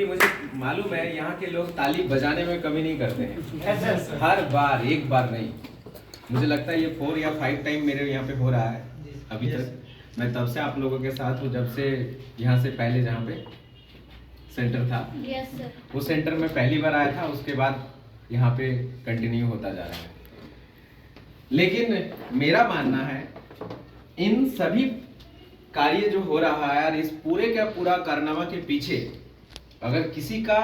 क्योंकि मुझे मालूम है यहाँ के लोग ताली बजाने में कमी नहीं करते हैं। हर बार, एक बार नहीं, मुझे लगता है ये 4 या 5 टाइम मेरे यहाँ पे हो रहा है अभी तक। मैं तब से आप लोगों के साथ हूँ, जब से यहाँ से पहले जहाँ पे सेंटर था, उस सेंटर में पहली बार आया था, उसके बाद यहाँ पे कंटिन्यू होता जा रहा है। लेकिन मेरा मानना है इन सभी कार्य जो हो रहा है और इस पूरे का पूरा कारनामा के पीछे अगर किसी का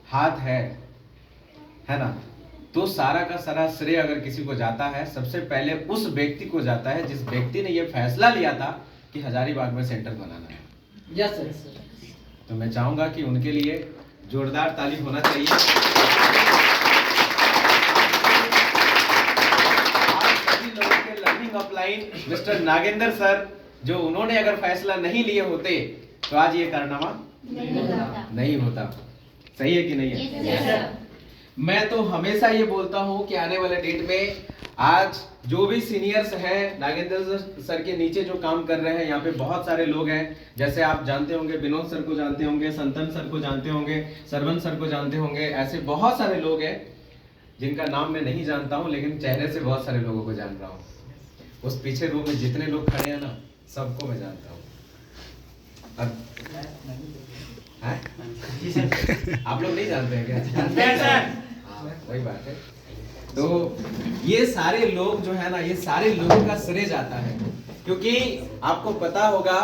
हाथ है ना, तो सारा का सारा श्रेय अगर किसी को जाता है, सबसे पहले उस व्यक्ति को जाता है जिस व्यक्ति ने यह फैसला लिया था कि हजारीबाग में सेंटर बनाना है। Yes sir. तो मैं चाहूंगा कि उनके लिए जोरदार ताली होना चाहिए। आप सभी लोगों के learning upline mister Nagendra sir, जो उन्होंने अगर फैसला नहीं लिए होते तो आज ये कारनामा नहीं होता। सही है कि नहीं है? yes, मैं तो हमेशा ये बोलता हूँ कि आने वाले डेट में आज जो भी सीनियर्स हैं, नागेंद्र सर के नीचे जो काम कर रहे हैं, यहाँ पे बहुत सारे लोग हैं। जैसे आप जानते होंगे, विनोद सर को जानते होंगे, संतन सर को जानते होंगे, सरवन सर को जानते होंगे। ऐसे बहुत सारे लोग हैं जिनका नाम मैं नहीं जानता हूँ, लेकिन चेहरे से बहुत सारे लोगों को जान रहा हूँ। उस पीछे रूम में जितने लोग खड़े हैं ना, सबको मैं जानता हूँ। आप लोग नहीं जानते हैं क्या? वही बात है। तो ये सारे लोग जो है ना, ये सारे लोगों का श्रेय जाता है, क्योंकि आपको पता होगा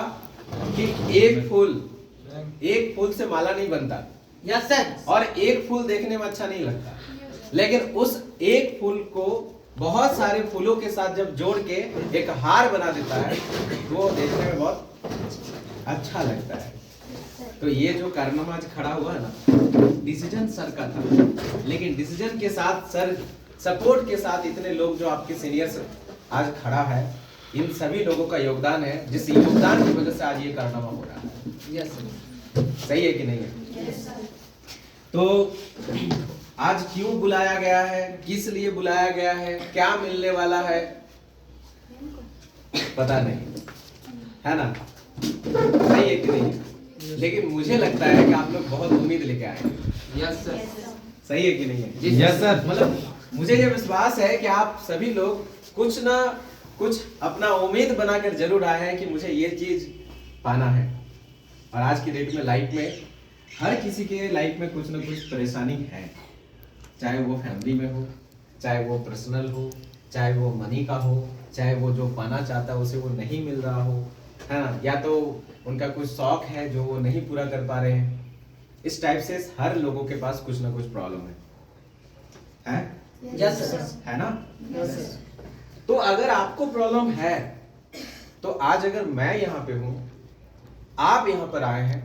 कि एक फूल से माला नहीं बनता। Yes sir. और एक फूल देखने में अच्छा नहीं लगता, लेकिन उस एक फूल को बहुत सारे फूलों के साथ जब जोड़ के एक हार बना देता है, वो देखने में बहुत अच्छा लगता है। तो ये जो कारनामा आज खड़ा हुआ है ना, डिसीजन सर का था, लेकिन डिसीजन के साथ सर सपोर्ट के साथ इतने लोग जो आपके सीनियर्स आज खड़ा है, इन सभी लोगों का योगदान है, जिस योगदान की वजह से आज ये कारनामा हो रहा है। यस सही है कि नहीं है? तो आज क्यों बुलाया गया है, किस लिए बुलाया गया है, क्या मिलने वाला है, पता नहीं, है ना? सही है कि नहीं है? लेकिन मुझे लगता है कि आप लोग बहुत उम्मीद लेके आए हैं। Yes sir. सही है कि नहीं है? Yes sir. मतलब मुझे ये विश्वास है कि आप सभी लोग कुछ ना कुछ अपना उम्मीद बनाकर जरूर आए हैं कि मुझे ये चीज पाना है। और आज की डेट में लाइफ में हर किसी के लाइफ में कुछ ना कुछ परेशानी है, चाहे वो फैमिली में हो, चाहे वो पर्सनल हो, चाहे वो मनी का हो, चाहे वो जो पाना चाहता है उसे वो नहीं मिल रहा हो, है ना, या तो उनका कुछ शौक है जो वो नहीं पूरा कर पा रहे हैं। इस टाइप से हर लोगों के पास कुछ ना कुछ प्रॉब्लम है? Yes sir. है ना? Yes sir. तो अगर आपको प्रॉब्लम है, तो आज अगर मैं यहाँ पे हूँ, आप यहाँ पर आए हैं,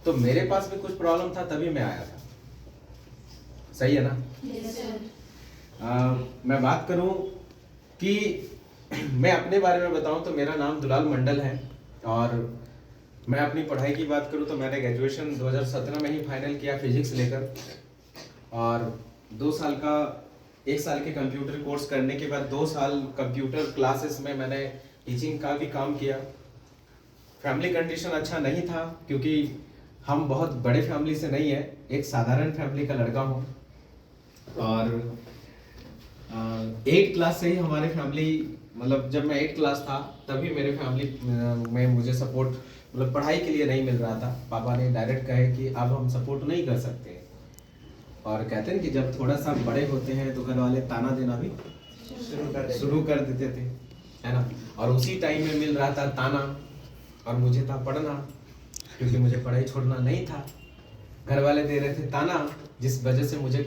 तो मेरे पास भी कुछ प्रॉब्लम था तभी मैं आया था। सही है ना? Yes sir. मैं बात करूं कि मैं अपने बारे में बताऊं तो मेरा नाम दुलाल मंडल है, और मैं अपनी पढ़ाई की बात करूं तो मैंने ग्रेजुएशन 2017 में ही फाइनल किया फिजिक्स लेकर, और 2 साल का 1 साल के कंप्यूटर कोर्स करने के बाद 2 साल कंप्यूटर क्लासेस में मैंने टीचिंग का भी काम किया। फैमिली कंडीशन अच्छा नहीं था, क्योंकि हम बहुत बड़े फैमिली से नहीं है, एक साधारण फैमिली का लड़का हूँ। और 8 क्लास से ही हमारे फैमिली, मतलब जब मैं 8 क्लास था तभी मेरे फैमिली में मुझे सपोर्ट, मतलब पढ़ाई के लिए नहीं मिल रहा था। पापा ने डायरेक्ट कहे कि अब हम सपोर्ट नहीं कर सकते, और कहते हैं कि जब थोड़ा सा बड़े होते हैं तो घर वाले ताना देना भी शुरू कर देते थे, है ना। और उसी टाइम में मिल रहा था ताना, और मुझे था पढ़ना, क्योंकि मुझे पढ़ाई छोड़ना नहीं था। घर वाले दे रहे थे ताना, जिस वजह से मुझे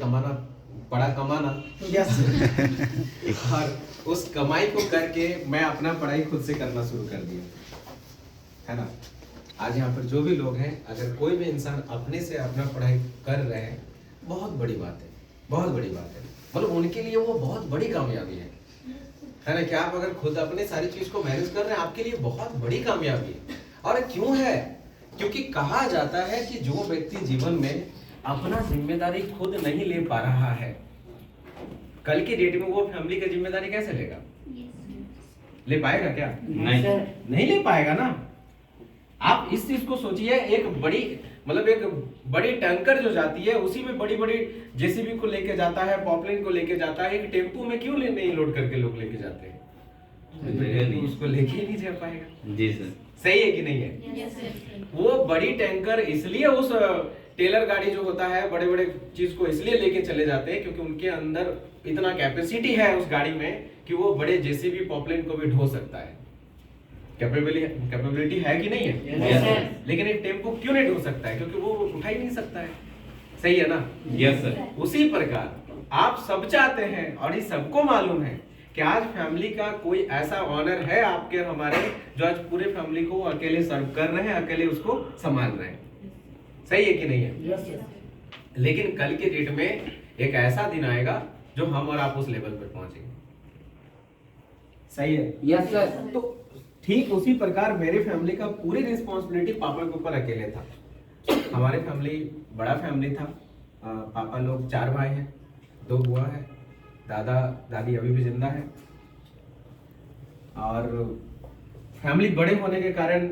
पड़ा कमाना। यस। और उस कमाई को करके मैं अपना पढ़ाई खुद से करना शुरू कर दिया, है ना। आज यहाँ पर जो भी लोग हैं, अगर कोई भी इंसान अपने से अपना पढ़ाई कर रहे हैं, बहुत बड़ी बात है, बहुत बड़ी बात है। मतलब उनके लिए वो बहुत बड़ी कामयाबी है ना। क्या आप अगर खुद अपने सारी चीज को मैनेज कर रहे हैं, आपके लिए बहुत बड़ी कामयाबी है। और क्यों है? क्योंकि कहा जाता है कि जो व्यक्ति जीवन में अपना जिम्मेदारी खुद नहीं ले पा रहा है, कल की डेट में वो फैमिली की जिम्मेदारी कैसे लेगा? ले पाएगा क्या? नहीं ले पाएगा ना। आप इस चीज को सोचिए, एक बड़ी मतलब एक बड़ी टैंकर जो जाती है उसी में बड़ी बड़ी जेसीबी को लेके जाता है, पॉपलाइन को लेके जाता है, एक टेम्पू में क्यों नहीं लोड करके लोग लेके जाते हैं? टेम्पू उसको लेके ही नहीं जा पाएगा। जी सर, सही है कि नहीं है? वो बड़ी टैंकर इसलिए उस टेलर गाड़ी जो होता है बड़े बड़े चीज को इसलिए लेके चले जाते हैं क्योंकि उनके अंदर इतना कैपेसिटी है उस गाड़ी में कि वो बड़े जेसीबी पॉपलाइन को भी ढो सकता है। कैपेबिलिटी है कि नहीं है? Yes, sir. लेकिन एक टेम्पो क्यों नहीं ढो सकता है? क्योंकि वो उठा ही नहीं सकता है। सही है ना? यस सर, उसी प्रकार आप सब चाहते हैं और ये सबको मालूम है कि आज फैमिली का कोई ऐसा ऑनर है आपके और हमारे जो आज पूरे फैमिली को अकेले सर्व कर रहे हैं, अकेले उसको संभाल रहे हैं। सही है कि नहीं है? लेकिन कल के डेट में एक ऐसा दिन आएगा जो हम और आप उस लेवल पर पहुंचेंगे। सही है? Yes sir. तो ठीक उसी प्रकार मेरे फैमिली का पूरी रिस्पॉन्सिबिलिटी पापा के ऊपर अकेले था। हमारे फैमिली बड़ा फैमिली था। पापा लोग 4 भाई हैं, 2 बुआ है, दादा दादी अभी भी जिंदा है। और फैमिली बड़े होने के कारण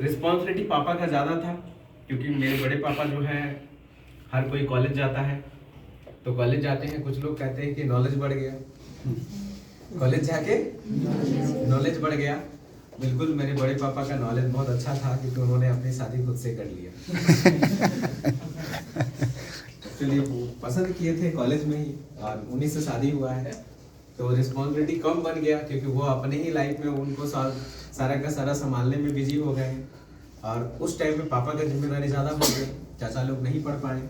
रिस्पॉन्सिबिलिटी पापा का ज़्यादा था, क्योंकि मेरे बड़े पापा जो हैं हर कोई कॉलेज जाता है। तो कॉलेज जाते हैं, कुछ लोग कहते हैं कि नॉलेज बढ़ गया, कॉलेज जाके नॉलेज बढ़ गया। बिल्कुल मेरे बड़े पापा का नॉलेज बहुत अच्छा था क्योंकि उन्होंने अपनी शादी खुद से कर लिया। चलिए वो पसंद किए थे कॉलेज में ही और उन्हीं से शादी हुआ है, तो रिस्पॉन्सिबिलिटी कम बन गया क्योंकि वो अपने ही लाइफ में उनको सारा का सारा संभालने में बिजी हो गए। और उस टाइम में पापा का जिम्मेदारी ज़्यादा हो गई, चाचा लोग नहीं पढ़ पाए।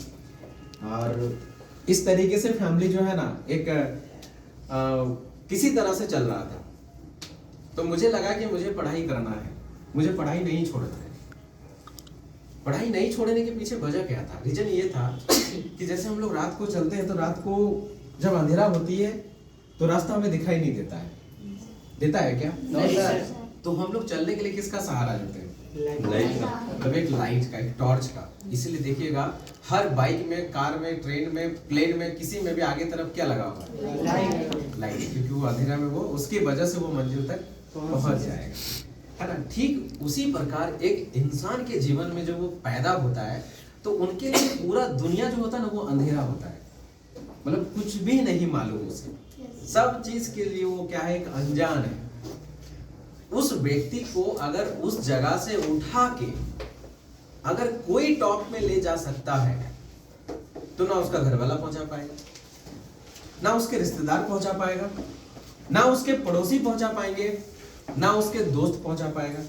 और इस तरीके से फैमिली जो है ना एक किसी तरह से चल रहा था। तो मुझे लगा कि मुझे पढ़ाई करना है, मुझे पढ़ाई नहीं छोड़ना है। पढ़ाई नहीं छोड़ने के पीछे वजह क्या था? रीजन ये था कि जैसे हम लोग रात को चलते हैं तो रात को जब अंधेरा होती है तो रास्ता हमें दिखाई नहीं देता है। देता है क्या? नहीं सर। तो हम लोग चलने के लिए किसका सहारा लेते हैं? लाइट का। मतलब एक लाइट का, एक टॉर्च का। इसीलिए देखिएगा हर बाइक में, कार में, ट्रेन में, प्लेन में, किसी में भी आगे तरफ क्या लगा हुआ है? लाइट। क्योंकि वो अंधेरा में वो उसकी वजह से वो मंजिल तक पहुंच जाएगा, है ना? ठीक उसी प्रकार एक इंसान के जीवन में जब वो पैदा होता है तो उनके लिए पूरा दुनिया जो होता है ना वो अंधेरा होता है। मतलब कुछ भी नहीं मालूम उसे, सब चीज के लिए वो क्या है? एक अनजान है। उस व्यक्ति को अगर उस जगह से उठा के अगर कोई टॉप में ले जा सकता है तो ना उसका घर वाला पहुंचा पाएगा, ना उसके रिश्तेदार पहुंचा पाएगा, ना उसके पड़ोसी पहुंचा पाएंगे, ना उसके दोस्त पहुंचा पाएगा।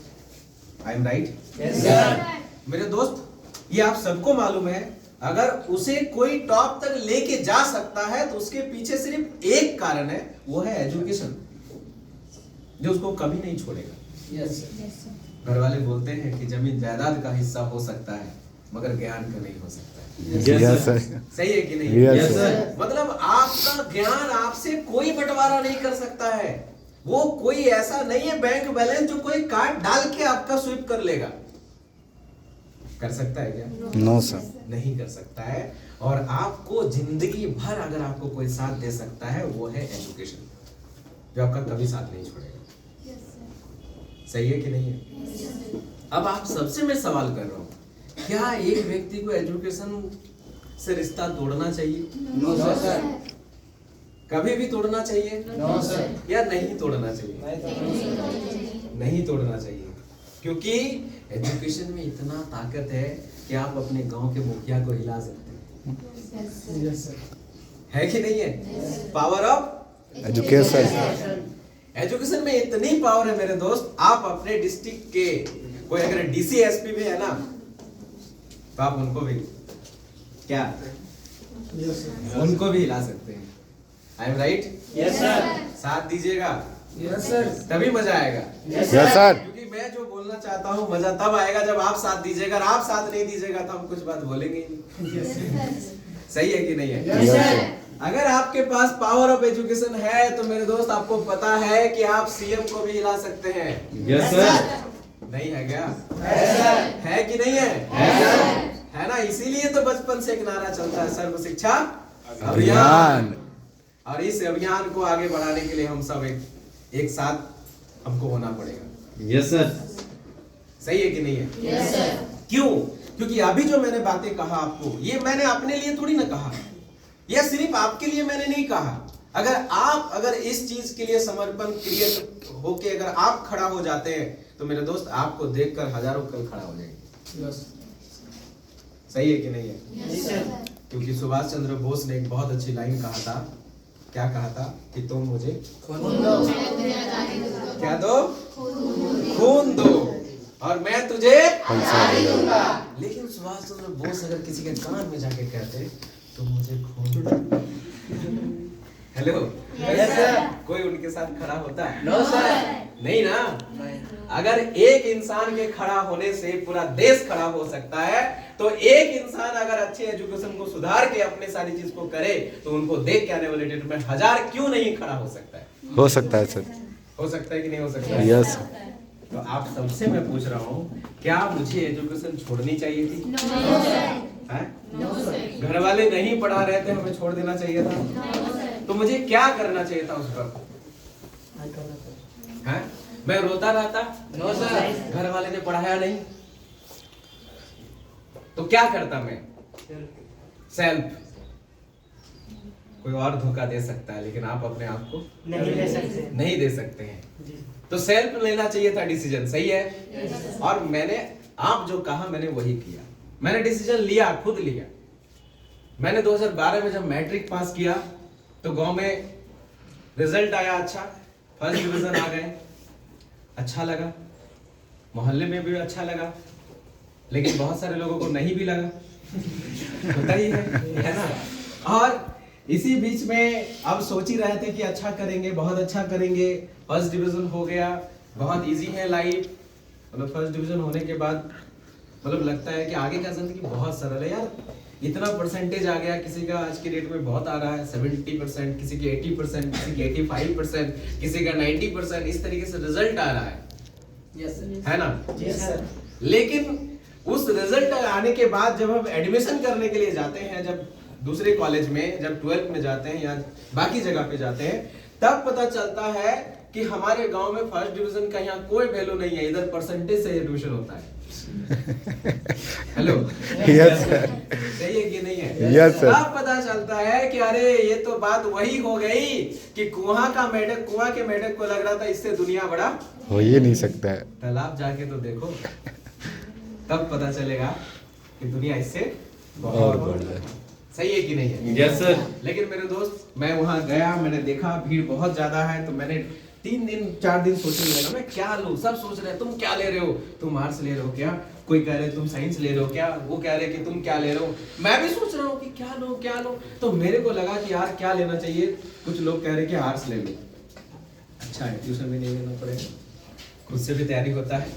I am right? Yes sir. मेरे दोस्त, ये आप सबको मालूम है, अगर उसे कोई टॉप तक लेके जा सकता है तो उसके पीछे सिर्फ एक कारण है, वो है एजुकेशन, जो उसको कभी नहीं छोड़ेगा। Yes sir. घर वाले बोलते हैं कि जमीन जायदाद का हिस्सा हो सकता है मगर ज्ञान का नहीं हो सकता है। यस सर, सही है कि नहीं? Yes sir. मतलब आपका ज्ञान आपसे कोई बंटवारा नहीं कर सकता है। वो कोई ऐसा नहीं है बैंक बैलेंस जो कोई कार्ड डाल के आपका स्वीप कर लेगा। कर सकता है क्या? No sir. नहीं कर सकता है। और आपको जिंदगी भर अगर आपको कोई साथ दे सकता है वो है एजुकेशन, जो आपका कभी साथ नहीं छोड़ेगा। सही है कि नहीं है? अब आप सबसे मैं सवाल कर रहा हूं, क्या एक व्यक्ति को एजुकेशन से रिश्ता तोड़ना चाहिए? No sir. कभी भी तोड़ना चाहिए? No sir. या नहीं तोड़ना चाहिए? नहीं तोड़ना चाहिए, क्योंकि एजुकेशन में इतना ताकत है कि आप अपने गांव के मुखिया को हिला सकते हैं। Yes sir. है कि नहीं है? Power of education. एजुकेशन में इतनी पावर है मेरे दोस्त, आप अपने डिस्ट्रिक्ट के कोई अगर डीसी एसपी भी है ना तो आप उनको भी क्या उनको भी हिला सकते हैं। I am right? Yes sir. साथ दीजिएगा, यस सर। तभी मजा आएगा। Yes sir. क्योंकि मैं जो बोलना चाहता हूँ मजा तब आएगा जब आप साथ दीजिएगा, और आप साथ नहीं दीजिएगा तो हम कुछ बात बोलेंगे ही नहीं। सही है कि नहीं है? Yes sir. अगर आपके पास पावर ऑफ एजुकेशन है तो मेरे दोस्त आपको पता है कि आप सीएम को भी हिला सकते हैं। Yes sir. नहीं है क्या? है कि नहीं है? है ना? इसीलिए तो बचपन से एक नारा चलता है, सर्व शिक्षा अभियान। और इस अभियान को आगे बढ़ाने के लिए हम सब एक साथ हमको होना पड़ेगा। Yes sir. सही है कि नहीं है? Yes sir. क्यों? क्योंकि अभी जो मैंने बातें कहा आपको, ये मैंने अपने लिए थोड़ी ना कहा, यह सिर्फ आपके लिए मैंने नहीं कहा। अगर इस चीज के लिए समर्पण क्रिएट होके अगर आप खड़ा हो जाते हैं तो मेरे दोस्त आपको देखकर हजारों कल खड़ा हो जाएंगे। सही है कि नहीं है? क्योंकि सुभाष चंद्र बोस ने एक बहुत अच्छी लाइन कहा था। क्या कहा था? कि तुम मुझे क्या दो? खून दो और मैं तुझे दूंगा। लेकिन सुभाष चंद्र बोस अगर किसी के कान में जाके कहते तुम मुझे खून दो, हेलो, कोई उनके साथ खड़ा होता है? नो सर, नहीं ना। अगर एक इंसान के खड़ा होने से पूरा देश खड़ा हो सकता है, तो एक इंसान अगर अच्छे एजुकेशन को सुधार के अपने सारी चीज को करे तो उनको देख के आने वाले डेट में 1000 क्यों नहीं खड़ा हो सकता है? हो सकता है सर। हो सकता है कि नहीं हो सकता है? यस। तो आप सबसे मैं पूछ रहा हूँ, क्या मुझे एजुकेशन छोड़नी चाहिए थी? घर वाले नहीं पढ़ा रहे थे, हमें छोड़ देना चाहिए था? तो मुझे क्या करना चाहिए था उस पर? मैं रोता रहता? नो सर, घर वाले ने पढ़ाया नहीं तो क्या करता मैं? सेल्फ। कोई और धोखा दे सकता है लेकिन आप अपने आप को नहीं दे सकते हैं। तो सेल्फ लेना चाहिए था डिसीजन। सही है? और मैंने आप जो कहा मैंने वही किया। मैंने डिसीजन लिया, खुद लिया। मैंने 2012 में जब मैट्रिक पास किया तो गांव में रिजल्ट आया अच्छा, फर्स्ट डिवीजन आ गए, अच्छा लगा, मोहल्ले में भी अच्छा लगा, लेकिन बहुत सारे लोगों को नहीं भी लगा। होता ही है ना? और इसी बीच में अब सोच ही रहे थे कि अच्छा करेंगे, बहुत अच्छा करेंगे, फर्स्ट डिवीजन हो गया, बहुत इजी है लाइफ। मतलब फर्स्ट डिवीजन होने के बाद मतलब लगता है कि आगे का जिंदगी बहुत सरल है यार। इतना परसेंटेज आ गया, किसी का आज की डेट में बहुत आ रहा है 70%, किसी की 80%, किसी की 85%, किसी का 90%, इस तरीके से रिजल्ट आ रहा है। है ना? लेकिन उस रिजल्ट आने के बाद जब हम एडमिशन करने के लिए जाते हैं, जब दूसरे कॉलेज में, जब 12th में जाते हैं या बाकी जगह पे जाते हैं, तब पता चलता है कि हमारे गांव में फर्स्ट डिवीजन का यहाँ कोई वैल्यू नहीं है, इधर परसेंटेज से एडमिशन होता है। Hello, yes sir. सही है कि नहीं है? Yes sir. तब पता चलता है कि अरे ये तो बात वही हो गई कि कुआं के मेढक को लग रहा था इससे दुनिया बड़ा हो ही नहीं सकता है। तालाब जाके तो देखो, तब पता चलेगा कि दुनिया इससे बहुत बड़ा है। सही है कि नहीं है? Yes sir. लेकिन मेरे दोस्त, मैं वहां गया, मैंने देखा भीड़ बहुत ज्यादा है, तो मैंने 3 दिन 4 दिन सोचने लगा मैं क्या लूं। सब सोच रहे हैं तुम क्या ले रहे हो, तुम आर्ट्स ले रहे हो क्या, कोई कह रहे तुम साइंस ले रहे हो क्या, वो कह रहे कि तुम क्या ले रहे हो, मैं भी सोच रहा हूँ कि क्या लो। तो मेरे को लगा कि यार क्या लेना चाहिए। कुछ लोग कह रहे कि आर्ट्स ले लो, अच्छा है, ट्यूशन भी नहीं लेना पड़ेगा, खुद से भी तैयारी होता है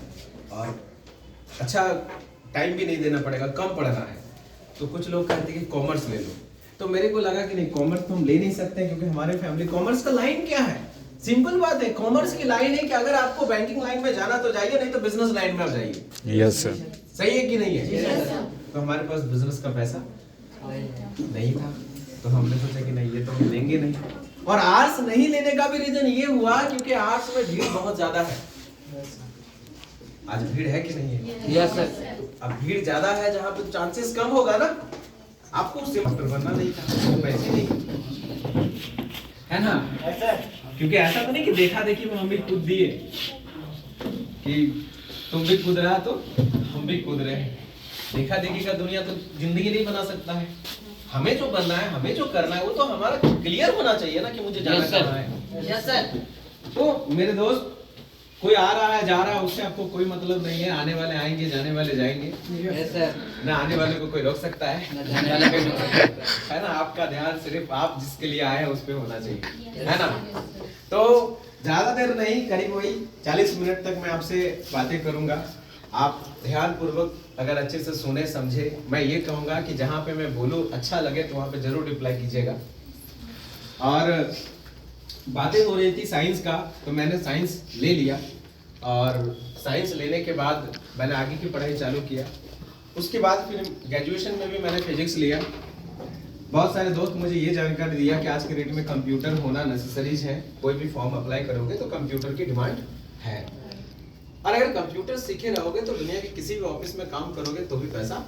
और अच्छा टाइम भी नहीं देना पड़ेगा, कम पढ़ना है। तो कुछ लोग कहते हैं कि कॉमर्स ले लो। तो मेरे को लगा कि नहीं, कॉमर्स तो हम ले नहीं सकते क्योंकि हमारे फैमिली, कॉमर्स का लाइन क्या है? सिंपल बात है, कॉमर्स की लाइन है कि अगर आपको बैंकिंग लाइन में जाना तो जाइए, नहीं तो बिजनेस लाइन में आप जाइए। Yes sir. सही है कि नहीं है? तो हमारे पास बिजनेस का पैसा नहीं था, तो हमने सोचा कि नहीं, ये तो हम लेंगे नहीं। और आर्ट्स नहीं लेने का भी रीजन ये हुआ क्योंकि आर्ट्स में भीड़ बहुत ज्यादा है। आज भीड़ है कि नहीं है? Yes sir. अब भीड़ ज्यादा है, जहाँ पे चांसेस कम होगा ना, आपको उससे डॉक्टर बनना नहीं था, तो पैसे नहीं, है ना? क्योंकि ऐसा तो नहीं कि देखा देखी में हम भी कूद दिए कि तुम भी कूद रहा तो हम भी कूद रहे हैं। देखा देखी का दुनिया तो जिंदगी नहीं बना सकता है। हमें जो बनना है, हमें जो करना है, वो तो हमारा क्लियर होना चाहिए ना कि मुझे जाना कहाँ है। Yes sir. तो मेरे दोस्त, कोई आ रहा है जा रहा है उससे आपको कोई मतलब नहीं है। आने वाले आएंगे, जाने वाले जाएंगे। Yes sir. ना आने वाले को कोई रोक सकता है, ना जाने वाले को रोक सकता है ना? आपका ध्यान सिर्फ आप जिसके लिए आए हैं उस पे होना चाहिए, है ना? तो ज्यादा देर नहीं, करीब वही 40 मिनट तक मैं आपसे बातें करूंगा। आप ध्यान पूर्वक अगर अच्छे से सुने समझे, मैं ये कहूंगा कि जहाँ पे मैं बोलूँ अच्छा लगे तो वहाँ पे जरूर रिप्लाई कीजिएगा। और बातें हो रही थी साइंस का, तो मैंने साइंस ले लिया और साइंस लेने के बाद मैंने आगे की पढ़ाई चालू किया। उसके बाद फिर ग्रेजुएशन में भी मैंने फिजिक्स लिया। बहुत सारे दोस्त मुझे ये जानकारी दिया कि आज के डेट में कंप्यूटर होना नेसेसरीज है, कोई भी फॉर्म अप्लाई करोगे तो कंप्यूटर की डिमांड है। और अगर कंप्यूटर सीखे रहोगे तो दुनिया के किसी भी ऑफिस में काम करोगे तो भी पैसा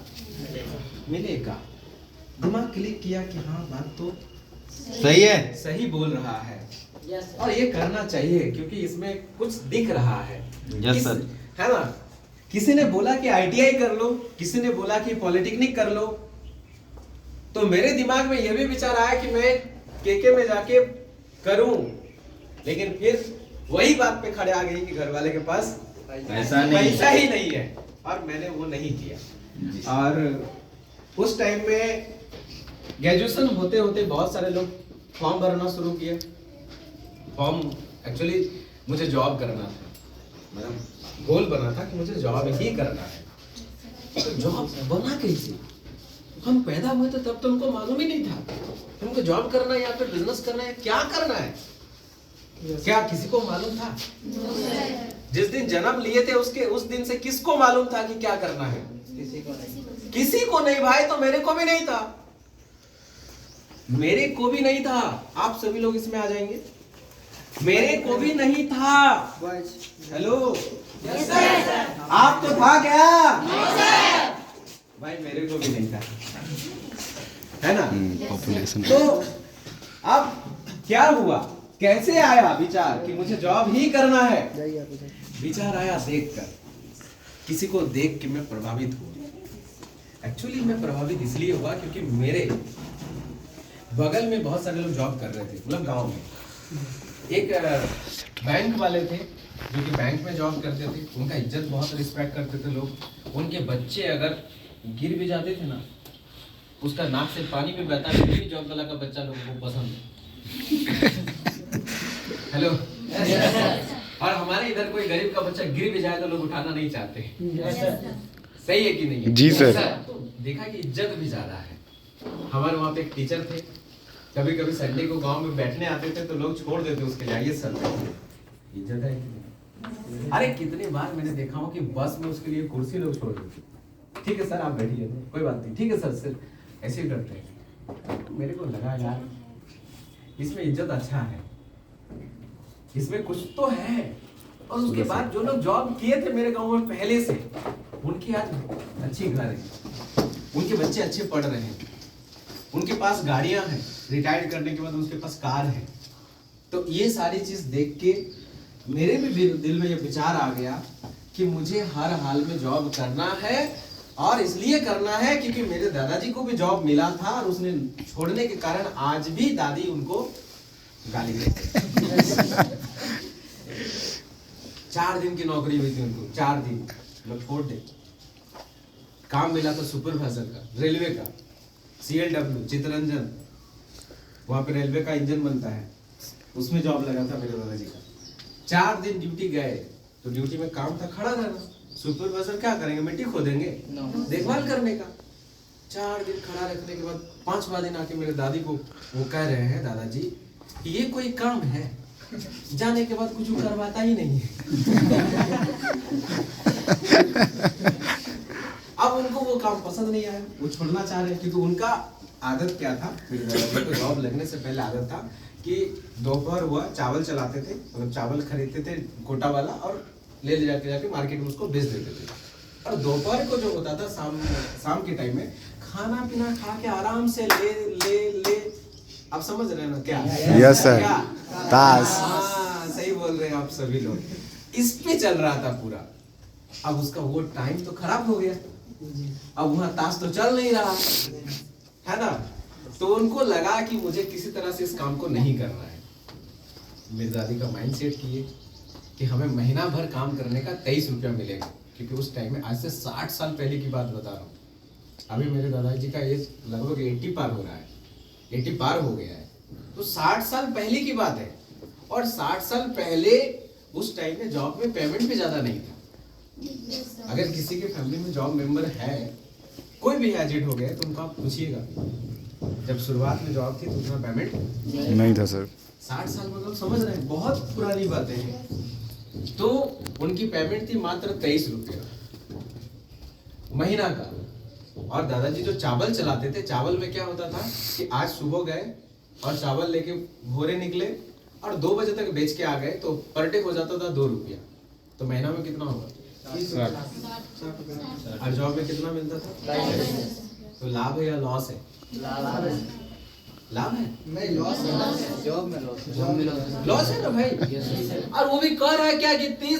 मिलेगा। दिमाग क्लिक किया कि हाँ बात तो सही है। सही बोल रहा है और ये करना चाहिए क्योंकि इसमें कुछ दिख रहा है। Yes sir. है ना। किसी ने बोला कि ITI कर लो, किसी ने बोला कि पॉलिटेक्निक कर लो, तो मेरे दिमाग में यह भी विचार आया कि मैं केके में जाके करूं, लेकिन फिर वही बात पे खड़े आ गई कि घर वाले के पास पैसा ही नहीं है और मैंने वो नहीं किया। और उस टाइम में ग्रेजुएशन होते होते बहुत सारे लोग फॉर्म भरना शुरू किए। फॉर्म एक्चुअली मुझे जॉब करना था, मेरा गोल बना था कि मुझे जॉब ही करना है। तो जॉब बना कैसे? हम पैदा हुए तो तब तो हमको मालूम ही नहीं था हमको जॉब करना है या फिर बिजनेस करना है, क्या करना है। क्या किसी को मालूम था? जिस दिन जन्म लिए थे उसके उस दिन से किसको मालूम था कि क्या करना है? किसी को नहीं भाई। तो मेरे को भी नहीं था, मेरे को भी नहीं था। आप सभी लोग इसमें आ जाएंगे। मेरे को भी नहीं था। हेलो आप तो था क्या? भाई मेरे को भी नहीं था, है ना। पॉपुलेशन तो अब क्या हुआ, कैसे आया विचार कि मुझे जॉब ही करना है? विचार आया देखकर, किसी को देख के मैं प्रभावित हुआ। एक्चुअली मैं प्रभावित इसलिए हुआ क्योंकि मेरे बगल में बहुत सारे लोग जॉब कर रहे थे, मतलब गांव में। एक बैंक वाले थे जो कि बैंक में जॉब करते थे, उनका इज्जत बहुत रिस्पेक्ट करते थे लोग। उनके बच्चे अगर गिर भी जाते थे ना, उसका नाक से पानी भी बहता, फिर भी जॉब वाला का बच्चा लोगों को पसंद है। हेलो। और हमारे इधर कोई गरीब का बच्चा गिर भी जाए तो लोग उठाना नहीं चाहते। सही है कि नहीं है? जी सर। तो देखा कि इज्जत भी ज्यादा है। हमारे वहाँ पे एक टीचर थे, कभी कभी संडे को गांव में बैठने आते थे तो लोग छोड़ देते उसके लिए, आइए सर। इज्जत है कि नहीं? अरे कितनी बार मैंने देखा हूँ कि बस में उसके लिए कुर्सी लोग छोड़ देते। ठीक है सर आप बैठिए, कोई बात नहीं, ठीक है सर। सिर्फ ऐसे ही करते हैं। तो मेरे को लगा यार इसमें इज्जत अच्छा है, इसमें कुछ तो है। और उसके बाद जो लोग जॉब किए थे मेरे गांव में पहले से, उनकी आज अच्छी घर है, उनके बच्चे अच्छे पढ़ रहे हैं, उनके पास गाड़ियां हैं, रिटायर करने के बाद उनके पास कार है। तो ये सारी चीज देख के मेरे भी दिल में ये विचार आ गया कि मुझे हर हाल में जॉब करना है। और इसलिए करना है क्योंकि मेरे दादाजी को भी जॉब मिला था और उसने छोड़ने के कारण आज भी दादी उनको गाली देते। 4 दिन की नौकरी हुई थी उनको, 4 दिन लोग छोड़ दे। काम मिला था सुपरवाइजर का, रेलवे का, CLW चितरंजन, वहां पे रेलवे का इंजन बनता है, उसमें जॉब लगा था मेरे दादाजी का। 4 दिन ड्यूटी गए तो ड्यूटी में काम था खड़ा रहना। सुपरवाइजर क्या करेंगे, मिट्टी खोदेंगे, देखभाल करने का। 4 दिन खड़ा रखने के बाद 5वां दिन आके मेरे दादी को वो कह रहे हैं, दादाजी ये कोई काम है? जाने के बाद कुछ करवाता ही नहीं है। अब उनको वो काम पसंद नहीं आया, वो छोड़ना चाह रहे हैं क्योंकि उनका आदत क्या था, मेरे दादाजी को जॉब लगने से पहले आदत था कि दोपहर हुआ चावल चलाते थे, मतलब चावल खरीदते थे कोटा वाला और ले जाके मार्केट में उसको बेच देते थे। और दोपहर को जो होता था शाम के टाइम में खाना पीना खा के आराम से ले आप समझ रहे हैं ना क्या? Yes sir. ताश। सही बोल रहे हैं आप सभी लोग। इस पे चल रहा था पूरा। अब उसका वो टाइम तो खराब हो गया, अब वहाँ ताश तो चल नहीं रहा है ना। तो उनको लगा कि मुझे किसी तरह से इस काम को नहीं करना है। मेरी दादी का माइंड सेट किए कि हमें महीना भर काम करने का 23 रुपया मिलेगा, क्योंकि उस टाइम में आज से 60 साल पहले की बात बता रहा हूँ। अभी मेरे दादाजी का एज लगभग 80 पार हो रहा है, 80 पार हो गया है। तो 60 साल पहले की बात है। और 60 साल पहले उस टाइम में जॉब में पेमेंट भी ज्यादा नहीं था। अगर किसी के फैमिली में जॉब मेंबर है, कोई भी एजेड हो गया तो उनको आप पूछिएगा, जब शुरुआत में जॉब थी तो उतना पेमेंट नहीं था सर। 60 साल मतलब समझ रहे हैं, बहुत पुरानी बातें हैं। तो उनकी पेमेंट थी मात्र 23 रुपया महीना का। और दादाजी जो चावल चलाते थे, चावल में क्या होता था कि आज सुबह गए और चावल लेके भोरे निकले और 2 बजे तक बेच के आ गए तो पर डे हो जाता था 2 रुपया। तो तो महीना में कितना होगा? 60। और जॉब में कितना मिलता था? तो लाभ है या लॉस है? लाभ है? नहीं लॉस है, जॉब में लॉस लॉस है ना भाई। और वो भी कह रहा है क्या कि 30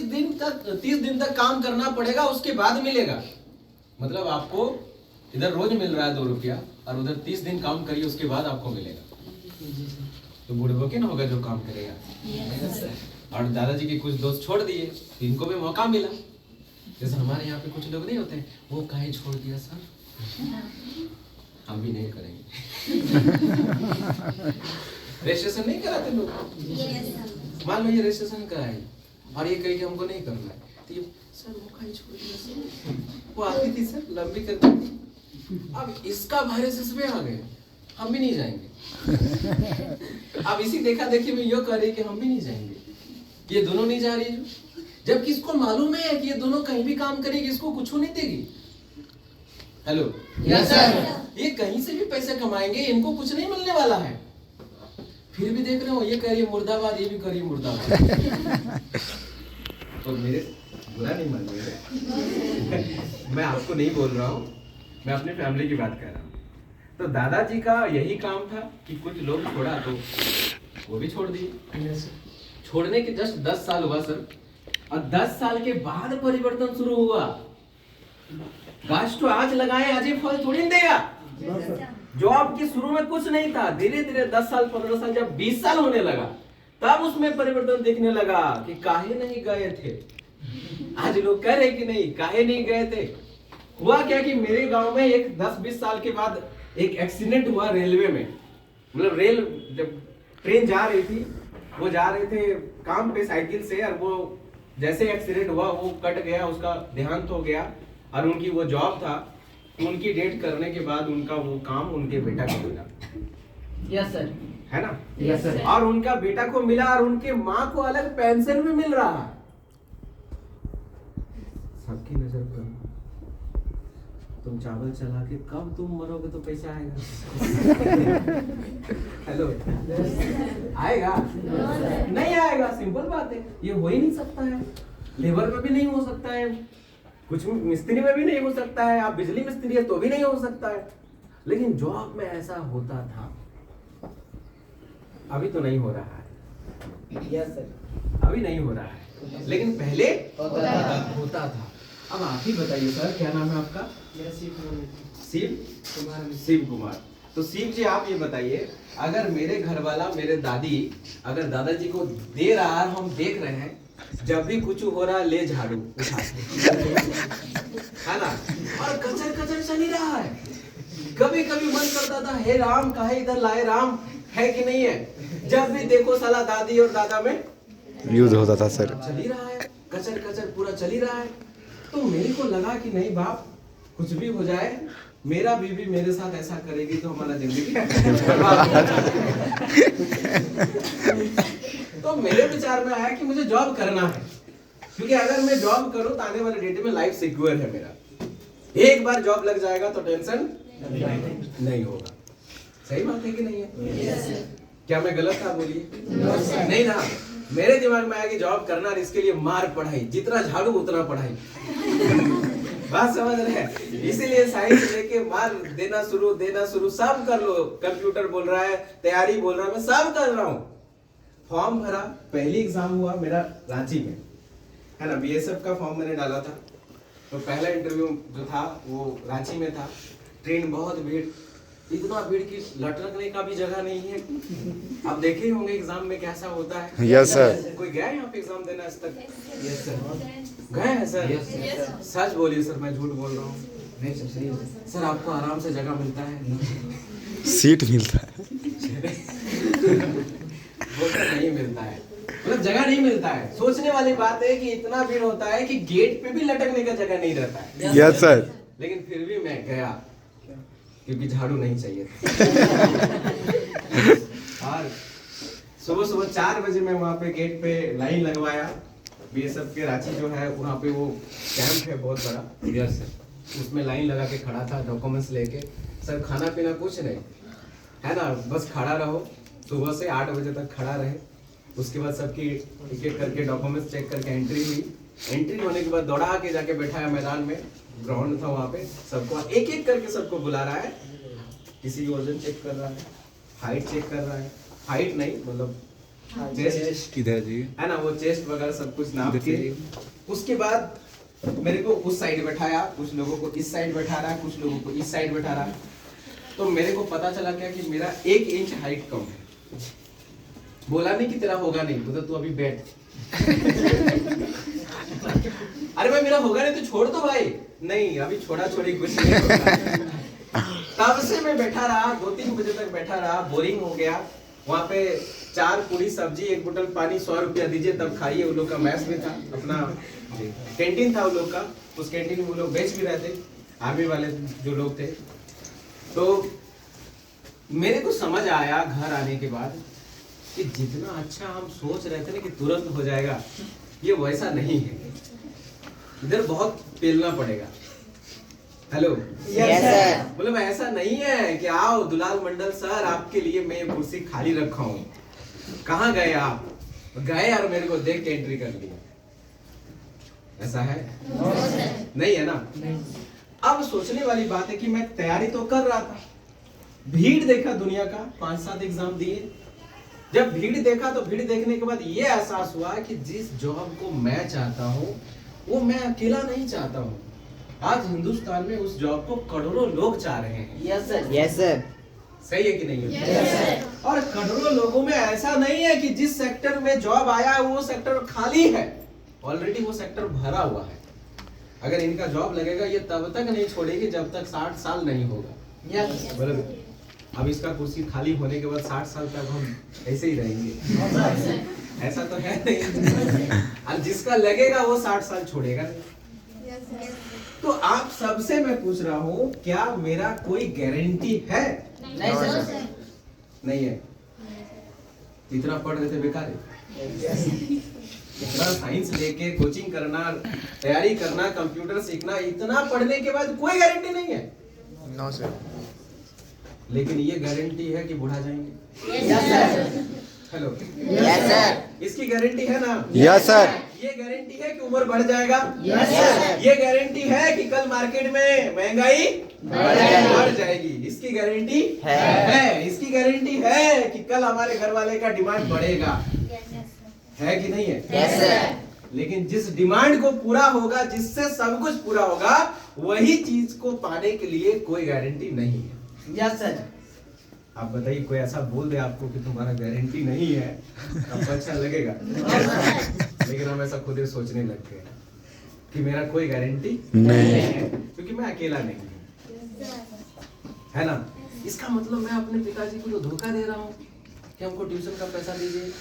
दिन तक काम करना पड़ेगा, उसके बाद मिलेगा। मतलब आपको इधर रोज मिल रहा है 2 रुपया और उधर 30 दिन काम करिए, उसके बाद आपको मिलेगा। तो बुढ़बोके ना होगा जो काम करेगा। और दादाजी के कुछ दोस्त छोड़ दिए, इनको भी मौका मिला। जैसे हमारे यहाँ पे कुछ लोग नहीं होते, वो काहे छोड़ दिया सर, हम भी नहीं करेंगे। रजिस्ट्रेशन नहीं कराते लोग। मान लो ये रजिस्ट्रेशन कराए और ये कहे कि हमको नहीं करना है, तो ये सर वो काहे छोड़ दिया सर, वो आती थी सर, लंबी करती थी। अब इसका वायरस इसमें आ गए, हम भी नहीं जाएंगे। अब इसी देखा देखी में ये कह रही कि हम भी नहीं जाएंगे, ये दोनों नहीं जा रही जो, जबकि इसको मालूम है कि ये दोनों कहीं भी काम करेगी, इसको कुछ नहीं देगी। Hello, yes sir. ये कहीं से भी पैसे कमाएंगे, इनको कुछ नहीं मिलने वाला है। फिर भी देख रहे हो ये कह रही है मुर्दाबाद, ये भी कह रही है मुर्दाबाद। तो मेरे बुरा नहीं मानिएगा, मैं आपको नहीं बोल रहा हूँ, मैं अपनी फैमिली की बात कर रहा हूँ। तो दादाजी का यही काम था कि कुछ लोग छोड़ा तो वो भी छोड़ दिए। छोड़ने के जस्ट 10 साल हुआ सर, और 10 साल के बाद परिवर्तन शुरू हुआ। गाछ तो आज लगाए आज ही फल थोड़ी देगा। जॉब के शुरू में कुछ नहीं था, धीरे धीरे 10 साल 15 साल जब 20 साल होने लगा, तब उसमें परिवर्तन दिखने लगा कि काहे नहीं गए थे। आज लोग कह रहे कि नहीं, काहे नहीं गए थे। हुआ क्या कि मेरे गांव में एक 10-20 साल के बाद एक एक्सीडेंट हुआ रेलवे में। मतलब रेल जब ट्रेन जा रही थी, वो जा रहे थे काम पे साइकिल से, और वो जैसे एक्सीडेंट हुआ वो कट गया, उसका देहांत हो गया। और उनकी वो जॉब था, उनकी डेट करने के बाद उनका वो काम उनके बेटा को मिला। Yes sir. है ना? Yes sir. और उनका बेटा को मिला और उनके माँ को अलग पेंशन भी मिल रहा है। सबकी नजर पर तुम चावल चला के कब तुम मरोगे तो पैसा आएगा। हेलो, आएगा? नहीं आएगा, सिंपल बात है। ये हो ही नहीं सकता है। लेबर में भी नहीं हो सकता है, कुछ मिस्त्री में भी नहीं हो सकता है, आप बिजली मिस्त्री है तो भी नहीं हो सकता है। लेकिन जॉब में ऐसा होता था, अभी तो नहीं हो रहा है। Yes sir. अभी नहीं हो रहा है, लेकिन पहले होता था। अब आप ही बताइए सर, क्या नाम है आपका? शिव कुमार। तो शिव जी आप ये बताइए, अगर मेरे घर वाला मेरे दादी अगर दादाजी को दे रहा है, हम देख रहे हैं, जब भी कुछ हो रहा है ले झाड़ू उठा है ना, और कचर कचर चल ही रहा है। कभी कभी मन करता था हे राम काहे इधर लाए राम, है कि नहीं है? जब भी देखो साला दादी और दादा में युद्ध होता था सर। चल ही रहा है, कचर कचर पूरा चल ही रहा है। तो मेरे को लगा कि नहीं बाप, कुछ भी हो जाए, मेरा बीवी मेरे साथ ऐसा करेगी तो हमारा जिंदगी तो मेरे विचार में आया कि मुझे जॉब करना है, क्योंकि अगर मैं जॉब करूं तो आने वाले डेट में लाइफ सिक्योर है मेरा। एक बार जॉब लग जाएगा तो टेंशन नहीं होगा। सही बात है कि नहीं है? क्या मैं गलत था? बोलिए। नहीं ना, मेरे दिमाग में आया कि जॉब करना और इसके लिए मार पढ़ाई, जितना झाड़ू उतना पढ़ाई। बात समझ रहे हैं? इसीलिए साइंस लेके मार देना शुरू सब कर लो। कंप्यूटर बोल रहा है, तैयारी बोल रहा है, मैं सब कर रहा हूँ। फॉर्म भरा, पहली एग्जाम हुआ मेरा रांची में, है ना, बीएसएफ का फॉर्म मैंने डाला था। तो पहला इंटरव्यू जो था वो रांची में था। ट्रेन बहुत भीड़, इतना भीड़ की लटकने का भी जगह नहीं है। आप देखे ही होंगे एग्जाम में कैसा होता है। Yes sir. कोई गया यहाँ पे एग्जाम देना आज तक? Yes sir. गए हैं सर? Yes sir. सच बोलिए सर, मैं झूठ बोल रहा हूँ? नहीं सर, सही है सर आपको आराम से जगह मिलता है? सीट मिलता है। वो तो नहीं मिलता है, मतलब जगह नहीं मिलता है। सोचने वाली बात है कि इतना भीड़ होता है कि गेट पे भी लटकने का जगह नहीं रहता है। Yes sir. लेकिन फिर भी मैं गया, क्योंकि झाड़ू नहीं चाहिए था। और सुबह सुबह 4 बजे मैं वहाँ पे गेट पे लाइन लगवाया। बीएसएफ के रांची जो है वहाँ पे वो कैंप है बहुत बड़ा, यस सर। उसमें लाइन लगा के खड़ा था डॉक्यूमेंट्स लेके। सर खाना पीना कुछ नहीं है ना, बस खड़ा रहो, सुबह से 8 बजे तक खड़ा रहे। उसके बाद सबकी टिकट करके डॉक्यूमेंट्स चेक करके एंट्री हुई। एंट्री होने के बाद दौड़ा के जाके बैठा है मैदान में, ग्राउंड था वहाँ पे, सबको एक एक करके सबको बुला रहा है, किसी की वजन चेक कर रहा है, हाइट चेक कर रहा है, हाइट नहीं मतलब चेस्ट इधर जी है ना, वो चेस्ट वगैरह सब कुछ नाप के उसके बाद मेरे को उस साइड बैठाया, कुछ लोगों को इस साइड बैठा रहा है, कुछ लोगों को इस साइड बैठा रहा है। तो मेरे को पता चला क्या कि मेरा 1 इंच हाइट कम है। बोला नहीं कि तेरा होगा नहीं, बोला तू अभी बैठ। अरे भाई मेरा होगा नहीं तो छोड़ दो भाई। नहीं अभी छोड़ा छोड़ी कुछ नहीं होगा। तब से मैं बैठा रहा, 2-3 बजे तक बैठा रहा, बोरिंग हो गया। वहाँ पे 4 पूरी सब्जी 1 बोतल पानी 100 रुपया दीजिए तब खाइए। वो लोग का मैस में था, अपना कैंटीन था वो लोग का, उस कैंटीन में वो लोग बेच भी रहे थे, आर्मी वाले जो लोग थे। तो मेरे को समझ आया घर आने के बाद कि जितना अच्छा हम सोच रहे थे ना कि तुरंत हो जाएगा, ये वैसा नहीं है, इधर बहुत पेलना पड़ेगा। Hello yes sir. मतलब ऐसा नहीं है कि आओ दुलाल मंडल सर आपके लिए मैं ये कुर्सी खाली रखा हूँ, कहाँ गए आप? गए और मेरे को देख के एंट्री कर लिया, ऐसा है? नहीं है ना। अब सोचने वाली बात है कि मैं तैयारी तो कर रहा था, भीड़ देखा दुनिया का, 5-7 एग्जाम दिए। जब भीड़ देखा तो भीड़ देखने के बाद ये एहसास हुआ कि जिस जॉब को मैं चाहता हूँ वो मैं अकेला नहीं चाहता हूँ। आज हिंदुस्तान में उस जॉब को करोड़ों लोग चाह रहे हैं। Yes sir. Yes sir. सही है कि नहीं है? yes, और करोड़ों लोगों में ऐसा नहीं है कि जिस सेक्टर में जॉब आया है वो सेक्टर खाली है, ऑलरेडी वो सेक्टर भरा हुआ है। अगर इनका जॉब लगेगा ये तब तक नहीं छोड़ेगी जब तक 60 साल नहीं होगा। यस मतलब अब इसका कुर्सी खाली होने के बाद 60 साल तक हम ऐसे ही रहेंगे, ऐसा तो है नहीं। और जिसका लगेगा वो 60 साल छोड़ेगा नहीं। तो आप सबसे मैं पूछ रहा हूँ, क्या मेरा कोई गारंटी है? नहीं सर। नहीं है। इतना पढ़ रहे थे बेकार है। इतना साइंस लेके कोचिंग करना, तैयारी करना, कंप्यूटर सीखना, इतना पढ़ने के बाद कोई गारंटी नहीं है। No sir. लेकिन ये गारंटी है कि बुढ़ा जाएंगे। Yes sir. Hello yes sir. इसकी गारंटी है ना? Yes sir. ये गारंटी है कि उम्र बढ़ जाएगा। Yes sir. ये गारंटी है कि कल मार्केट में महंगाई बढ़ जाएगी। इसकी गारंटी है। इसकी गारंटी है कि कल हमारे घर वाले का डिमांड बढ़ेगा, है कि नहीं है? Yes sir. लेकिन जिस डिमांड को पूरा होगा, जिससे सब कुछ पूरा होगा, वही चीज को पाने के लिए कोई गारंटी नहीं है। Yes sir. आप बताइए, कोई ऐसा बोल दे आपको कि तुम्हारा गारंटी नहीं है, आपको अच्छा लगेगा? लेकिन हम ऐसा खुद ही सोचने लग गए कि मेरा कोई गारंटी नहीं है, क्योंकि मैं अकेला नहीं हूँ, है ना। इसका मतलब मैं अपने पिताजी को तो धोखा दे रहा हूँ कि हमको ट्यूशन का पैसा दीजिए,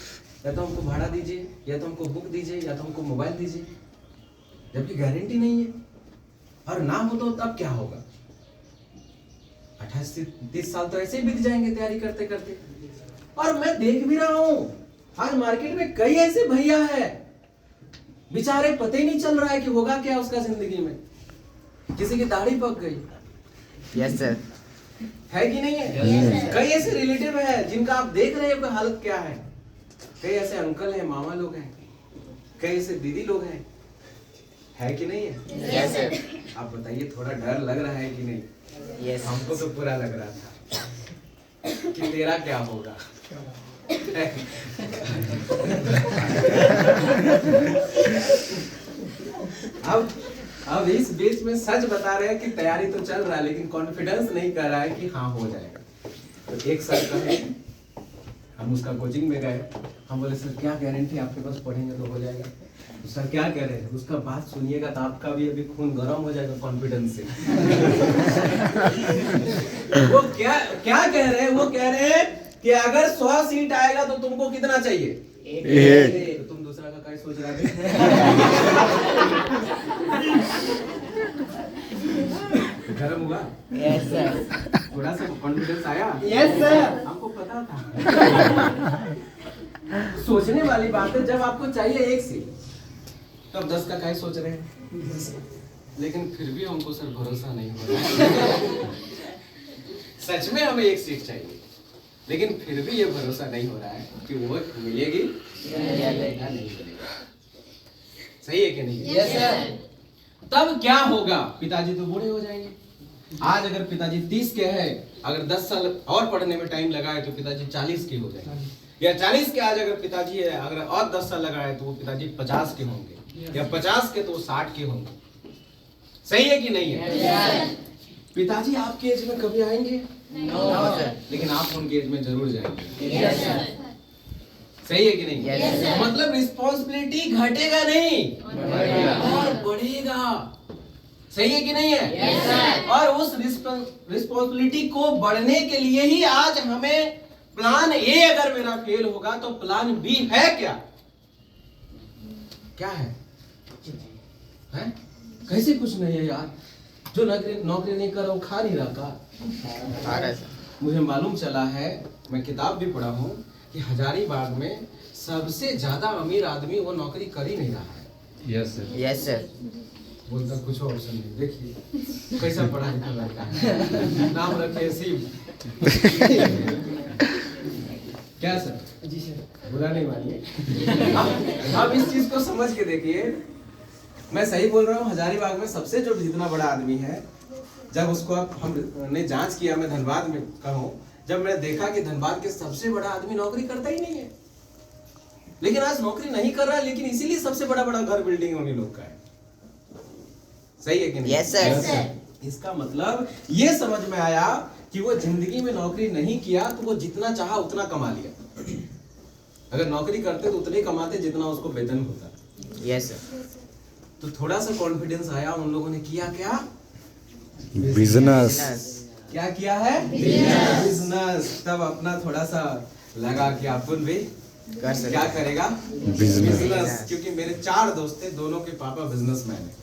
या तो हमको भाड़ा दीजिए, या तो हमको बुक दीजिए, या तो हमको मोबाइल दीजिए, जबकि गारंटी नहीं है। और ना हो तो तब क्या होगा? 28 से 30 साल तो ऐसे ही बीत जाएंगे तैयारी करते करते। और मैं देख भी रहा हूँ आज मार्केट में कई ऐसे भैया है, बेचारे पता ही नहीं चल रहा है कि होगा क्या उसका जिंदगी में। किसी की दाढ़ी पक गई। Yes sir. है कि नहीं है? कई ऐसे रिलेटिव है जिनका आप देख रहे हैं हालत क्या है। कई ऐसे अंकल हैं, मामा लोग हैं, कई ऐसे दीदी लोग हैं, है कि नहीं है? Yes sir. आप बताइए, थोड़ा डर लग रहा है कि नहीं? यस। हमको तो पूरा लग रहा था कि तेरा क्या होगा। अब इस बीच में सच बता रहे हैं कि तैयारी तो चल रहा है, लेकिन कॉन्फिडेंस नहीं कर रहा है कि हाँ हो जाएगा। तो एक सर कहे, हम उसका कोचिंग में गए, हम बोले सर क्या गारंटी आपके पास पढ़ेंगे तो हो जाएगा? तो सर क्या कह रहे हैं, उसका बात सुनिएगा तो आपका भी अभी खून गर्म हो जाएगा कॉन्फिडेंस से। वो क्या कह रहे हैं? वो कह रहे हैं कि अगर 100 सीट आएगा तो तुमको कितना चाहिए? तो तुम दूसरा का क्या सोच रहे थे? गर्म हुआ? Yes sir. थोड़ा सा कॉन्फिडेंस आया? Yes sir. हमको पता था। सोचने वाली बात है, जब आपको चाहिए 1 सीट तब 10 का क्या सोच रहे हैं? लेकिन फिर भी हमको सर भरोसा नहीं हो रहा। सच में हमें 1 सीट चाहिए, लेकिन फिर भी ये भरोसा नहीं हो रहा है कि वो मिलेगी या नहीं मिलेगी। सही है कि नहीं? Yes sir. तब क्या होगा? पिताजी तो बूढ़े हो जाएंगे। आज अगर पिताजी 30 के हैं, अगर 10 साल और पढ़ने में टाइम लगाए तो पिताजी 40 के हो जाएंगे। या 40 के आज अगर पिताजी है, अगर और 10 साल लगाए तो वो पिताजी 50 के होंगे। या 50 के तो 60 के होंगे। सही है कि नहीं है? पिताजी आपके एज में कभी आएंगे? लेकिन आप उनके एज में जरूर जाएंगे। सही है कि नहीं? मतलब रिस्पॉन्सिबिलिटी घटेगा नहीं और बढ़ेगा। सही है कि नहीं है? और उस रिस्पॉन्सिबिलिटी को बढ़ने के लिए ही आज हमें प्लान ए अगर मेरा फेल होगा तो प्लान बी है क्या? क्या है? कैसे कुछ नहीं है यार? जो नौकरी नहीं कर रहा वो खा नहीं रहा का? मुझे मालूम चला है, मैं किताब भी पढ़ा हूँ कि हजारीबाग में सबसे ज्यादा अमीर आदमी वो नौकरी कर ही नहीं रहा है। Yes sir. Yes sir. बोलता कुछ ऑप्शन नहीं। देखिए कैसा पढ़ा लिखा लड़का है, नाम रखे शिव। क्या सर? जी सर। बुरा नहीं मानिए। आप इस चीज को समझ के देखिए, मैं सही बोल रहा हूँ। हजारीबाग में सबसे जो जितना बड़ा आदमी है, जब उसको हमने जांच किया, मैं धनबाद में कहूँ, जब मैंने देखा कि धनबाद के सबसे बड़ा आदमी नौकरी करता ही नहीं है। लेकिन आज नौकरी नहीं कर रहा है, लेकिन इसीलिए सबसे बड़ा बड़ा घर बिल्डिंग उन्हीं लोग का है। सही है कि नहीं? Yes sir. इसका मतलब ये समझ में आया कि वो जिंदगी में नौकरी नहीं किया तो वो जितना चाहा उतना कमा लिया। अगर नौकरी करते तो उतने कमाते जितना उसको वेतन होता। Yes sir. तो थोड़ा सा कॉन्फिडेंस आया, उन लोगों ने किया क्या? बिजनेस। क्या किया है? बिजनेस। तब अपना थोड़ा सा लगा कि अपन भी कर सकते। क्या करेगा? बिजनेस। क्योंकि मेरे 4 दोस्त थे, दोनों के पापा बिजनेसमैन है।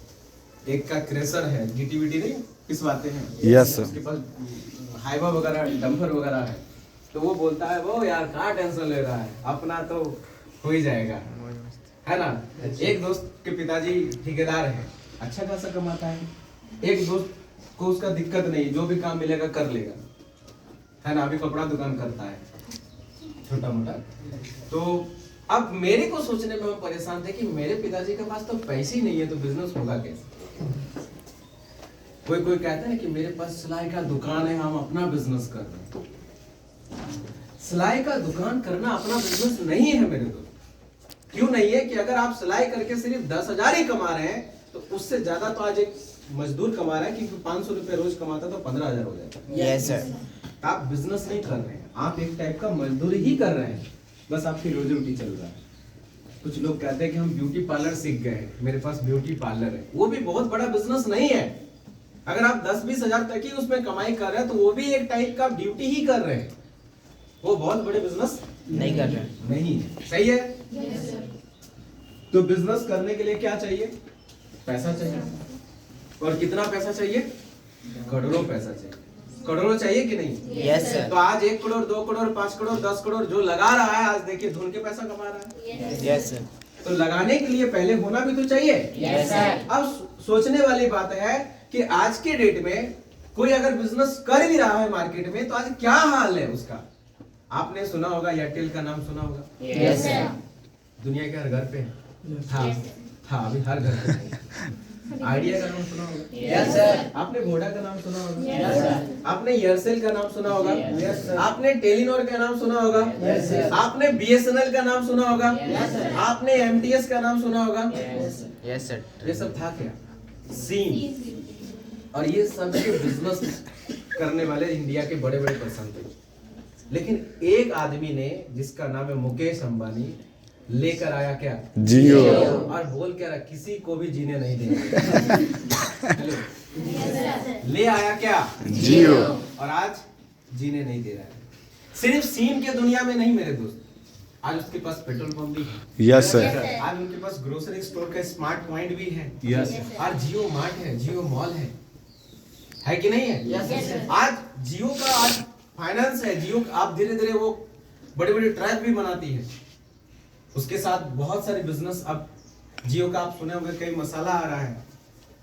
एक का क्रेशर है, गिट्टी विटी नहीं पिसवाते हैं। Yes sir. उसके पास हाइवा वगैरह, डंपर वगैरह है। तो वो बोलता है, वो यार कहाँ टेंशन ले रहा है, अपना तो हो ही जाएगा, है ना? एक दोस्त के पिताजी ठेकेदार है, अच्छा खासा कमाता है। एक दोस्त को उसका दिक्कत नहीं, जो भी काम मिलेगा कर लेगा, है ना? अभी कपड़ा दुकान करता है छोटा मोटा। तो अब मेरे को सोचने में हम परेशान थे कि मेरे पिताजी के पास तो पैसे ही नहीं है, तो बिजनेस होगा कैसे? कोई कहता है ना कि मेरे पास सिलाई का दुकान है, हम अपना बिजनेस कर रहे हैं। सिलाई का दुकान करना अपना बिजनेस नहीं है मेरे दोस्त। क्यों नहीं है? कि अगर आप सिलाई करके सिर्फ 10,000 ही कमा रहे हैं, तो उससे ज्यादा तो आज एक मजदूर कमा रहा है, क्योंकि 500 रुपए रोज कमाता तो 15,000 हो जाता। Yes sir. आप बिजनेस नहीं कर रहे हैं, आप एक टाइप का मजदूरी ही कर रहे हैं, बस आपकी रोजी रोटी चल रहा है। कुछ लोग कहते हैं कि हम ब्यूटी पार्लर सीख गए, मेरे पास ब्यूटी पार्लर है, वो भी बहुत बड़ा बिजनेस नहीं है। अगर आप 10-20 हजार तक ही उसमें कमाई कर रहे हैं तो वो भी एक टाइप का ड्यूटी ही कर रहे हैं, वो बहुत बड़े बिजनेस नहीं कर रहे। नहीं है। सही है? तो बिजनेस करने के लिए क्या चाहिए? पैसा चाहिए। और कितना पैसा चाहिए? करोड़ों पैसा चाहिए। करोड़ों चाहिए कि नहीं? Yes sir. तो आज 1 करोड़, 2 करोड़, 5 करोड़, 10 करोड़ जो लगा रहा है, आज देखिए धुन के पैसा कमा रहा है। Yes sir. तो लगाने के लिए पहले होना भी तो चाहिए। Yes sir. अब सोचने वाली बात है कि आज के डेट में कोई अगर बिजनेस कर भी रहा है मार्केट में, तो आज क्या हाल है उसका? आपने सुना होगा, एयरटेल का नाम सुना होगा? Yes sir. दुनिया के हर घर पे था अभी हर घर पे। आइडिया का नाम सुना होगा? Yes sir. आपने वोडा का नाम सुना होगा? Yes sir. आपने एयरसेल का नाम सुना होगा? Yes sir. आपने टेलीनॉर का नाम सुना होगा? Yes sir. आपने BSNL का नाम सुना होगा? Yes sir. आपने MTS का नाम सुना होगा? Yes sir. ये सब था क्या? सीम। और ये सब के बिजनेस करने वाले इंडिया के बड़े बड़े पर्सन थे। लेकिन एक आदमी ने, जिसका नाम है मुकेश अंबानी, लेकर आया क्या? जियो। और बोल क्या रहा? किसी को भी जीने नहीं देंगे। हेलो, ले आया क्या? जियो। और आज जीने नहीं दे रहा है। सिर्फ सीम के दुनिया में नहीं मेरे दोस्त, आज उसके पास पेट्रोल पंप भी है। Yes sir. आज उनके पास ग्रोसरी स्टोर का स्मार्ट पॉइंट भी है। यस। आज जियो मार्ट है, जियो मॉल है कि नहीं है? यस। आज जियो का आज फाइनेंस है। जियो आप धीरे धीरे वो बड़े बड़े ट्रक भी बनाती है। उसके साथ बहुत सारे बिजनेस अब जियो का आप सुने होंगे, कई मसाला आ रहा है,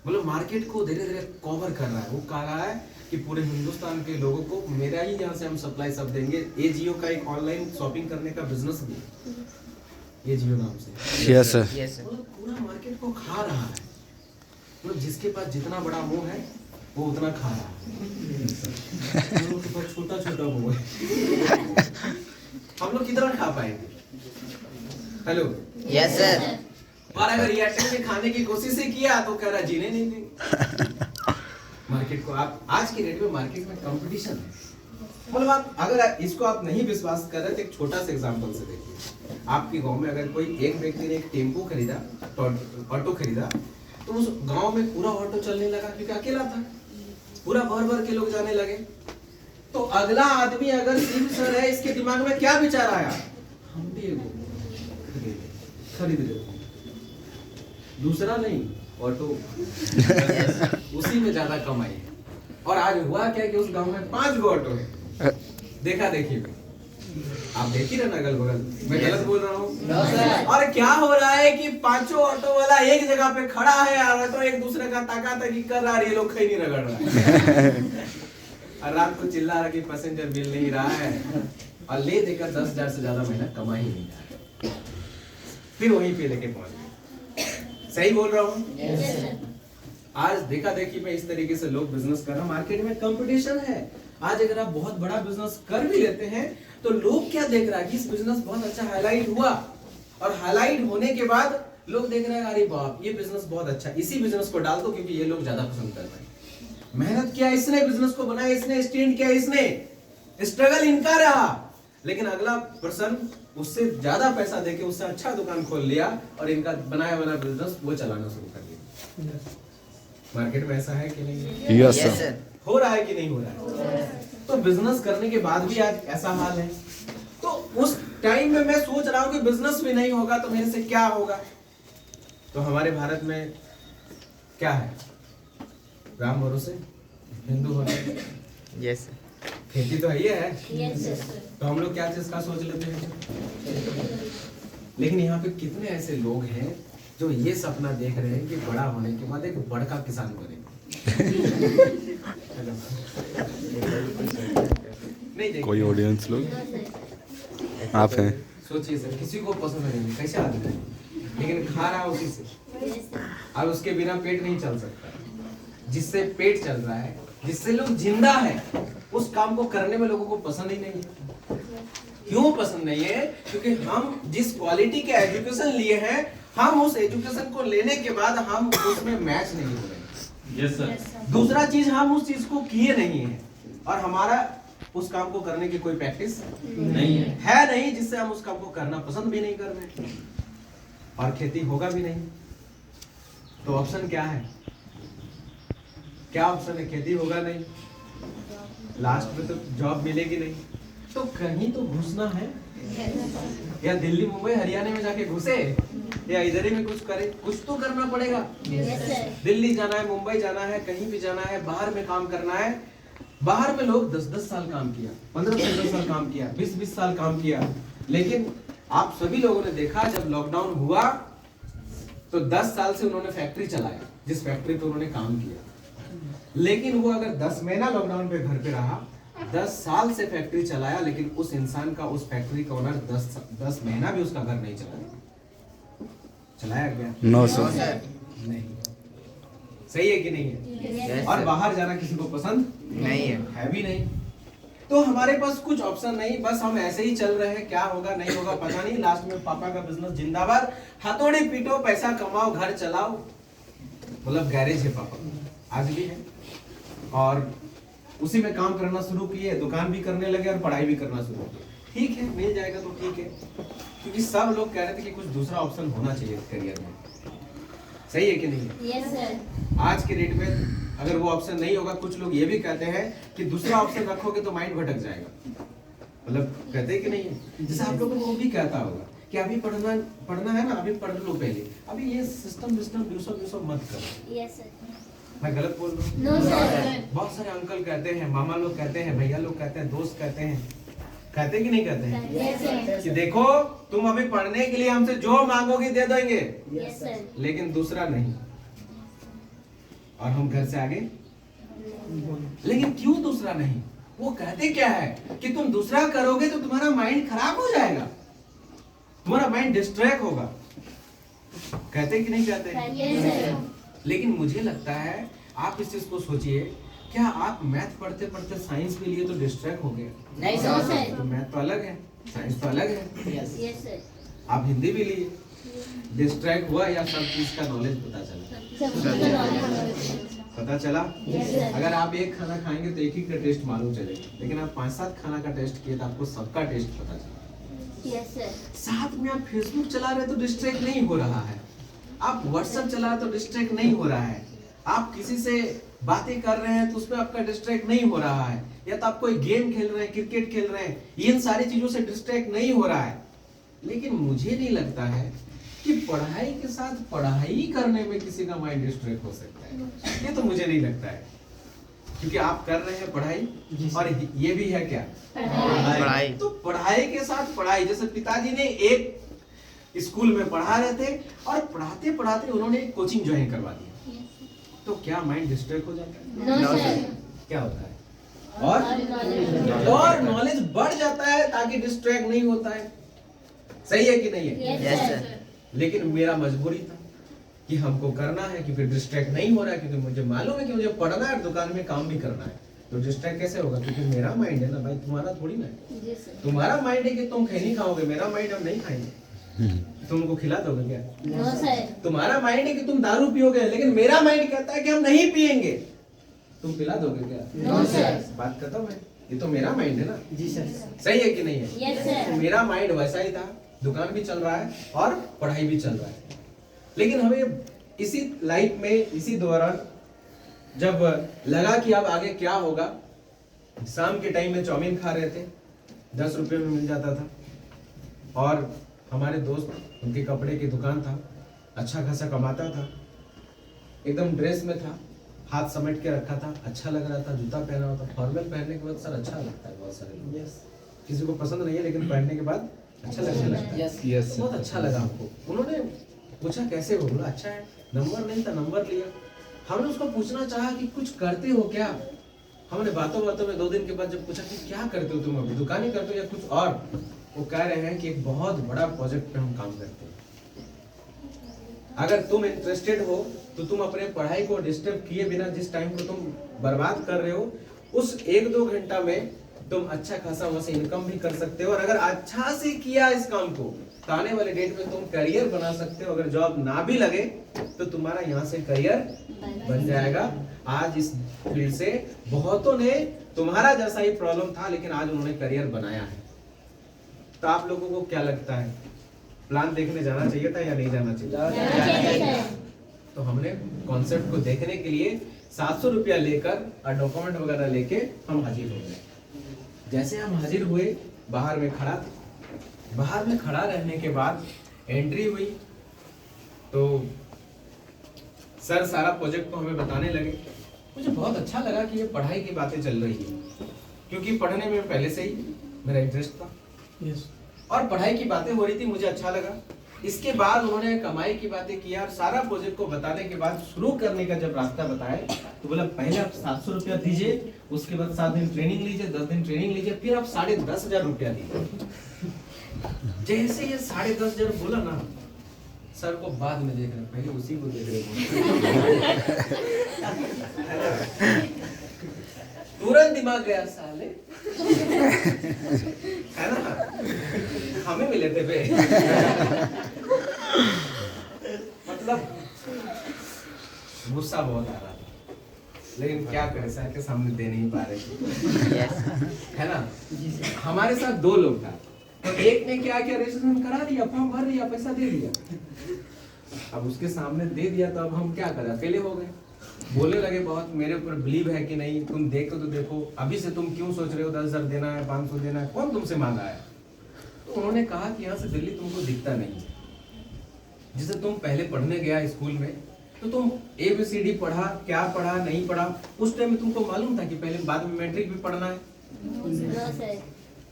मतलब मार्केट को धीरे धीरे कवर कर रहा है। वो कह रहा है कि पूरे हिंदुस्तान के लोगों को मेरा ही यहाँ से हम सप्लाई सब देंगे। ये जियो का एक ऑनलाइन शॉपिंग करने का बिजनेस भी है, ये जियो नाम से। Yes sir. Yes sir. पूरा मार्केट को तो जिसके पास जितना बड़ा मुंह है वो उतना खा रहा है, हम लोग के पास छोटा छोटा मुंह है, हम लोग कितना खा पाएंगे? Hello, yes sir. और अगर रिएक्शन में खाने की कोशिश ही किया तो कह रहा जीने नहीं देंगे। मार्केट को आप आज की डेट में मार्केट में कंपटीशन है। मतलब आप अगर इसको आप नहीं विश्वास कर रहे तो एक छोटा सा एग्जांपल से देखिए। आपके गांव में अगर कोई एक व्यक्ति ने एक टेम्पो खरीदा, ऑटो खरीदा, तो उस गांव में पूरा ऑटो चलने लगा क्योंकि अकेला था, पूरा भर भर के लोग जाने लगे। तो अगला आदमी अगर सिर्फ सर है, इसके दिमाग में क्या विचार आया? हम भी एगो खरीद लेते, दूसरा नहीं ऑटो, उसी में ज्यादा कमाई है। और आज हुआ क्या कि उस गांव में 5 गो ऑटो है, देखा देखिए, आप देख ही रहे ना अगल बगल, मैं गलत बोल रहा हूँ? और क्या हो रहा है कि 5 ऑटो वाला एक जगह पे खड़ा है और ऑटो एक दूसरे का ताकातकी कर रहा है, ये लोग खई नहीं रगड़ रहा है। और रात को चिल्ला रहा कि पैसेंजर मिल नहीं रहा है, और ले देकर 10,000 से ज्यादा महीना कमा ही नहीं रहा है, फिर वहीं पे लेके पहुंच गए। सही बोल रहा हूँ? आज देखा देखी में इस तरीके से लोग बिजनेस कर रहे हैं, मार्केट में कंपटीशन है। आज अगर आप बहुत बड़ा बिजनेस कर भी लेते हैं तो लोग क्या देख रहा है कि इस बिजनेस बहुत अच्छा हाईलाइट हुआ, और हाईलाइट होने के बाद लोग देख रहे हैं अरे बाप ये बिजनेस बहुत अच्छा, इसी बिजनेस को डाल दो क्योंकि ये लोग ज्यादा पसंद कर रहे हैं। मेहनत किया इसने, बिजनेस को बनाया इसने, स्टैंड किया इसने, स्ट्रगल इनका रहा, लेकिन अगला पर्सन उससे ज्यादा पैसा देके उससे अच्छा दुकान खोल लिया और इनका बनाया बना बिजनेस वो चलाना शुरू कर दिया। मार्केट में ऐसा है कि नहीं है? Yes sir. हो रहा है कि नहीं हो रहा है? तो बिजनेस करने के बाद भी आज ऐसा हाल है। तो उस टाइम में मैं सोच रहा हूँ कि बिजनेस भी नहीं होगा तो मेरे से क्या होगा? तो हमारे भारत में क्या है? राम भरोसे, हिंदू भरोसे, यस खेती तो है, तो हम लोग क्या चीज का सोच लेते हैं। लेकिन यहाँ पे कितने ऐसे लोग हैं जो ये सपना देख रहे हैं कि बड़ा होने के बाद एक बड़का किसान बनेगा। नहीं कोई ऑडियंस लोग आप हैं? सोचिए सर, किसी को पसंद नहीं, कैसे आदमी है, लेकिन खा रहा है उसी से, और उसके बिना पेट नहीं चल सकता। जिससे पेट चल रहा है, जिससे लोग जिंदा है, उस काम को करने में लोगों को पसंद ही नहीं है। क्यों पसंद नहीं है? क्योंकि हम जिस क्वालिटी के एजुकेशन लिए हैं, हम उस एजुकेशन को लेने के बाद हम उसमें मैच नहीं हो रहे। Yes sir. दूसरा चीज, हम उस चीज को किए नहीं है और हमारा उस काम को करने की कोई प्रैक्टिस नहीं है नहीं, जिससे हम उस काम को करना पसंद भी नहीं कर रहे और खेती होगा भी नहीं। तो ऑप्शन क्या है? क्या ऑप्शन है? खेती होगा नहीं, लास्ट में तो जॉब मिलेगी नहीं, तो कहीं तो घुसना है, या दिल्ली मुंबई हरियाणा में जाके घुसे या इधर ही में कुछ करे, कुछ तो करना पड़ेगा। दिल्ली जाना है, मुंबई जाना है, कहीं भी जाना है, बाहर में काम करना है। बाहर में लोग 10-10 साल काम किया, 15-15 साल काम किया, 20-20 साल काम किया, लेकिन आप सभी लोगों ने देखा जब लॉकडाउन हुआ तो 10 साल से उन्होंने फैक्ट्री चलाया, जिस फैक्ट्री पे उन्होंने काम किया। लेकिन वो अगर 10 महीना लॉकडाउन पे घर पे रहा, 10 साल से फैक्ट्री चलाया, लेकिन उस इंसान का, उस फैक्ट्री का ओनर 10 महीना भी उसका घर नहीं चलाया गया? No sir. नहीं। सही है कि नहीं है? और बाहर जाना किसी को पसंद नहीं है भी नहीं। तो हमारे पास कुछ ऑप्शन नहीं, बस हम ऐसे ही चल रहे हैं, क्या होगा नहीं होगा पता नहीं। लास्ट में पापा का बिजनेस जिंदाबाद, हथौड़ी पीटो, पैसा कमाओ, घर चलाओ, मतलब गैरेज है पापा आज भी है, और उसी में काम करना शुरू किए, दुकान भी करने लगे और पढ़ाई भी करना शुरू किए। ठीक है, मिल जाएगा तो ठीक है, क्योंकि सब लोग कह रहे थे कि कुछ दूसरा ऑप्शन होना चाहिए करियर में। सही है कि नहीं है? Yes sir. आज के डेट में अगर वो ऑप्शन नहीं होगा, कुछ लोग ये भी कहते हैं कि दूसरा ऑप्शन रखोगे तो माइंड भटक जाएगा, मतलब कहते हैं कि नहीं है? जैसे आप लोगों को भी कहता होगा कि अभी पढ़ना है ना, अभी पढ़ लो पहले, अभी ये सिस्टम मत करो। Yes sir. मैं गलत बोल रहा हूँ? No sir. बहुत सारे अंकल कहते हैं, मामा लोग कहते हैं, भैया लोग कहते हैं, दोस्त कहते हैं, कहते कि नहीं कहते हैं यस सर। कि देखो तुम अभी पढ़ने के लिए हमसे जो मांगोगे दे देंगे, यस सर। लेकिन दूसरा नहीं। और हम घर से आगे, लेकिन क्यों दूसरा नहीं? वो कहते क्या है कि तुम दूसरा करोगे तो तुम्हारा माइंड खराब हो जाएगा, तुम्हारा माइंड डिस्ट्रैक्ट होगा। कहते कि नहीं कहते? Yes sir. लेकिन मुझे लगता है आप इस चीज को सोचिए, क्या आप मैथ पढ़ते पढ़ते साइंस भी लिए तो डिस्ट्रैक्ट हो गए? नहीं सर। तो मैथ तो अलग है, साइंस तो अलग है। Yes sir. आप हिंदी भी लिए, डिस्ट्रैक्ट हुआ या सब चीज का नॉलेज पता चला? पता चला? अगर आप एक खाना खाएंगे तो एक ही का टेस्ट मालूम चलेगा, लेकिन आप 5-7 खाना का टेस्ट किए तो आपको सबका टेस्ट पता चला। Yes sir. साथ में आप फेसबुक चला रहे तो डिस्ट्रैक्ट नहीं हो रहा है, आप व्हाट्सएप चला रहे तो डिस्ट्रैक्ट नहीं हो रहा है, आप किसी से बातें कर रहे हैं तो उसमें आपका डिस्ट्रैक्ट नहीं हो रहा है, या तो आप कोई गेम खेल रहे हैं, क्रिकेट खेल रहे हैं, इन सारी चीजों से डिस्ट्रैक्ट नहीं हो रहा है। लेकिन मुझे नहीं लगता है कि पढ़ाई के साथ पढ़ाई करने में किसी का माइंड डिस्ट्रैक्ट हो सकता है, ये तो मुझे नहीं लगता है, क्योंकि आप कर रहे हैं पढ़ाई और ये भी है क्या? पढ़ाई। तो पढ़ाई के साथ पढ़ाई, जैसे पिताजी ने एक स्कूल में पढ़ा रहे थे और पढ़ाते पढ़ाते उन्होंने एक कोचिंग ज्वाइन करवा दिया, तो क्या माइंड डिस्ट्रैक्ट हो जाता है? No sir. क्या होता है? और नॉलेज बढ़ जाता है ताकि डिस्ट्रैक्ट नहीं होता है। सही है कि नहीं है? Yes sir. लेकिन मेरा मजबूरी था कि हमको करना है, कि फिर डिस्ट्रैक्ट नहीं हो रहा है, क्योंकि मुझे मालूम है कि मुझे पढ़ना है, दुकान में काम भी करना है, तो डिस्ट्रैक्ट कैसे होगा? क्योंकि मेरा माइंड है ना भाई, तुम्हारा थोड़ी ना है। जी सर। तुम्हारा माइंड है कि तुम खैनी खाओगे, मेरा माइंड हम नहीं खाएंगे, तुमको खिला दोगे क्या? No sir. तुम्हारा माइंड है कि तुम दारू पियोगे, लेकिन मेरा माइंड कहता है कि हम नहीं पिएंगे, तुम पिला दोगे क्या? No sir. बात खत्म है, ये तो मेरा माइंड है ना। जी सर। सही है कि नहीं है? Yes sir. तो मेरा माइंड वैसा ही था, दुकान भी चल रहा है और पढ़ाई भी चल रहा है, लेकिन हमें इसी लाइफ में, इसी दौरान जब लगा कि अब आगे क्या होगा, शाम के टाइम में चाउमीन खा रहे थे, 10 रुपए में मिल जाता था, और हमारे दोस्त, उनके कपड़े की दुकान था, अच्छा खासा कमाता था, एकदम ड्रेस में था, हाथ समेट के रखा था, अच्छा लग रहा था, जूता पहना हुआ था। फॉर्मल पहनने के बाद सर अच्छा लगता है, बहुत सारे लोग, किसी को पसंद नहीं है, लेकिन पहनने के बाद अच्छा लगने लगता है। यस बहुत अच्छा लगा हमको। उन्होंने पूछा कैसे हो, बोला अच्छा है, नंबर नहीं था, नंबर लिया। हमने उसको पूछना चाहा कि कुछ करते हो क्या? हमने बातों बातों में 2 दिन के बाद जब पूछा कि क्या करते हो तुम, अभी दुकान ही करते हो या कुछ और, वो कह रहे हैं कि एक बहुत बड़ा प्रोजेक्ट पे हम काम करते हैं, अगर तुम इंटरेस्टेड हो तो तुम अपने पढ़ाई को डिस्टर्ब किए बिना जिस टाइम को तुम बर्बाद कर रहे हो, उस 1-2 घंटा में तुम अच्छा खासा वहां से इनकम भी कर सकते हो, और अगर अच्छा से किया इस काम को तो आने वाले डेट में तुम करियर बना सकते हो। अगर जॉब ना भी लगे तो तुम्हारा यहाँ से करियर बन जाएगा। आज इस फील्ड से बहुतों ने, तुम्हारा जैसा ही प्रॉब्लम था, लेकिन आज उन्होंने करियर बनाया है। तो आप लोगों को क्या लगता है, प्लान देखने जाना चाहिए था या नहीं जाना चाहिए? तो हमने कॉन्सेप्ट को देखने के लिए 700 रुपया लेकर और डॉक्यूमेंट वगैरह लेके हम हाजिर हो गए। जैसे हम हाजिर हुए, बाहर में खड़ा थे, बाहर में खड़ा रहने के बाद एंट्री हुई, तो सर सारा प्रोजेक्ट को हमें बताने लगे। मुझे बहुत अच्छा लगा कि ये पढ़ाई की बातें चल रही है, क्योंकि पढ़ने में पहले से ही मेरा इंटरेस्ट था। और पढ़ाई की बातें हो रही थी, मुझे अच्छा लगा। इसके बाद उन्होंने कमाई की बातें किया, और सारा प्रोजेक्ट को बताने के बाद शुरू करने का जब रास्ता बताया, तो बोला पहले आप 700 रुपया दीजिए, उसके बाद 7 दिन ट्रेनिंग लीजिए, 10 दिन ट्रेनिंग लीजिए, फिर आप 10,500 रुपया दीजिए। जैसे ये 10,500 बोला ना, सर को बाद में देख रहे, पहले उसी को देख रहे। तुरंत दिमाग गया, साले है ना, हमें मिले थे बे। मतलब गुस्सा बहुत आ रहा था, लेकिन क्या करें, सर के सामने दे नहीं पा रहे थे, है ना। हमारे साथ 2 लोग था, तो एक ने क्या किया, रजिस्ट्रेशन करा दिया, फॉर्म भर दिया, पैसा दे दिया। अब उसके सामने दे दिया, तो अब हम क्या करें, अकेले हो गए। बोलने लगे बहुत, मेरे ऊपर बिलीव है कि नहीं, तुम देखो तो देखो, अभी से तुम क्यों सोच रहे हो 10,000 देना है, 500 देना है, कौन तुमसे मांगा है? तो उन्होंने कहा कि यहाँ से दिल्ली तुमको दिखता नहीं है, जिसे तुम पहले पढ़ने गया स्कूल में, तो तुम ABCD पढ़ा, क्या पढ़ा नहीं पढ़ा, उस टाइम में तुमको मालूम था कि पहले बाद में मैट्रिक भी पढ़ना है।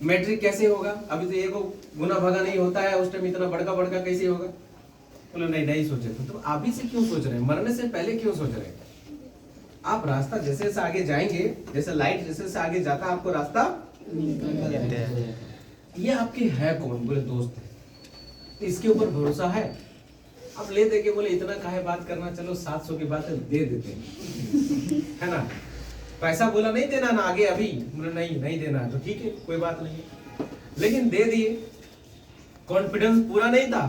मैट्रिक कैसे होगा, अभी तो एक गुना भागा नहीं होता है, उस टाइम इतना बड़का बड़का कैसे होगा? बोले नहीं सोचे थे। तो अभी से क्यों सोच रहे हैं, मरने से पहले क्यों सोच रहे हैं? आप रास्ता जैसे जैसे आगे जाएंगे, जैसे लाइट जैसे जैसे आगे जाता, आपको रास्ता ये आपके है कौन? बोले दोस्त है। तो इसके ऊपर भरोसा है? अब ले दे के बोले इतना काहे बात करना, चलो 700 की बात है दे देते हैं, है ना। पैसा बोला नहीं देना ना आगे, अभी बोला नहीं देना, तो ठीक है कोई बात नहीं है, लेकिन दे दिए। कॉन्फिडेंस पूरा नहीं था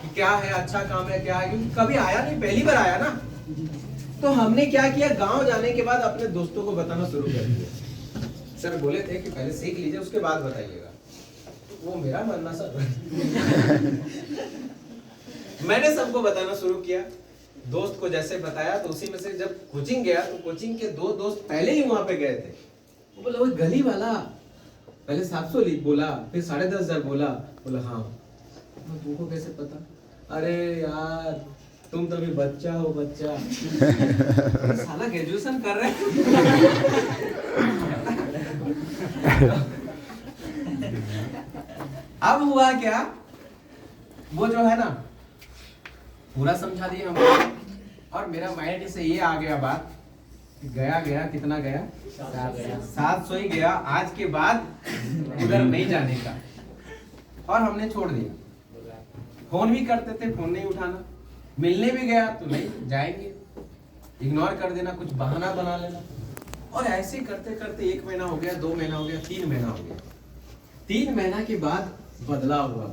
कि क्या है, अच्छा काम है क्या है, क्योंकि कभी आया नहीं, पहली बार आया ना। तो हमने क्या किया, गांव जाने के बाद अपने दोस्तों को बताना शुरू कर दिया। सर बोले थे कि पहले सीख लीजिए उसके बाद बताइएगा, वो मेरा मानना सर। मैंने सबको बताना शुरू किया, दोस्त को जैसे बताया तो उसी में से जब कोचिंग गया तो कोचिंग के 2 दोस्त पहले ही वहां पे गए थे। वो बोला वो गली वाला पहले 700 बोला, फिर 10,500 बोला हाँ। तुमको कैसे पता? अरे यार तुम तो अभी बच्चा हो, बच्चा। साला ग्रेजुएशन कर रहे अब हुआ क्या, वो जो है ना पूरा समझा दिया हमको, और मेरा माइंड से ये आ गया बात, गया कितना गया, 700 ही गया, आज के बाद उधर नहीं जाने का। और हमने छोड़ दिया। फोन भी करते थे, फोन नहीं उठाना, मिलने भी गया तो नहीं जाएंगे, इग्नोर कर देना, कुछ बहाना बना लेना। और ऐसे करते करते 1 महीना हो गया, 2 महीना हो गया, 3 महीना हो गया। 3 महीना के बाद बदलाव हुआ।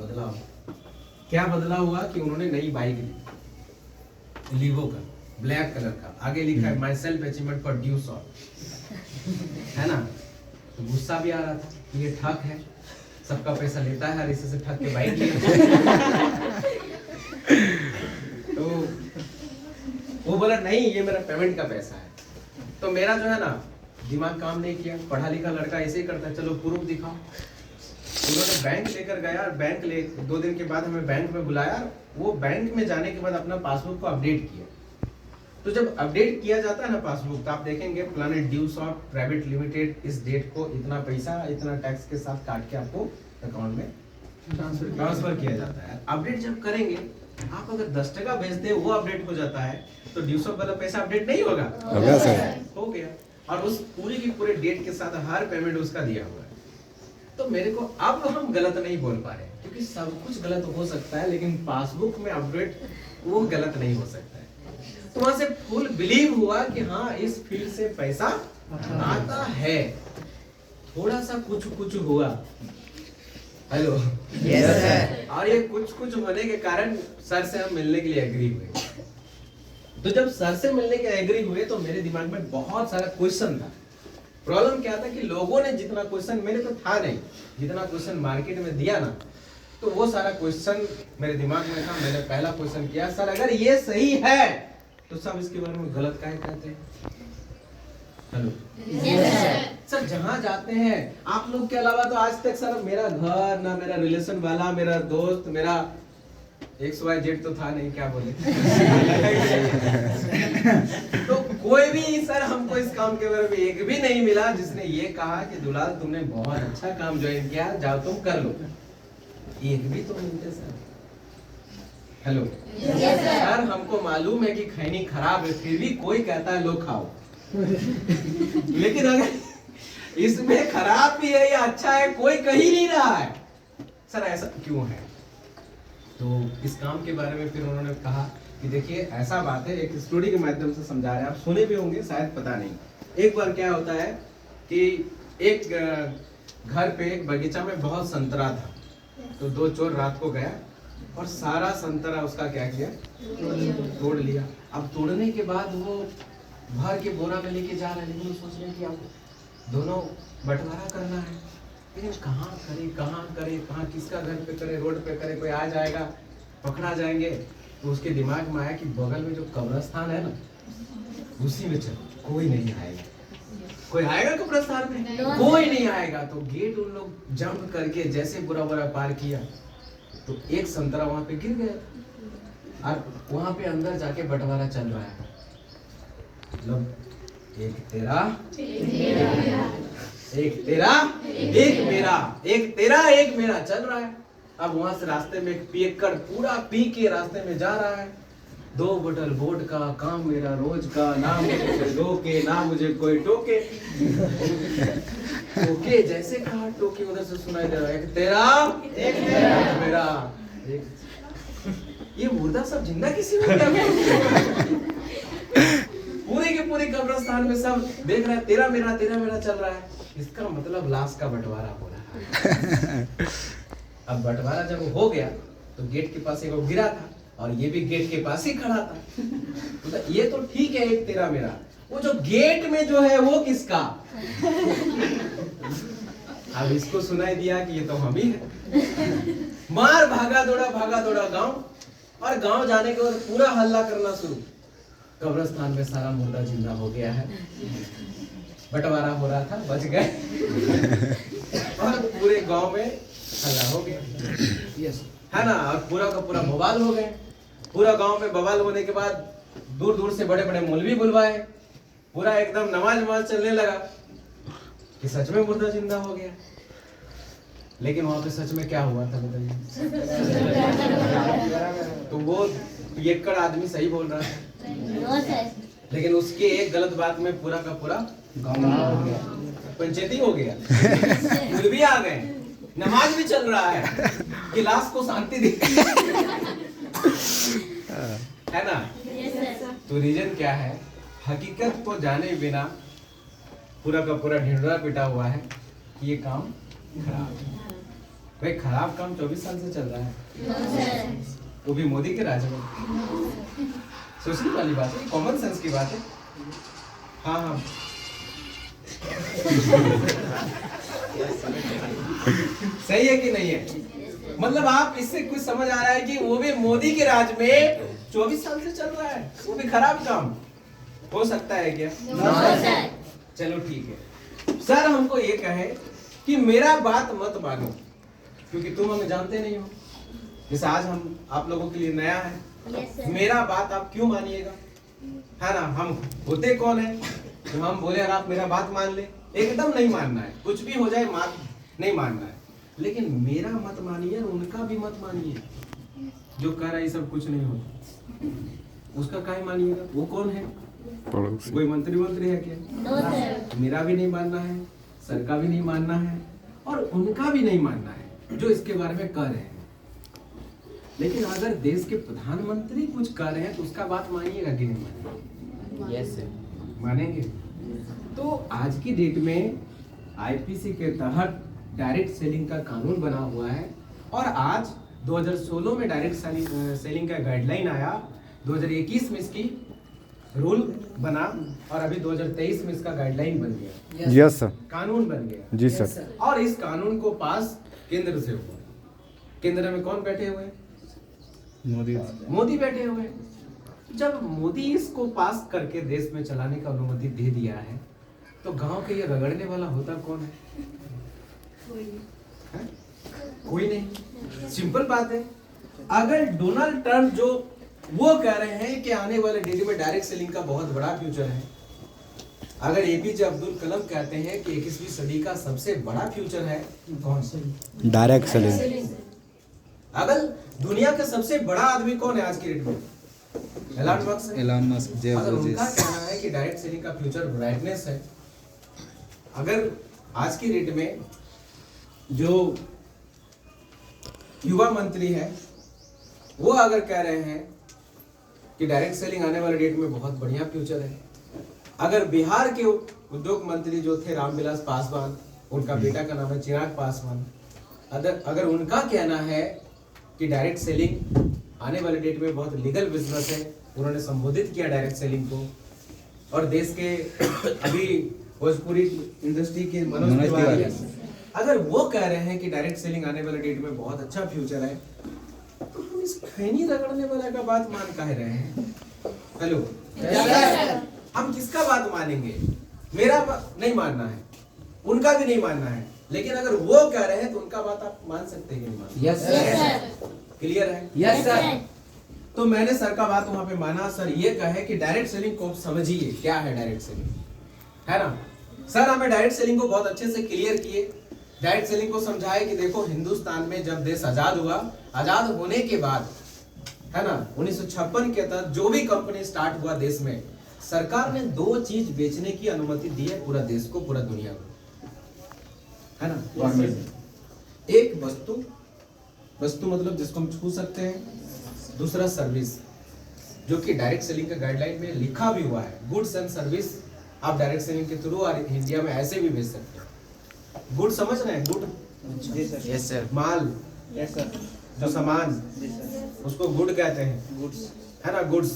क्या बदलाव हुआ कि उन्होंने नई बाइक ली, लीवो का, ब्लैक कलर का, आगे लिखा है my self achievement for due shop, है ना। तो गुस्सा भी आ रहा था, ये ठग है, सबका पैसा लेता है और इसी से ठग के बाइक लिया। तो वो बोला नहीं ये मेरा पेमेंट का पैसा है। तो मेरा जो है ना दिमाग काम नहीं किया, पढ़ा लिखा लड़का ऐसे ही करता है, चलो प्रूफ दिखाओ। उन्होंने बैंक लेकर गया, और बैंक ले 2 दिन के बाद हमें बैंक में बुलाया। वो बैंक में जाने के बाद अपना पासबुक को अपडेट किया। तो जब अपडेट किया जाता है ना पासबुक, तो आप देखेंगे planet due shop private limited इस डेट को इतना पैसा इतना टैक्स के साथ काट के आपको अकाउंट में ट्रांसफर किया जाता है। अपडेट जब करेंगे, आप अगर 10 टका भेजते हैं वो अपडेट हो जाता है, तो ड्यू शॉप वाला पैसा अपडेट नहीं होगा, हो गया। और उस पूरी की पूरे डेट के साथ हर पेमेंट उसका दिया हुआ है। तो मेरे को अब हम गलत नहीं बोल पा रहे, क्योंकि सब कुछ गलत हो सकता है, लेकिन पासबुक में अपडेट वो गलत नहीं हो सकता है। तो वहां से फुल बिलीव हुआ कि हाँ इस फील्ड से पैसा आता है। थोड़ा सा कुछ हुआ, हेलो, यस सर। और ये कुछ होने के कारण सर से हम मिलने के लिए एग्री हुए। तो जब सर से मिलने के एग्री हुए तो मेरे दिमाग में बहुत सारा क्वेश्चन था। प्रॉब्लम क्या था कि लोगों ने जितना क्वेश्चन, मेरे तो था नहीं, जितना क्वेश्चन मार्केट में दिया ना, तो वो सारा क्वेश्चन मेरे दिमाग में था। मैंने पहला क्वेश्चन किया, सर अगर ये सही है तो सब इसके बारे में गलत काहे कहते हैं? हेलो, सर जहां जाते हैं आप लोग के अलावा तो आज तक सर मेरा घर ना मेरा रिलेशन वाला, मेरा दोस्त, मेरा XYZ तो था नहीं, क्या बोले। तो कोई भी सर हमको इस काम के बारे में एक भी नहीं मिला जिसने ये कहा कि दुलाल तुमने बहुत अच्छा काम ज्वाइन किया, जाओ तुम कर लो। एक भी तो मिलते सर। हेलो, सर हमको मालूम है कि खैनी खराब है, फिर भी कोई कहता है लो खाओ। लेकिन अगर इसमें खराब भी है या अच्छा है कोई कह ही नहीं रहा है, सर ऐसा क्यों है? तो इस काम के बारे में फिर उन्होंने कहा कि देखिए ऐसा बात है, एक स्टोरी के माध्यम से समझा रहे हैं, आप सुने भी होंगे शायद, पता नहीं। एक बार क्या होता है कि एक घर पे एक बगीचा में बहुत संतरा था, तो 2 चोर रात को गया और सारा संतरा उसका क्या किया, तोड़ लिया। अब तोड़ने के बाद वो भर के बोरा में लेके जा रहे हैं, लेकिन सोच रहे हैं कि अब दोनों बंटवारा करना है, लेकिन कहाँ करे, कहाँ किसका घर पे करे, रोड पे करे, कोई आ जाएगा पकड़ा जाएंगे। तो उसके दिमाग में आया कि बगल में जो कब्रिस्तान है ना, उसी में चल, कोई नहीं आएगा। कोई आएगा कब्रिस्तान में? कोई नहीं आएगा। तो गेट उन लोग जंप करके जैसे बुरा पार किया, तो एक संतरा वहां पे गिर गया और वहां पे अंदर जाके बंटवारा चल रहा है। मतलब एक तेरा, एक तेरा, एक मेरा, एक तेरा एक मेरा चल रहा है। अब वहां से रास्ते में एक पियक्कड़ पूरा पी के रास्ते में जा रहा है, 2 बोतल वोडका, काम मेरा रोज का, ना मुझे रोके ना मुझे कोई टोके। ओके, जैसे कहा टोके, उधर से सुनाई दे रहा है एक तेरा, एक मेरा, एक ये मुर्दा सब जिंदा किसी में क्या पूरे के पूरे कब्रिस्तान में सब देख रहे हैं तेरा मेरा चल रहा है। इसका मतलब लाश का बंटवारा हो रहा है। अब बंटवारा जब हो गया तो गेट के पास एक वो गिरा था और ये भी गेट के पास ही खड़ा था। तो ये तो ठीक है एक तेरा मेरा, वो जो गेट में जो है वो किसका? अब इसको सुनाई दिया कि ये तो हम ही है। मार भागा दौड़ा गांव, और गांव जाने के बाद पूरा हल्ला करना शुरू। कब्रिस्तान में सारा मुर्दा जिंदा हो गया है, बंटवारा हो रहा था, बच गए और पूरे गांव में हल्ला हो गया, है ना। और पूरा का पूरा बवाल हो गए। पूरा गांव में बवाल होने के बाद दूर दूर से बड़े बड़े मौलवी बुलवाए, पूरा एकदम नमाज चलने लगा कि सच में मुर्दा जिंदा हो गया। लेकिन वहां पे सच में क्या हुआ था बताइए? तो वो पियक्कड़ आदमी सही बोल रहा था, लेकिन उसके एक गलत बात में पूरा का पूरा गांव हो गया, पंचायती हो गया, मौलवी आ गए, नमाज भी चल रहा है कि लाश को शांति दी, है ना। तो रीजन क्या है? हकीकत को जाने बिना पूरा का पूरा ढिंढोरा पिटा हुआ है कि ये काम खराब है। भाई खराब काम 24 साल से चल रहा है, वो भी मोदी के राज में। सोचने वाली बात है, कॉमन सेंस की बात है। हाँ सही है कि नहीं है? मतलब आप इससे कुछ समझ आ रहा है कि वो भी मोदी के राज में 24 साल से चल रहा है, वो भी खराब काम हो सकता है क्या? चलो ठीक है। सर हमको ये कहे कि मेरा बात मत मानो क्योंकि तुम हमें जानते नहीं हो। जैसे आज हम आप लोगों के लिए नया है, मेरा बात आप क्यों मानिएगा, है ना। हम होते कौन है तो हम बोले और आप मेरा बात मान ले? एकदम नहीं मानना है, कुछ भी हो जाए नहीं मानना है। लेकिन मेरा मत मानिए, उनका भी मत मानिए। जो कह रहा है सब कुछ नहीं होता, उसका काहे मानिएगा? वो कौन है? कोई मंत्री है क्या? मेरा भी नहीं मानना है, सर का भी नहीं मानना है, और उनका भी नहीं मानना है जो इसके बारे में कह रहे हैं। लेकिन अगर देश के प्रधानमंत्री कुछ कह रहे हैं तो उसका बात मानिएगा कि नहीं मानिएगा? यस मानेंगे। तो आज की डेट में आईपीसी के तहत डायरेक्ट सेलिंग का कानून बना हुआ है, और आज 2016 में डायरेक्ट सेलिंग का गाइडलाइन आया, 2021 में इसकी रूल बना, और अभी 2023 में इसका गाइडलाइन बन गया। यस सर, कानून बन गया जी सर। और इस कानून को पास केंद्र से हुआ। केंद्र में कौन बैठे हुए? मोदी बैठे हुए। जब मोदी इसको पास करके देश में चलाने का अनुमति दे दिया है तो गांव के ये रगड़ने वाला होता कौन है? कोई नहीं। सिंपल बात है। अगर डोनाल्ड ट्रंप जो वो कह रहे हैं कि आने वाले डेट में डायरेक्ट सेलिंग का बहुत बड़ा फ्यूचर है, अगर एपीजे अब्दुल कलाम कहते हैं कि 21वीं सदी का सबसे बड़ा फ्यूचर है कौन सा? Direct selling. अगर दुनिया का सबसे बड़ा आदमी कौन है आज की डेट में? Elon Musk. अगर उनका कहना है कि डायरेक्ट सेलिंग का फ्यूचर ब्राइटनेस है, अगर आज की डेट में जो युवा मंत्री है वो अगर कह रहे हैं कि डायरेक्ट सेलिंग आने वाले डेट में बहुत बढ़िया फ्यूचर है, अगर बिहार के उद्योग मंत्री जो थे रामविलास पासवान, उनका बेटा का नाम है चिराग पासवान, अगर उनका कहना है कि डायरेक्ट सेलिंग आने वाले डेट में बहुत लीगल बिजनेस है, उन्होंने संबोधित किया डायरेक्ट सेलिंग को, और देश के अभी भोजपुरी इंडस्ट्री के मनोज तिवारी अगर वो कह रहे हैं कि डायरेक्ट सेलिंग आने वाले डेट में बहुत अच्छा फ्यूचर है, तो हम इस खैनी रगड़ने वाला का बात मान काहे रहे हैं? हेलो, हम किसका बात मानेंगे? मेरा नहीं मानना है, उनका भी नहीं मानना है, लेकिन अगर वो कह रहे हैं तो उनका बात आप मान सकते हैं कि नहीं मान? Yes sir. क्लियर है? Yes sir. तो मैंने सर का बात वहां पे माना। सर ये कहे कि डायरेक्ट सेलिंग को समझिए क्या है डायरेक्ट सेलिंग, है ना। सर हमें डायरेक्ट सेलिंग को बहुत अच्छे से क्लियर किए, डायरेक्ट सेलिंग को समझाए कि देखो हिंदुस्तान में जब देश आजाद हुआ, आजाद होने के बाद, है ना, 1956 के तहत जो भी कंपनी स्टार्ट हुआ देश में, सरकार ने 2 चीज बेचने की अनुमति दी है पूरा देश को, पूरा दुनिया को, है ना। गवर्नमेंट एक वस्तु मतलब जिसको हम छू सकते हैं, दूसरा सर्विस, जो कि डायरेक्ट सेलिंग का गाइडलाइन में लिखा भी हुआ है। गुड्स एंड सर्विस आप डायरेक्ट सेलिंग के थ्रू और इंडिया में ऐसे भी भेज सकते हैं। गुड समझ रहे हैं? Good yes sir. माल, यस सर। जो सामान, उसको गुड कहते हैं, गुड्स। है ना? गुड्स,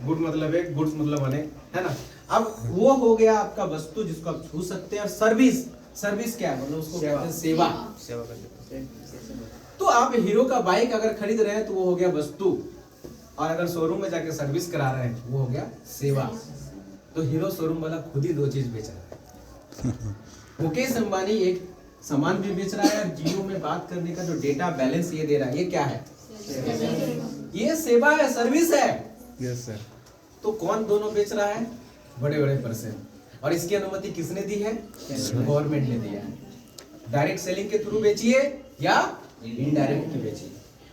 गुड मतलब एक, गुड्स मतलब अनेक, है ना? अब वो हो गया आपका वस्तु जिसको आप छू सकते हैं। और सर्विस, सर्विस क्या है? मतलब उसको कहते हैं सेवा। सेवा करते हैं। तो आप हीरो का बाइक अगर खरीद रहे हैं तो वो हो गया वस्तु, और अगर शोरूम में जाके सर्विस करा रहे हैं वो हो गया सेवा। तो हीरो शोरूम वाला खुद ही दो चीज बेच रहा है। मुकेश अंबानी एक सामान भी बेच रहा है और जियो में बात करने का जो डेटा बैलेंस ये दे रहा है, ये क्या है? ये सेवा है, सर्विस है। Yes sir. तो कौन दोनों बेच रहा है? बड़े बड़े पर्सन। और इसकी अनुमति किसने दी है? गवर्नमेंट ने दिया है। डायरेक्ट सेलिंग के थ्रू बेचिए या इनडायरेक्ट की बेचिए।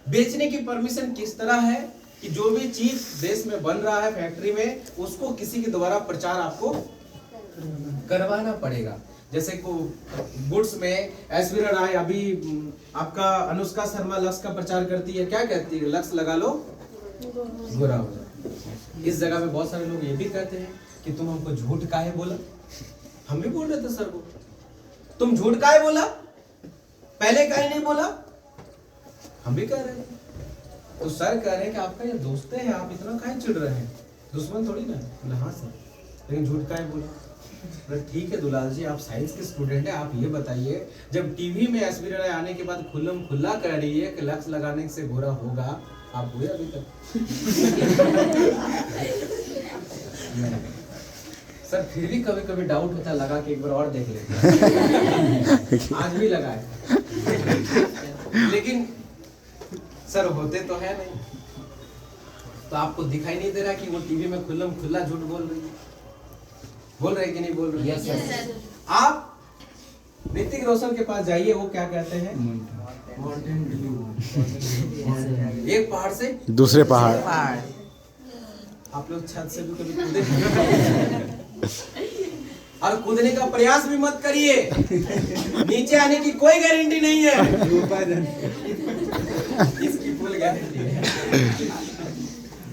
बेचने की परमिशन किस तरह है कि जो भी चीज देश में बन रहा है फैक्ट्री में, उसको किसी के द्वारा प्रचार आपको करवाना पड़ेगा। जैसे को गुड्स में ऐश्वर्या राय अभी आपका अनुष्का शर्मा लक्स का प्रचार करती है, क्या कहती है? लक्स लगा लो गोरा हो जाओ। इस जगह पे बहुत सारे लोग ये भी कहते हैं कि तुम हमको झूठ काहे बोला। हम भी बोल रहे थे सर को, तुम झूठ काहे बोला, पहले काहे नहीं बोला, हम भी कह रहे हैं। तो सर कह रहे हैं कि आपका ये दोस्त है, आप इतना काहे चिढ़ रहे हैं, दुश्मन थोड़ी ना। बोले हाँ सर, लेकिन झूठ काहे बोला। बोले ठीक है दुलाल जी, आप साइंस के स्टूडेंट हैं, आप ये बताइए जब टीवी में ऐश्वर्या राय आने के बाद खुल्लम खुल्ला कह रही है कि लक्स लगाने से गोरा होगा, आप हुए अभी तक? सर फिर भी कभी कभी डाउट होता है, लगा के एक बार और देख लेते। आज भी लगा है, लेकिन सर होते तो है नहीं। तो आपको दिखाई नहीं दे रहा कि वो टीवी में खुल्लम खुल्ला झूठ बोल रही है? बोल रहे कि नहीं बोल रहे? Yes sir. आप ऋतिक रोशन के पास जाइए, वो क्या कहते हैं? Mountain Dew. एक पहाड़ से दूसरे पहाड़। आप लोग छत से भी कभी कूदे? और कूदने का प्रयास भी मत करिए, नीचे आने की कोई गारंटी नहीं है। इसकी फुल गारंटी है।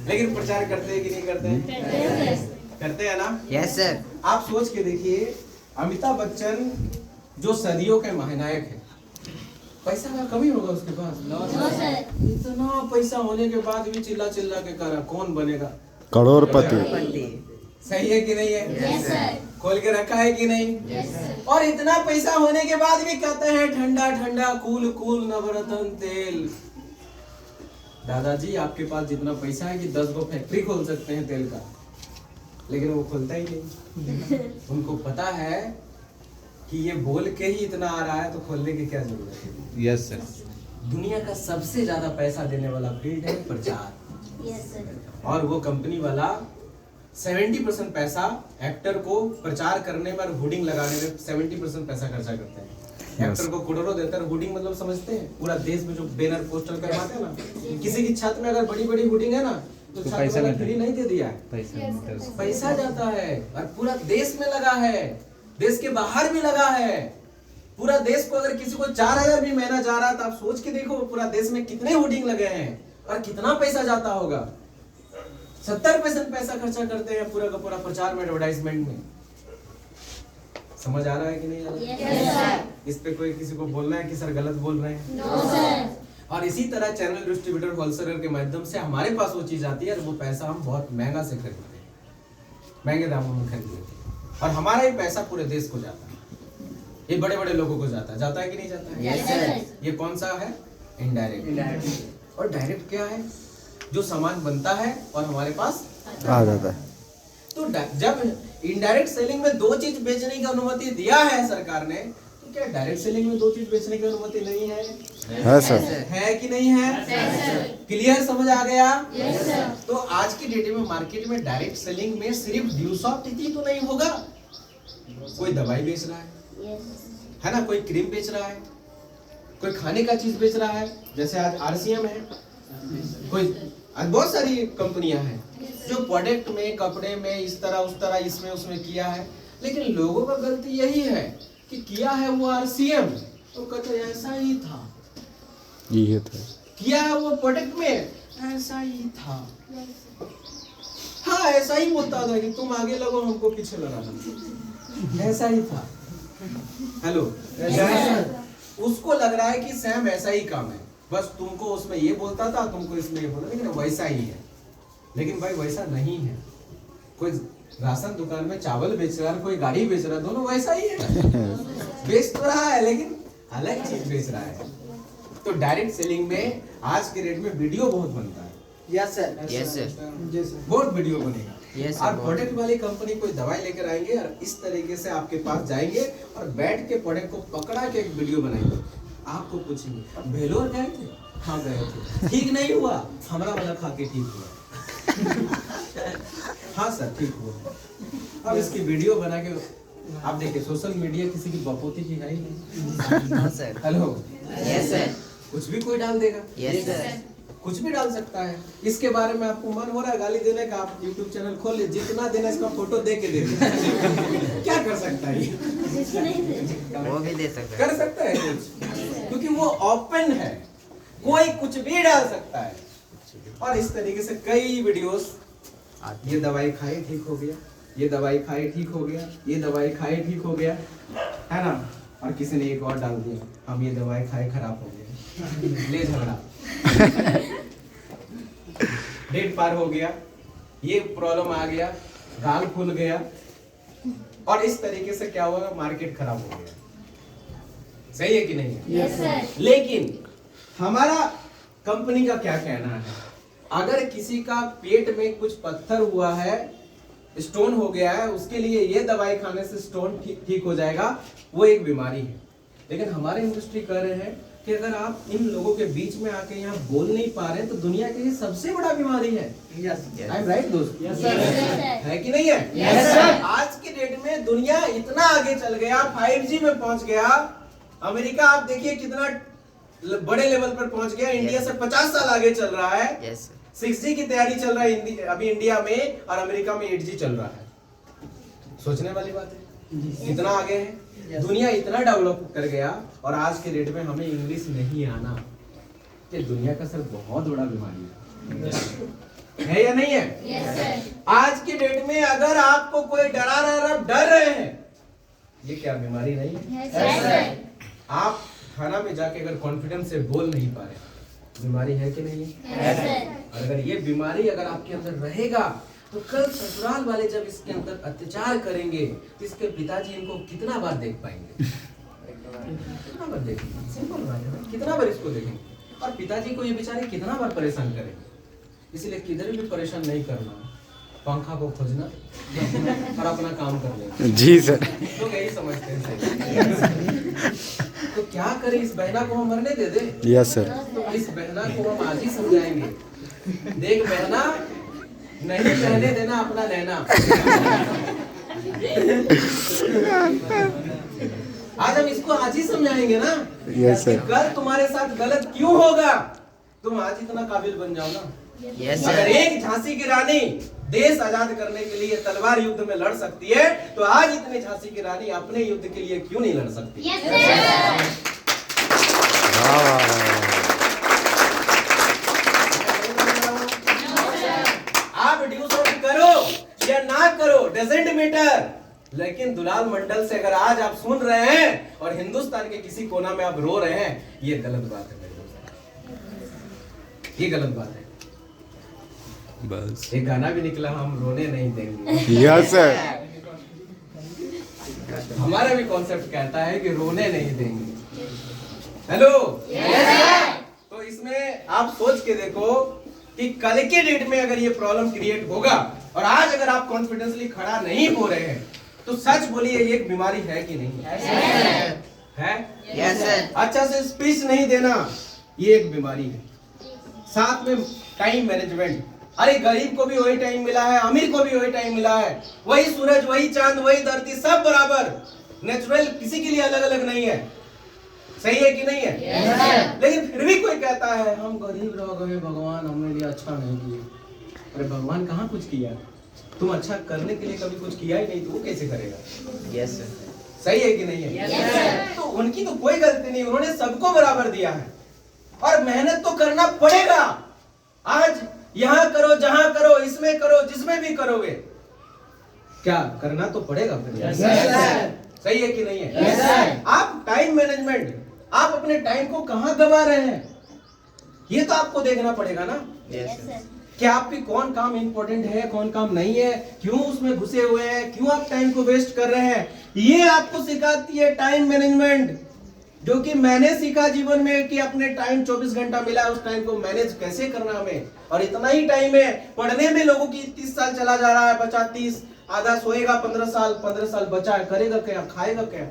लेकिन प्रचार करते हैं कि नहीं करते हैं? करते हैं ना? Yes sir. आप सोच के देखिए, अमिताभ बच्चन जो सदियों के महानायक है, पैसा का कमी होगा उसके पास? इतना पैसा होने के बाद भी चिल्ला चिल्ला के करा, कौन बनेगा करोड़पति। सही है कि नहीं है? Yes sir. खोल के रखा है कि नहीं? Yes sir. और इतना पैसा होने के बाद भी कहते हैं ठंडा ठंडा कूल कूल नवरत्न तेल। दादाजी आपके पास जितना पैसा है कि 10 गो फैक्ट्री खोल सकते हैं तेल का, लेकिन वो खोलता ही नहीं। उनको पता है कि ये बोल के ही इतना आ रहा है, तो खोलने की क्या जरूरत है? Yes sir. दुनिया का सबसे ज्यादा पैसा देने वाला फील्ड है प्रचार। Yes sir. और वो कंपनी वाला 70% पैसा एक्टर को प्रचार करने पर, होर्डिंग लगाने में 70% पैसा खर्चा करते हैं। एक्टर को करोड़ों देते हैं। होर्डिंग मतलब समझते हैं? पूरा देश में जो बैनर पोस्टर करवाते हैं ना, किसी की छत में अगर बड़ी बड़ी होर्डिंग है ना, तो छत पैसा वाला लगता है। फ्री नहीं दे दिया है, पैसा जाता है। और पूरा देश में लगा है, देश के बाहर भी लगा है। पूरा देश को अगर किसी को 4000 भी महीना जा रहा है, तो आप सोच के देखो पूरा देश में कितने होर्डिंग लगे हैं और कितना पैसा जाता होगा। 70% पैसा खर्चा करते हैं पूरा का पूरा प्रचार में, एडवर्टाइजमेंट में। समझ आ रहा है कि नहीं आ रहा है? Yes sir. इस पे कोई किसी को बोलना है कि सर गलत बोल रहे हैं? No sir. और इसी तरह चैनल डिस्ट्रीब्यूटर होलसेलर के माध्यम से हमारे पास वो चीज आती है और वो पैसा हम बहुत महंगा से खरीदते हैं, महंगे दामों में खरीद लेते हैं, और हमारा ही पैसा पूरे देश को जाता है। ये बड़े बड़े लोगों को जाता है कि नहीं जाता है? Yes sir. ये कौन सा है? इनडायरेक्ट। और डायरेक्ट क्या है? जो सामान बनता है और हमारे पास आ जाता है। तो जब इनडायरेक्ट सेलिंग में 2 चीज बेचने की अनुमति दिया है सरकार ने, तो क्या डायरेक्ट सेलिंग में 2 चीज बेचने की अनुमति नहीं है? है सर। है कि नहीं है? क्लियर समझ आ गया? Yes sir. तो आज की डेट में मार्केट में डायरेक्ट सेलिंग में सिर्फ ड्यूसॉफ्ट ही तो नहीं होगा, कोई दवाई बेच रहा है ना, कोई क्रीम बेच रहा है, कोई खाने का चीज बेच रहा है, जैसे आज RCM है, कोई आज बहुत सारी कंपनियां हैं जो प्रोडक्ट में, कपड़े में, इस तरह उस तरह, इसमें उसमें किया है। लेकिन लोगों का गलती यही है कि किया है वो RCM, तो कहते ऐसा ही था। ये था। किया है वो प्रोडक्ट में, ऐसा ही था। हाँ ऐसा ही बोलता था कि तुम आगे लगो हमको पीछे लगाना, ऐसा ही था। हेलो, उसको लग रहा है कि सैम ऐसा ही काम है, बस तुमको उसमें ये बोलता था, तुमको इसमें ये बोला, लेकिन वैसा ही है। लेकिन भाई वैसा नहीं है। कोई राशन दुकान में चावल बेच रहा है, कोई गाड़ी बेच रहा है, दोनों वैसा ही है। बेच तो रहा है लेकिन अलग चीज बेच रहा है। तो डायरेक्ट सेलिंग में आज के रेट में वीडियो बहुत बनता है। यस सर, यस सर, बहुत वीडियो बनेगा। Yes, और sir, प्रोडक्ट वाली कंपनी कोई दवाई लेकर आएंगे और इस तरीके से आपके पास जाएंगे और बैठ के प्रोडक्ट को पकड़ा के एक वीडियो बनाएंगे। आपको पूछेंगे भेलोर गए थे? हाँ गए थे। ठीक नहीं हुआ? हमारा वाला खा के ठीक हुआ। हाँ सर ठीक हुआ। अब इसकी वीडियो बना के आप देखिए, सोशल मीडिया किसी की बपोती की है ही नहीं। No sir, hello, yes sir, कुछ भी कोई डाल देगा, यस सर, कुछ भी डाल सकता है। इसके बारे में आपको मन हो रहा है गाली देने का, आप YouTube चैनल खोल लीजिए, जितना देना इसका फोटो दे के दे दीजिए। क्या कर सकता है ये? वो भी दे सकते कर सकता है कुछ, क्योंकि वो ओपन है, कोई कुछ भी डाल सकता है। और इस तरीके से कई वीडियोस, ये दवाई खाई ठीक हो गया, ये दवाई खाई ठीक हो गया, ये दवाई खाई ठीक हो गया, है ना। और किसी ने एक और डाल दिया, हम ये दवाई खाए खराब हो गया, ले झगड़ा। डेट पार हो गया, ये प्रॉब्लम आ गया, गाल फूल गया, और इस तरीके से क्या हुआ, मार्केट खराब हो गया। सही है कि नहीं है? यस सर, लेकिन हमारा कंपनी का क्या कहना है, अगर किसी का पेट में कुछ पत्थर हुआ है, स्टोन हो गया है, उसके लिए ये दवाई खाने से स्टोन ठीक हो जाएगा, वो एक बीमारी है। लेकिन हमारे इंडस्ट्री कह रहे हैं कि अगर आप इन लोगों के बीच में आके यहाँ बोल नहीं पा रहे तो दुनिया की ये सबसे बड़ा बीमारी है। आई एम राइट दोस्त? यस सर, है कि नहीं है? Yes, sir. आज के डेट में दुनिया इतना आगे चल गया, 5G में पहुंच गया। अमेरिका आप देखिए कितना बड़े लेवल पर पहुंच गया, इंडिया से 50 साल आगे चल रहा है। यस सर, 6G की तैयारी चल रहा है अभी इंडिया में, और अमेरिका में 8G चल रहा है। सोचने वाली बात है, कितना आगे है। दुनिया इतना डेवलप कर गया, और आज के डेट में हमें इंग्लिश नहीं आना, ये दुनिया का सर बहुत बड़ा बीमारी है या नहीं है? यस सर, आज के डेट में अगर आपको कोई डरा रहा है, आप डर रहे हैं, ये क्या बीमारी नहीं है? यस सर, आप थाना में जाके अगर कॉन्फिडेंस से बोल नहीं पा रहे, बीमारी है कि नहीं है? यस सर, और अगर ये बीमारी अगर आपके अंदर रहेगा, तो कल ससुराल वाले जब इसके अंदर अत्याचार करेंगे तो इसके पिताजी इनको कितना बार देख पाएंगे? कितना बार देखेंगे? सिंपल बात है, कितना बार इसको देखेंगे? और पिताजी को ये बेचारे कितना बार परेशान करेंगे? इसलिए किधर भी परेशान नहीं करना, पंखा को खोजना और अपना काम कर लेना। जी सर, लोग यही समझते हैं। तो क्या करें, इस बहना को हम मरने दे दे? यस सर, तो इस बहना को हम आज ही समझाएंगे, देख बहना, नहीं रहने देना अपना रहना। आज हम इसको आज ही समझाएंगे ना। यस सर, कल तुम्हारे साथ गलत क्यों होगा, तुम आज इतना काबिल बन जाओ ना। यस अगर सर, एक झांसी की रानी देश आजाद करने के लिए तलवार युद्ध में लड़ सकती है, तो आज इतने झांसी की रानी अपने युद्ध के लिए क्यों नहीं लड़ सकती? यस सर, वाह वाह वाह। आप ड्यूटी करो या ना करो, डजंट मैटर, लेकिन दुलाल मंडल से अगर आज आप सुन रहे हैं और हिंदुस्तान के किसी कोना में आप रो रहे हैं, ये गलत बात है मेरे दोस्त, ये गलत बात है। बस एक गाना भी निकला, हम रोने नहीं देंगे। यस सर, हमारा भी कॉन्सेप्ट कहता है कि रोने नहीं देंगे। हेलो, तो इसमें आप सोच के देखो कि कल के डेट में अगर ये प्रॉब्लम क्रिएट होगा, और आज अगर आप कॉन्फिडेंसली खड़ा नहीं हो रहे हैं, तो सच बोलिए ये एक बीमारी है कि नहीं है? यस सर, अच्छा से स्पीच नहीं देना, ये एक बीमारी है। साथ में टाइम मैनेजमेंट, अरे गरीब को भी वही टाइम मिला है, अमीर को भी वही टाइम मिला है, वही सूरज, वही चांद, वही धरती, सब बराबर नेचुरल, किसी के लिए अलग अलग नहीं है। सही है कि नहीं है? yes, लेकिन फिर भी कोई कहता है हम गरीब रह गए, भगवान हमने लिए अच्छा नहीं किया। अरे भगवान कहाँ कुछ किया? तुम अच्छा करने के लिए कभी कुछ किया ही नहीं, तो वो कैसे करेगा? यस सर, सही है कि नहीं है? yes, तो उनकी तो कोई गलती नहीं, उन्होंने सबको बराबर दिया है, और मेहनत तो करना पड़ेगा। आज यहाँ करो, जहां करो, इसमें करो, जिसमें भी करोगे, क्या करना तो पड़ेगा फिर। सही है कि नहीं है? आप टाइम मैनेजमेंट, आप अपने टाइम को कहां गवा रहे हैं, ये तो आपको देखना पड़ेगा ना। कि आपकी कौन काम इंपॉर्टेंट है, कौन काम नहीं है, क्यों उसमें घुसे हुए हैं, क्यों आप टाइम को वेस्ट कर रहे हैं, ये आपको सिखाती है टाइम मैनेजमेंट। जो कि मैंने सीखा जीवन में कि अपने टाइम 24 घंटा मिला है, उस टाइम को मैनेज कैसे करना हमें। और इतना ही टाइम है पढ़ने में, लोगों की 30 साल चला जा रहा है, बचा 30, आधा सोएगा 15 साल बचा है, करेगा क्या, खाएगा क्या,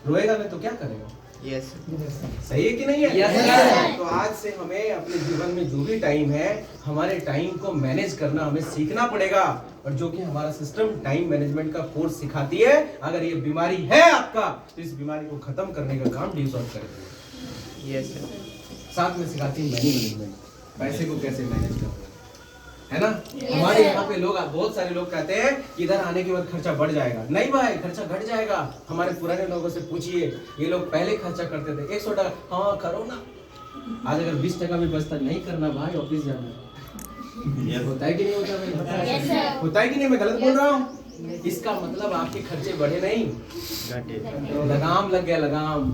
रोएगा नहीं तो क्या करेगा। सही है कि नहीं है? तो आज से हमें अपने जीवन में जो भी टाइम है, हमारे टाइम को मैनेज करना हमें सीखना पड़ेगा। और जो कि हमारा सिस्टम टाइम मैनेजमेंट का कोर्स सिखाती है। अगर ये बीमारी है आपका, तो इस बीमारी को खत्म करने का काम डिसऑर्डर करेगी। साथ में सिखाती है मनी मैनेजमेंट, पैसे को कैसे मैनेज करना है ना। हमारे यहाँ पे लोग, बहुत सारे लोग कहते हैं कि इधर आने के बाद खर्चा बढ़ जाएगा। नहीं भाई, खर्चा घट जाएगा। हमारे पुराने लोगों से पूछिए, ये लोग पहले खर्चा करते थे 100 टका, हाँ करो ना। आज अगर 20 टका भी बचता, नहीं करना भाई, ऑफिस जाना। होता है कि नहीं होता भाई? होता है कि नहीं? मैं गलत बोल रहा हूँ? इसका मतलब आपके खर्चे बढ़े नहीं, लगाम लग गया, लगाम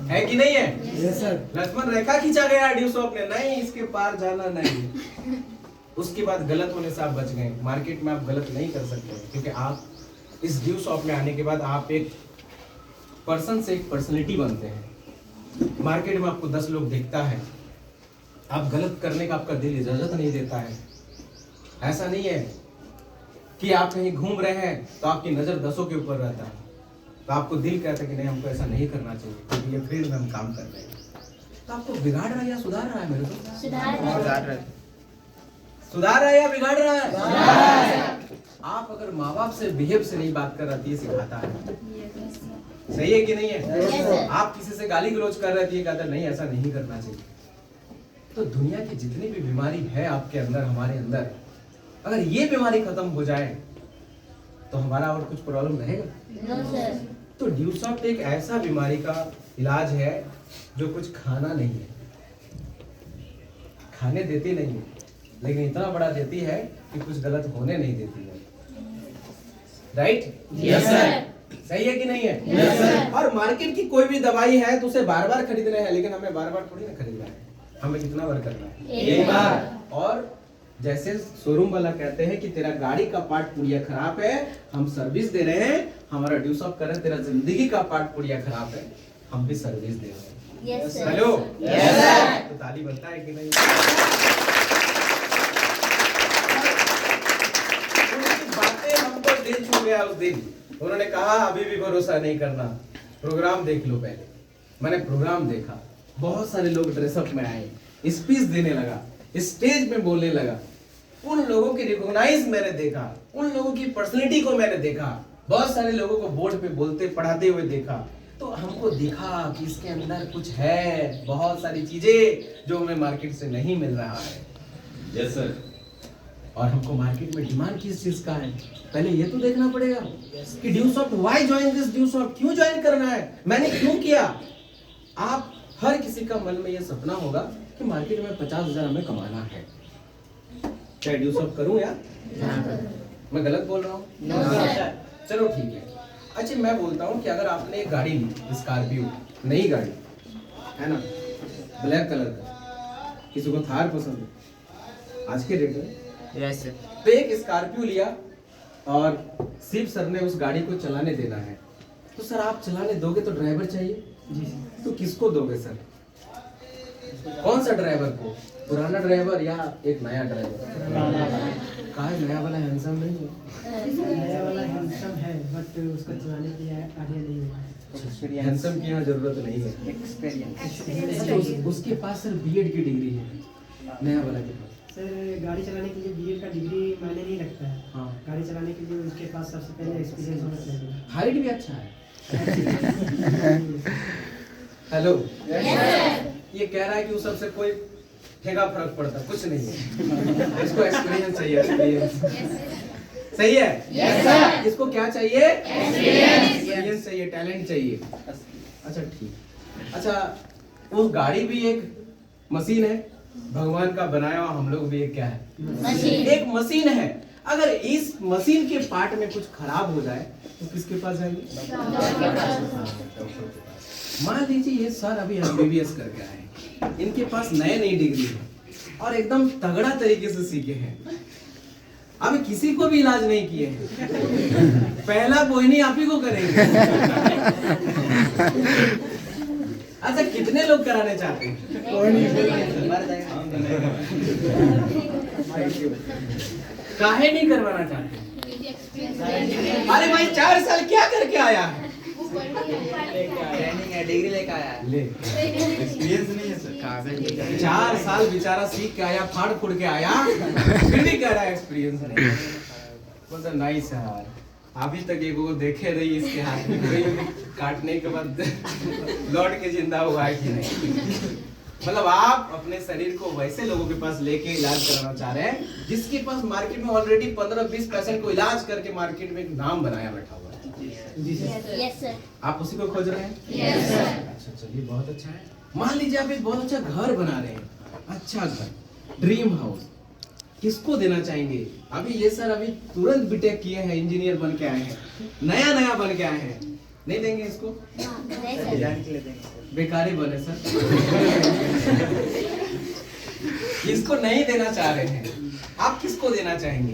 है कि नहीं है? लक्ष्मण रेखा खींचा गया ड्यू शॉप ने, नहीं इसके पार जाना नहीं। उसके बाद गलत होने से आप बच गए। मार्केट में आप गलत नहीं कर सकते, क्योंकि आप इस ड्यू शॉप में आने के बाद आप एक पर्सन से एक पर्सनैलिटी बनते हैं। मार्केट में आपको 10 लोग देखता है, आप गलत करने का आपका दिल इजाजत नहीं देता है। ऐसा नहीं है कि आप कहीं घूम रहे हैं तो आपकी नजर 10 के ऊपर रहता है, तो आपको दिल कहता है कि नहीं हमको ऐसा नहीं करना चाहिए, क्योंकि ये फील्ड में हम काम कर रहे हैं। तो आपको बिगाड़ रहा है या सुधार रहा है? मेरे को सुधार रहा है या बिगाड़ रहा है? आप अगर माँ बाप से बिहेव से नहीं बात कर रहा थी, सिखाता है। सही है कि नहीं है? आप किसी से गाली गलौज कर रहे थे, कहता नहीं ऐसा नहीं करना चाहिए। तो दुनिया की जितनी भी बीमारी है आपके अंदर, हमारे अंदर, अगर ये बीमारी खत्म हो जाए तो हमारा और कुछ प्रॉब्लम रहेगा? तो ड्यू शॉप एक ऐसा बीमारी का इलाज है जो कुछ खाना नहीं है, खाने देती नहीं है, लेकिन इतना बड़ा देती है कि कुछ गलत होने नहीं देती है। राइट? Yes sir. सही है कि नहीं है? Yes sir. और मार्केट की कोई भी दवाई है तो उसे बार बार खरीदना है, लेकिन हमें बार बार थोड़ी ना खरीदना है। हमें कितना बार करना है? एक बार। और जैसे शोरूम वाला कहते हैं कि तेरा गाड़ी का पार्ट पुड़िया खराब है, हम सर्विस दे रहे हैं, हमारा ड्यू शॉप कर रहे हैं, तेरा जिंदगी का पार्ट पुड़िया खराब है, हम भी सर्विस दे रहे हैं। हेलो, तो ताली बनता है कि नहीं? बातें हमको दिल छू गया उस दिन। उन्होंने कहा अभी भी भरोसा नहीं करना, प्रोग्राम देख लो पहले। मैंने प्रोग्राम देखा, बहुत सारे लोग ड्रेसअप में आए, स्पीच देने लगा, स्टेज में बोलने लगा। उन लोगों की रिकॉग्नाइज मैंने देखा, उन लोगों की पर्सनैलिटी को मैंने देखा, बहुत सारे लोगों को बोर्ड पे बोलते पढ़ाते हुए देखा। तो हमको दिखा कि इसके अंदर कुछ है, बहुत सारी चीजें जो हमें मार्केट से नहीं मिल रहा है। Yes sir. और हमको मार्केट में डिमांड किस चीज का है, पहले ये तो देखना पड़ेगा कि due shop, why join this due shop, क्यों ज्वाइन करना है, मैंने क्यों किया। आप हर किसी का मन में ये सपना होगा कि मार्केट में 50,000 हमें कमाना है, क्या ड्यू शॉप करूं या मैं गलत बोल रहा हूँ? चलो ठीक है। अच्छा मैं बोलता हूँ कि अगर आपने एक गाड़ी ली, स्कॉर्पियो, नई गाड़ी है ना, ब्लैक कलर का, किसी को थार पसंद है आज के डेट में, यस सर, तो एक स्कॉर्पियो लिया और शिव सर ने उस गाड़ी को चलाने देना है, तो सर आप चलाने दोगे तो ड्राइवर चाहिए जी, तो किसको दोगे सर? कौन सा ड्राइवर को, पुराना ड्राइवर या एक नया ड्राइवर? कहा नया वाला हैंडसम नहीं है? नया वाला हैंडसम है, बट उसको चलाने के लिए आइडिया नहीं है। हैंडसम की यहाँ जरूरत नहीं है, एक्सपीरियंस। उसके पास सर बीएड की डिग्री है, नया वाला के पास। सर गाड़ी चलाने के लिए बीएड का डिग्री मायने नहीं रखता है। हाँ, गाड़ी चलाने के लिए उसके पास सबसे पहले एक्सपीरियंस होना चाहिए। हाइट भी अच्छा है। हेलो, ये कह रहा है कि उस सबसे कोई ठेका फर्क पड़ता कुछ नहीं है, इसको एक्सपीरियंस चाहिए, एक्सपीरियंस। सही है? Yes sir. इसको क्या चाहिए? एक्सपीरियंस चाहिए, टैलेंट चाहिए। अच्छा ठीक। अच्छा वो गाड़ी भी एक मशीन है, भगवान का बनाया हुआ हम लोग भी एक क्या है, एक मशीन है। अगर इस मशीन के पार्ट में कुछ खराब हो जाए तो किसके पास जाएंगे? मान लीजिए ये सर अभी MBBS करके आए, इनके पास नई डिग्री है और एकदम तगड़ा तरीके से सीखे हैं, अभी किसी को भी इलाज नहीं किए हैं, पहला बोहनी आप ही को करेंगे। अच्छा, कितने लोग कराने चाहते हैं? काहे नहीं करवाना चाहते? अरे भाई 4 साल क्या करके आया है? ट्रेनिंग है, डिग्री लेके आया है। ले एक्सपीरियंस नहीं है सर। 4 साल बेचारा सीख के आया, फाड़ फुड़ के आया, फिर भी कह रहा है एक्सपीरियंस नहीं। बोलता नहीं सर, अभी तक एक को देखे रही इसके हाथ में कोई काटने के बाद लौट के जिंदा हुआ है कि नहीं। मतलब आप अपने शरीर को वैसे लोगों के पास लेके इलाज कराना चाह रहे हैं जिसके पास मार्केट में ऑलरेडी 15-20% को इलाज करके मार्केट में एक नाम बनाया बैठा हुआ है। जी सर, आप उसी को खोज रहे हैं? अच्छा, चलिए बहुत अच्छा है। मान लीजिए आप एक बहुत अच्छा घर बना रहे हैं, अच्छा घर, ड्रीम हाउस, किसको देना चाहेंगे? अभी ये सर अभी तुरंत बीटेक किए हैं, इंजीनियर बन के आए हैं, नया बन के आए हैं, नहीं देंगे इसको? बेकारी बने सर। किसको नहीं देना चाह रहे हैं? आप किसको देना चाहेंगे?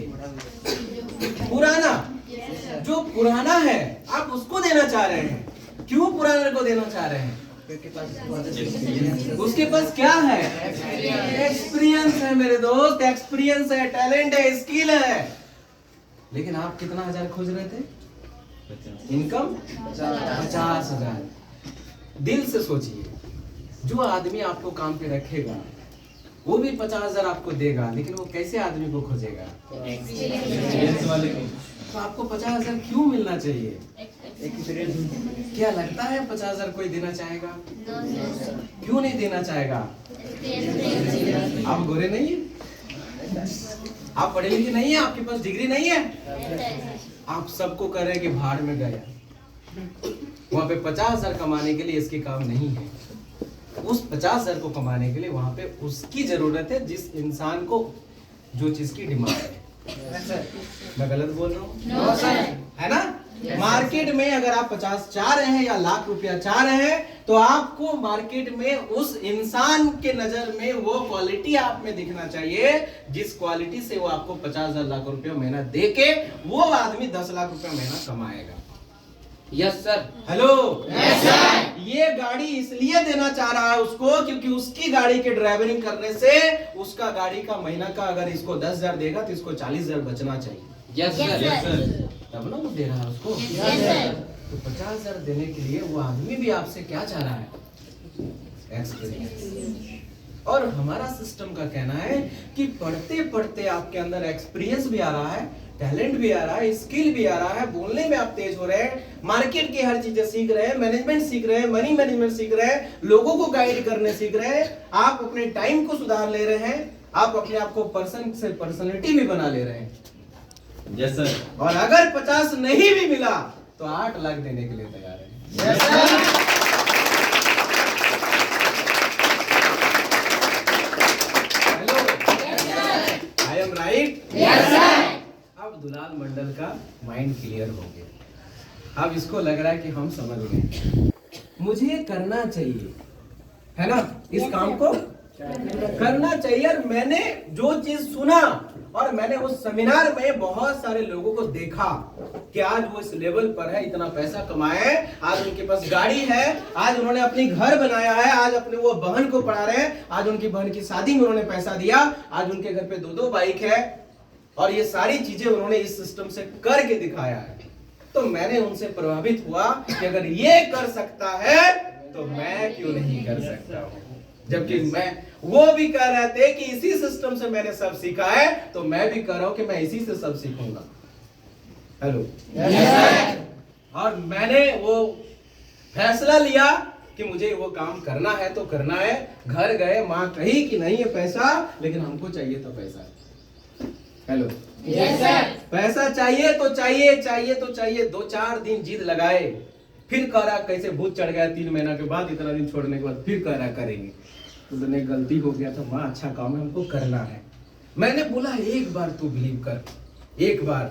पुराना, जो पुराना है आप उसको देना चाह रहे हैं। क्यों पुराने को देना चाह रहे हैं? उसके पास क्या है? एक्सपीरियंस है मेरे दोस्त, एक्सपीरियंस है, टैलेंट है, स्किल है। लेकिन आप कितना 1000 खोज रहे थे? इनकम 50,000। दिल से सोचिए, जो आदमी आपको काम पे रखेगा वो भी 50,000 आपको देगा, लेकिन वो कैसे आदमी को खोजेगा? एक्सपीरियंस वाले को। तो आपको 50,000 क्यों मिलना चाहिए? क्या लगता है 50,000 कोई देना चाहेगा? क्यों नहीं देना चाहेगा? आप गोरे नहीं है, आप पढ़े लिखे नहीं है, आपके पास डिग्री नहीं है, आप सबको कह रहे हैं कि भाड़ में गया, वहां पे 50,000 कमाने के लिए इसके काम नहीं है। उस 50,000 को कमाने के लिए वहां पे उसकी जरूरत है, जिस इंसान को जो चीज की डिमांड है। मैं गलत बोल रहा हूँ? है ना? मार्केट में अगर आप 50 चाह रहे हैं या लाख रुपया चाह रहे हैं, तो आपको मार्केट में उस इंसान के नजर में वो क्वालिटी आप में दिखना चाहिए, जिस क्वालिटी से वो आपको 50,000 लाख रुपया महीना दे के वो आदमी 10 लाख रुपया महीना कमाएगा। Yes sir. Hello. Yes sir. ये गाड़ी इसलिए देना चाह रहा है उसको क्योंकि उसकी गाड़ी के ड्राइवरिंग करने से उसका गाड़ी का महीना का अगर इसको 10,000 देगा तो इसको 40,000 बचना चाहिए। Yes sir. तब ना वो दे रहा है उसको। तो 50,000 देने के लिए वो आदमी भी आपसे क्या चाह रहा है? एक्सपीरियंस। और हमारा सिस्टम का कहना है कि पढ़ते पढ़ते आपके अंदर एक्सपीरियंस भी आ रहा है, टैलेंट भी आ रहा है, स्किल भी आ रहा है, बोलने में आप तेज हो रहे हैं, मार्केट की हर चीजें सीख रहे हैं, मैनेजमेंट सीख रहे हैं, मनी मैनेजमेंट सीख रहे हैं, लोगों को गाइड करने सीख रहे हैं, आप अपने टाइम को सुधार ले रहे हैं, आप अपने आप को पर्सन से पर्सनालिटी भी बना ले रहे हैं। Yes sir. और अगर 50 नहीं भी मिला तो 8 लाख देने के लिए तैयार है। Yes sir. Hello. I am right? Yes sir. अब दुलाल मंडल का माइंड क्लियर हो गया, अब इसको लग रहा है कि हम समझ गए, मुझे करना चाहिए, है ना? इस काम को करना चाहिए। और मैंने जो चीज सुना और मैंने उस सेमिनार में बहुत सारे लोगों को देखा कि आज वो इस लेवल पर है, इतना पैसा कमाए, आज उनके पास गाड़ी है, आज उन्होंने अपनी घर बनाया है, आज अपने वो बहन को पढ़ा रहे हैं, आज उनकी बहन की शादी में उन्होंने पैसा दिया, आज उनके घर पे 2-2 बाइक है, और ये सारी चीजें उन्होंने इस सिस्टम से करके दिखाया है। तो मैंने उनसे प्रभावित हुआ कि अगर ये कर सकता है तो मैं क्यों नहीं कर सकता हूँ। जबकि मैं, वो भी कह रहे थे कि इसी सिस्टम से मैंने सब सीखा है, तो मैं भी कह रहा हूं कि मैं इसी से सब सीखूंगा। हेलो। और मैंने वो फैसला लिया कि मुझे वो काम करना है तो करना है। घर गए, माँ कही कि नहीं है पैसा, लेकिन हमको चाहिए तो पैसा। हेलो। Yes sir. पैसा चाहिए तो चाहिए, चाहिए तो चाहिए। 2-4 दिन जिद लगाए, फिर कह रहा कैसे भूत चढ़ गया 3 महीना के बाद, इतना दिन छोड़ने के बाद फिर कह रहा करेंगे। तो मैंने गलती हो गया था माँ, अच्छा काम है, हमको करना है। मैंने बोला एक बार तू बिलीव कर, एक बार।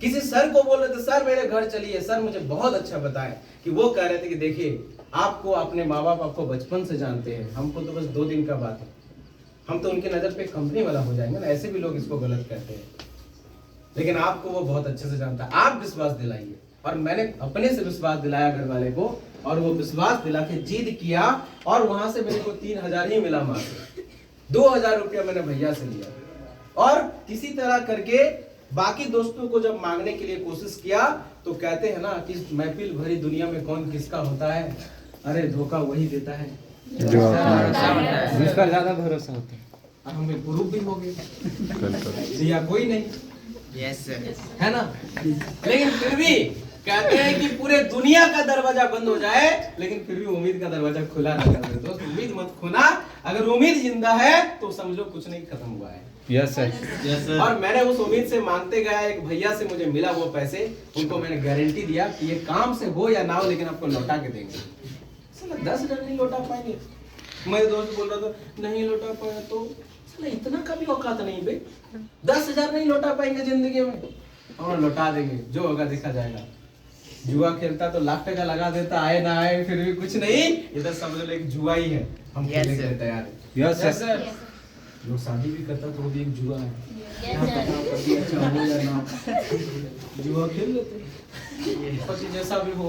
किसी सर को बोल रहे थे सर मेरे घर चलिए, सर मुझे बहुत अच्छा बताए कि वो कह रहे थे कि देखिए आपको अपने माँ बाप आपको बचपन से जानते हैं, हमको तो बस 2 दिन का बात है, हम तो उनकी नज़र पे कंपनी वाला हो जाएंगे ना, ऐसे भी लोग इसको गलत कहते हैं, लेकिन आपको वो बहुत अच्छे से जानता है, आप विश्वास दिलाइए। और मैंने अपने से विश्वास दिलाया घर वाले को, और वो विश्वास दिला के जिद किया, और वहां से मेरे को 3000 ही मिला माँ से, 2000 रुपया मैंने भैया से लिया, और किसी तरह करके बाकी दोस्तों को जब मांगने के लिए कोशिश किया तो कहते हैं ना कि महफिल भरी दुनिया में कौन किसका होता है, अरे धोखा वही देता है जिसका ज्यादा भरोसा होता है। और हमें प्रूफ भी हो गए या कोई नहीं, यस सर, है ना। लेकिन फिर भी कहते हैं कि पूरे दुनिया का दरवाजा बंद हो जाए लेकिन फिर भी उम्मीद का दरवाजा खुला ना कर दे। दोस्त उम्मीद मत खोना, अगर उम्मीद जिंदा है तो समझो कुछ नहीं खत्म हुआ है। Yes sir, yes sir. और मैंने उस उम्मीद से मांगते गया, एक भैया से मुझे मिला वो पैसे, उनको मैंने गारंटी दिया कि ये काम से हो या ना हो लेकिन आपको लौटा के देंगे। 10,000 नहीं लौटा पाएंगे। मेरे दोस्त बोल रहा था नहीं लौटा पाया, तो इतना का भी औकात नहीं बे, 10,000 नहीं लौटा पाएंगे जिंदगी में, और लौटा देंगे, जो होगा देखा जाएगा। जुआ खेलता तो लाख टका लगा देता, आए ना आए फिर भी कुछ नहीं, इधर समझ लो एक जुआ ही है, हम खेलने के लिए तैयार है। Yes sir. लोग शादी भी करता तो वो भी एक जुआ है, क्या पता पति अच्छा हो या ना, जुआ खेल लेते, पति जैसा भी हो।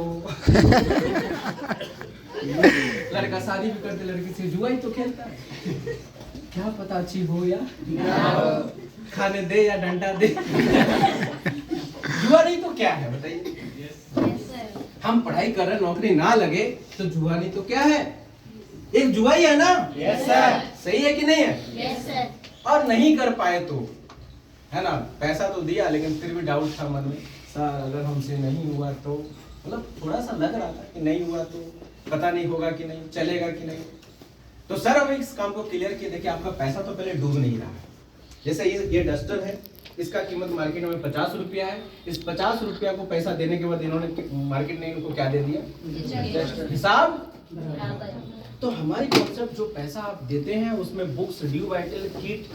लड़का शादी भी करते लड़की से, जुआ ही तो खेलता है, क्या पता अच्छी हो या खाने दे या डंडा दे। जुआ नहीं तो क्या है बताइए। हम पढ़ाई कर रहे, नौकरी ना लगे तो जुआ नहीं तो क्या है, एक जुआ ही है ना। यस सर, सही है कि नहीं है। Yes sir. और नहीं कर पाए तो, है ना, पैसा तो दिया लेकिन फिर भी डाउट था मन में, सर अगर हमसे नहीं हुआ तो, मतलब थोड़ा सा लग रहा था कि नहीं हुआ तो पता नहीं होगा कि नहीं, चलेगा कि नहीं। तो सर हम इस काम को क्लियर किए, देखिए आपका पैसा तो पहले डूब नहीं रहा है। जैसे ये डस्टर है, इसका कीमत मार्केट में 50 रुपया है, इस 50 रुपया को पैसा देने के बाद इन्होंने मार्केट ने इनको क्या दे दिया, हिसाब। तो हमारी कॉन्सेप्ट जो पैसा आप देते हैं उसमें बुक्स, ड्यू वाइटल किट,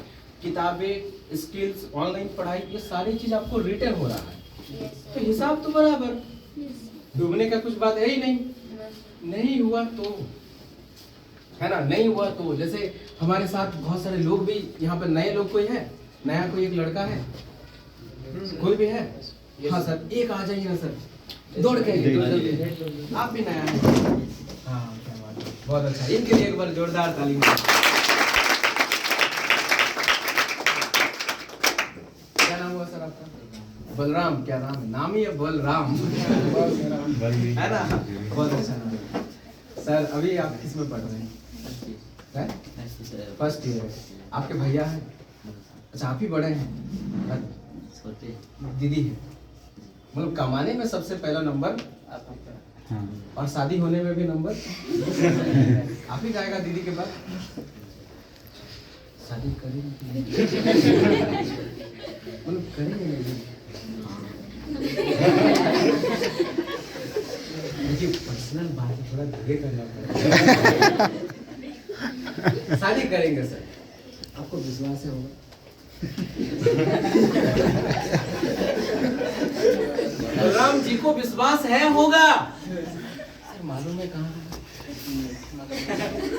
किताबें, स्किल्स, ऑनलाइन पढ़ाई, ये सारी चीज आपको रिटर्न हो रहा है, तो हिसाब तो बराबर, डूबने का कुछ बात है ही नहीं। नहीं हुआ तो, है ना, नहीं हुआ तो, जैसे हमारे साथ बहुत सारे लोग भी यहाँ पे नए लोग, कोई है नया, कोई एक लड़का है, कोई भी है। हाँ सर, एक आ जाइए ना सर, दौड़ के आप भी नया है। हाँ क्या बात है, बहुत अच्छा, इनके लिए एक बार जोरदार ताली। क्या नाम हुआ सर आपका? बलराम। क्या नाम है? नाम ही है बलराम, है ना, बहुत अच्छा नाम है। सर अभी आप किस में पढ़ रहे हैं? First year. आपके भैया हैं? अच्छा आप ही बड़े हैं? दीदी है, मतलब कमाने में सबसे पहला नंबर और शादी होने में भी नंबर आप ही जाएगा दीदी के बाद। शादी करेंगे मतलब करेंगे देखिए पर्सनल बात है, थोड़ा धीरे करना पड़ेगा। शादी करेंगे सर, आपको विश्वास है होगा? राम जी को विश्वास है होगा? सर मालूम है कहाँ,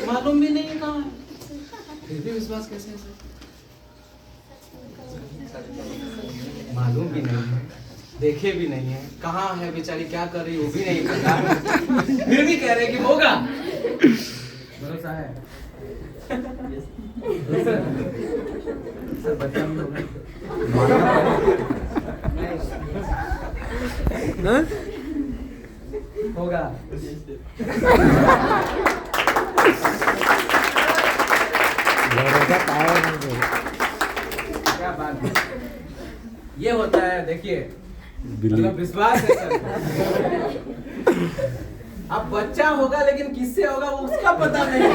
मालूम भी नहीं है कहाँ, फिर भी विश्वास कैसे है सर? मालूम भी नहीं है, देखे भी नहीं है, कहाँ है बेचारी, क्या कर रही है वो भी नहीं पता, फिर भी कह रहे कि होगा। भरोसा है सर, बच्चा भी होगा, होगा। क्या बात है, ये होता है देखिए, मतलब विश्वास है सर। अब बच्चा होगा लेकिन किससे होगा वो उसका पता नहीं,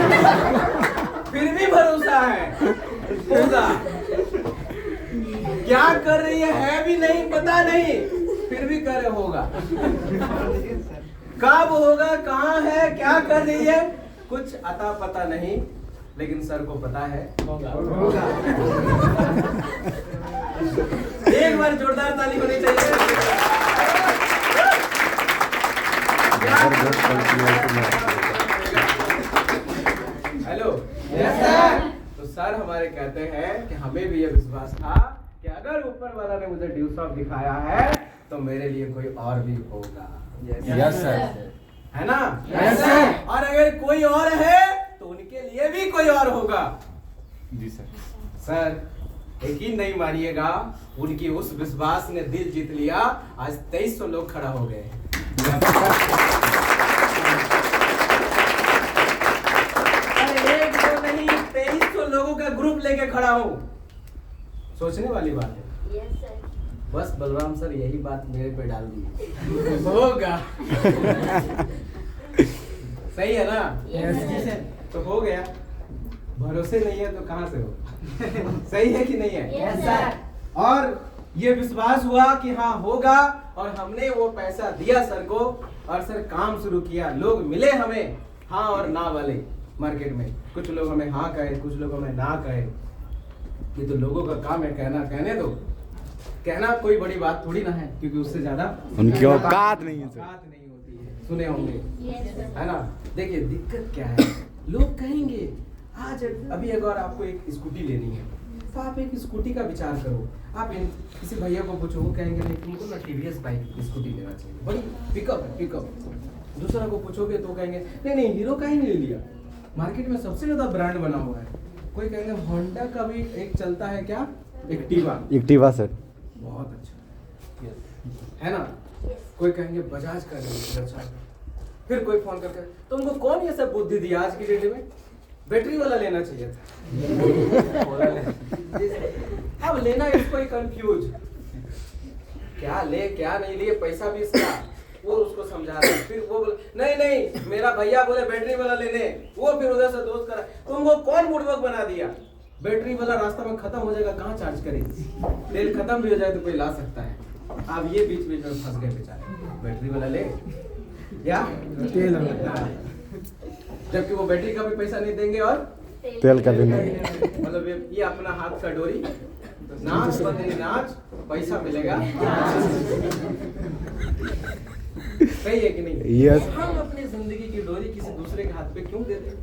फिर भी भरोसा है होगा। क्या कर रही है भी नहीं पता नहीं, फिर भी कर होगा। कब होगा, कहाँ है, क्या कर रही है, कुछ अता पता नहीं, लेकिन सर को पता है होगा। एक बार जोरदार ताली होनी चाहिए। Hello yes sir. तो सर हमारे कहते हैं कि हमें भी ये विश्वास था कि अगर ऊपर वाला ने मुझे ड्यूस ऑफ दिखाया है तो मेरे लिए कोई और भी होगा। Yes sir. है ना? Yes sir. और अगर कोई और है तो उनके लिए भी कोई और होगा। जी सर। सर यकीन नहीं मानिएगा, उनकी उस विश्वास ने दिल जीत लिया। आज 2300 लोग खड़ा हो गए। अरे एक दो नहीं, 2300 लोगों का ग्रुप लेके खड़ा हूँ। सोचने वाली बात है। Yes sir. बस बलराम सर यही बात मेरे पे डाल दी होगा। सही है ना? Yes sir. तो हो गया। भरोसे नहीं है तो कहाँ से हो? सही है कि नहीं है? Yes sir. और ये विश्वास हुआ कि हाँ होगा, और हमने वो पैसा दिया सर को, और सर काम शुरू किया। लोग मिले हमें हाँ और ना वाले मार्केट में। कुछ लोग हमें हाँ कहे, कुछ लोग हमें ना कहे। ये तो लोगों का काम है कहना, कहने दो। कहना कोई बड़ी बात थोड़ी ना है, क्योंकि उससे ज्यादा उनकी औकात नहीं है सर। औकात नहीं होती है। सुने होंगे, यस सर। है ना? देखिए दिक्कत क्या है, लोग कहेंगे आज अभी अगर आपको एक स्कूटी लेनी है तो आप एक स्कूटी का विचार करो। आप किसी भैया को पूछो, वो कहेंगे नहीं तुमको ना टीवीएस बाइक स्कूटी लेना चाहिए, बड़ी पिकअप है पिकअप। दूसरा को पूछोगे तो कहेंगे नहीं नहीं हीरो का ही ले लिया, मार्केट में सबसे ज्यादा ब्रांड बना हुआ है। कोई कहेंगे होंडा का भी एक चलता है क्या, एक्टिवा सर। बहुत अच्छा है ना? कोई कहेंगे बजाज का ले लीजिए, अच्छा। फिर कोई फोन करके तुमको कौन ये सब बुद्धि दिया आज की डेट में, बैटरी वाला लेना चाहिए था। अब लेना इसको ही कंफ्यूज, क्या ले क्या नहीं लिए, पैसा भी इसका। वो उसको समझा रहा है, फिर वो बोले नहीं नहीं मेरा भैया बोले बैटरी वाला लेने, वो फिर उधर से दोस्त करा। तुमको कौन बुड़बक बना दिया? बैटरी वाला रास्ता में खत्म हो जाएगा, कहाँ चार्ज करेगी? तेल खत्म भी हो जाए तो कोई ला सकता है। अब ये बीच बीच में फंस गए बेचारे, बैटरी वाला ले या तेल वाला, जबकि वो बैटरी का भी पैसा नहीं देंगे और तेल का भी नहीं। मतलब ये अपना हाथ का डोरी, नाच बंदे नाच, पैसा मिलेगा। सही है कि नहीं? यस। हम अपनी जिंदगी की डोरी किसी दूसरे के हाथ पे क्यों दे दें?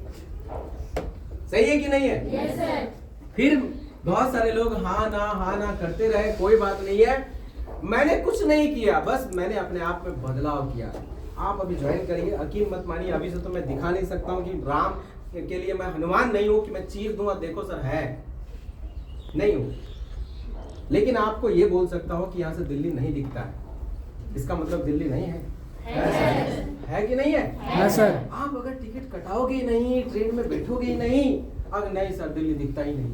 सही है कि नहीं है? Yes sir. फिर बहुत सारे लोग हाँ ना करते रहे, कोई बात नहीं है। मैंने कुछ नहीं किया, बस मैंने अपने आप में बदलाव किया। आप अभी ज्वाइन करिए, यकीन मत मानिए, अभी से तो मैं दिखा नहीं सकता हूँ कि राम के लिए मैं हनुमान नहीं हूँ कि मैं चीर दूंगा, देखो सर है नहीं हूँ। लेकिन आपको ये बोल सकता हूँ कि यहाँ से दिल्ली नहीं दिखता है, इसका मतलब दिल्ली नहीं है। है कि नहीं है? हाँ सर। आप अगर टिकट कटाओगे ही नहीं, ट्रेन में बैठोगे ही नहीं, अगर नहीं सर दिल्ली दिखता ही नहीं,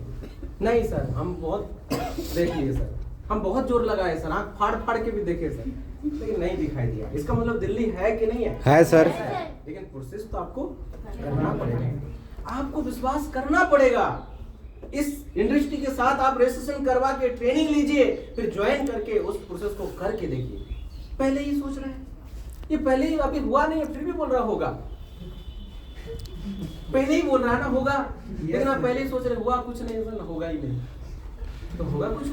नहीं सर हम बहुत देख लिए सर, हम बहुत जोर लगाए सर, आँख फाड़ फाड़ के भी देखे सर, लेकिन नहीं दिखाई दिया। इसका मतलब दिल्ली है कि नहीं है सर। लेकिन प्रोसेस तो आपको करना पड़ेगा, आपको विश्वास करना पड़ेगा। इस इंडस्ट्री के साथ आप रजिस्ट्रेशन करवा के ट्रेनिंग लीजिए, फिर ज्वाइन करके उस प्रोसेस को करके देखिए। पहले ही सोच रहे हैं, ये पहले ही अभी हुआ नहीं है फिर भी बोल रहा होगा, पहले ही बोल रहा है ना होगा, लेकिन आप पहले ही सोच रहे हुआ कुछ नहीं, ना होगा ही नहीं, तो होगा कुछ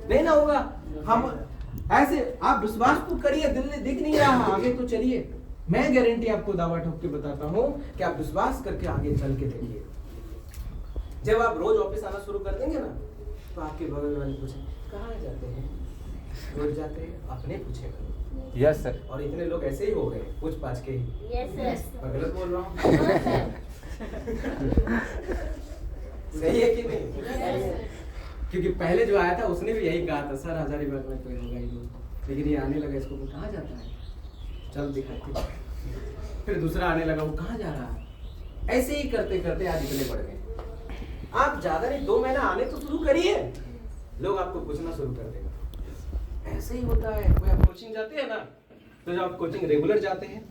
नहीं ना होगा। हम ऐसे आप विश्वास तो करिए, दिल्ली दिख नहीं रहा, आगे तो चलिए। मैं गारंटी आपको दावा ठोक के बताता हूँ कि आप विश्वास करके आगे चल के देखिए। जब आप रोज ऑफिस आना शुरू कर देंगे ना, तो आपके बगल वाले पूछे कहाँ जाते हैं, रोज जाते हैं, अपने पूछेगा। Yes sir. और इतने लोग ऐसे ही हो गए पूछ पाछ के ही। Yes sir. मैं गलत बोल रहा हूँ? सही है कि नहीं? क्योंकि पहले जो आया था उसने भी यही कहा था, सर हजारीबाग में कोई होगा ही नहीं, लेकिन ये आने लगा, इसको कहाँ जाता है, चल दिखाते। फिर दूसरा आने लगा, वो कहाँ जा रहा है। ऐसे ही करते करते आज इतने बढ़ गए। आप ज्यादा नहीं 2 महीना आने तो शुरू करिए, लोग आपको पूछना शुरू कर देगा। ऐसे ही होता है। कोई आप कोचिंग जाते हैं ना, तो जब आप कोचिंग रेगुलर जाते हैं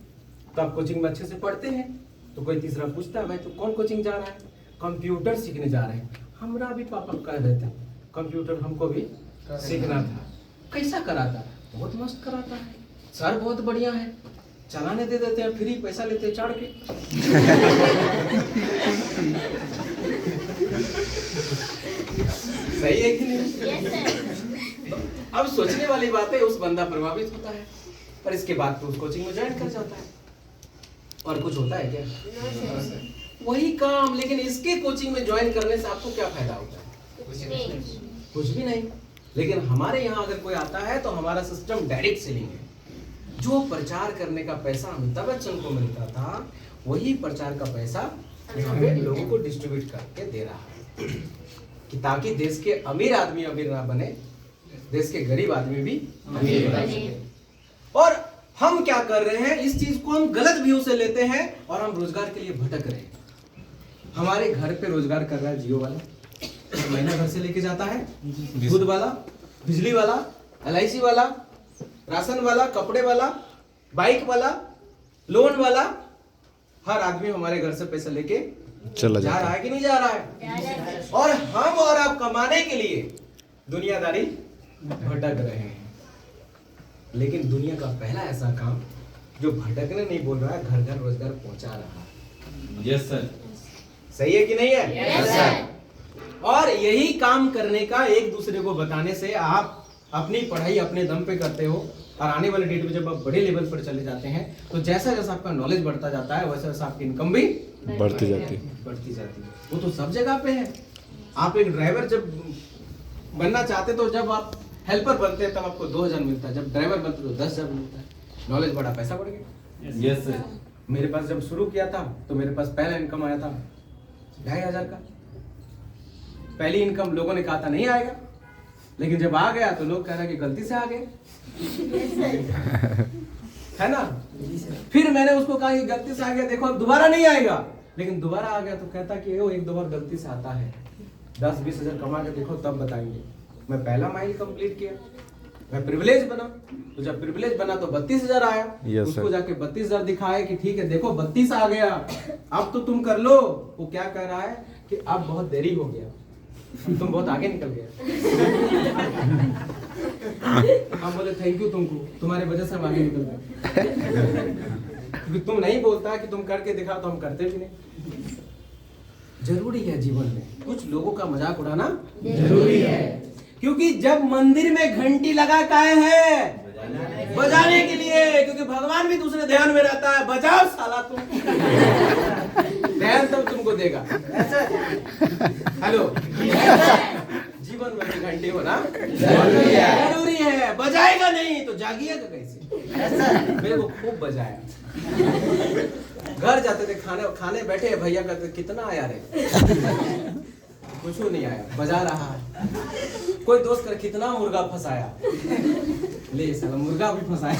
तो आप कोचिंग में अच्छे से पढ़ते हैं, तो कोई तीसरा पूछता है भाई तो कौन कोचिंग जा रहा है, कंप्यूटर सीखने जा रहे हैं। हमरा भी पापा कह रहे थे कंप्यूटर हमको भी सीखना था। कैसा कराता? बहुत मस्त कराता है सर, बहुत बढ़िया है, चलाने दे देते हैं, फ्री पैसा लेते हैं चाड़ के। सही है कि नहीं? अब सोचने वाली बात है, उस बंदा प्रभावित होता है, पर इसके बाद तो उस कोचिंग में ज्वाइन कर जाता है। और कुछ होता है क्या? वही काम, लेकिन इसके कोचिंग में ज्वाइन करने से आपको क्या फायदा होता है? कुछ भी नहीं। लेकिन हमारे यहाँ अगर कोई आता है तो हमारा सिस्टम डायरेक्ट सेलिंग है। जो प्रचार करने का पैसा अमिताभ बच्चन को मिलता था, वही प्रचार का पैसा यहाँ पे लोगों को डिस्ट्रीब्यूट करके दे रहा है, कि ताकि देश के अमीर आदमी अमीर ना बने, देश के गरीब आदमी भी अमीर बन सके। और हम क्या कर रहे हैं, इस चीज को हम गलत व्यू से लेते हैं और हम रोजगार के लिए भटक रहे हैं। हमारे घर पे रोजगार कर रहा है जियो वाला, महीना घर से लेके जाता है, दूध वाला, बिजली वाला, LIC वाला, राशन वाला, कपड़े वाला, बाइक वाला, लोन वाला, हर आदमी हमारे घर से पैसा लेके चला जा जाता रहा है कि नहीं जा रहा है? और हम और आप कमाने के लिए दुनियादारी भटक रहे हैं। लेकिन दुनिया का पहला ऐसा काम जो भटकने नहीं बोल रहा है, घर घर रोजगार पहुंचा रहा है। Yes sir. सही है कि नहीं है? Yes sir. और यही काम करने का एक दूसरे को बताने से आप अपनी पढ़ाई अपने दम पे करते हो, और आने वाले डेट में जब आप बड़े लेवल पर चले जाते हैं तो जैसा जैसा आपका नॉलेज बढ़ता जाता है, वैसा वैसा आपकी इनकम भी बढ़ती जाती है। वो तो सब जगह पे है। आप एक ड्राइवर जब बनना चाहते तो जब आप हेल्पर बनते हैं तब आपको 2000 मिलता है, जब ड्राइवर बनते तो 10,000 मिलता है। नॉलेज बढ़ा, पैसा बढ़ गया। Yes sir. मेरे पास जब शुरू किया था तो मेरे पास पहला इनकम आया था 2500 का। पहली इनकम लोगों ने कहा था नहीं आएगा, लेकिन जब आ गया तो लोग कह रहे कि गलती से आ गए, है ना? फिर मैंने उसको कहा कि गलती से आ गया, देखो अब दोबारा नहीं आएगा। लेकिन दोबारा आ गया तो कहता कि वो एक दो बार गलती से आता है, 10-20 हजार कमा के देखो तब बताएंगे। मैं पहला माइल कंप्लीट किया, मैं प्रिविलेज बना, तो जब प्रिविलेज बना तो 32,000 आया। Yes, उसको sir. जाके 32,000 दिखाया कि ठीक है देखो 32 आ गया, अब तो तुम कर लो। वो क्या कह रहा है कि अब बहुत देरी हो गया, तुम बहुत आगे निकल गए। हम बोले थैंक यू तुमको, तुम्हारे वजह से हम आगे निकल गए। क्योंकि तुम नहीं बोलता कि तुम करके दिखाओ तो हम करते भी नहीं। जरूरी है जीवन में कुछ लोगों का मजाक उड़ाना जरूरी है, क्योंकि जब मंदिर में घंटी लगा काहे है? बजाने के लिए, क्योंकि भगवान भी दूसरे ध्यान में रहता है। बजाओ साला तुम, ध्यान तब तुमको देगा। हेलो, जीवन में भी घंटी होना जरूरी है। बजाएगा नहीं तो जागिएगा कैसे? मेरे को खूब बजाया। घर जाते थे, खाने बैठे, भैया कहते कितना आया रे? कुछ नहीं आया, बजा रहा है। कोई दोस्त कर कितना मुर्गा फंसाया? ले साला मुर्गा भी फंसाया।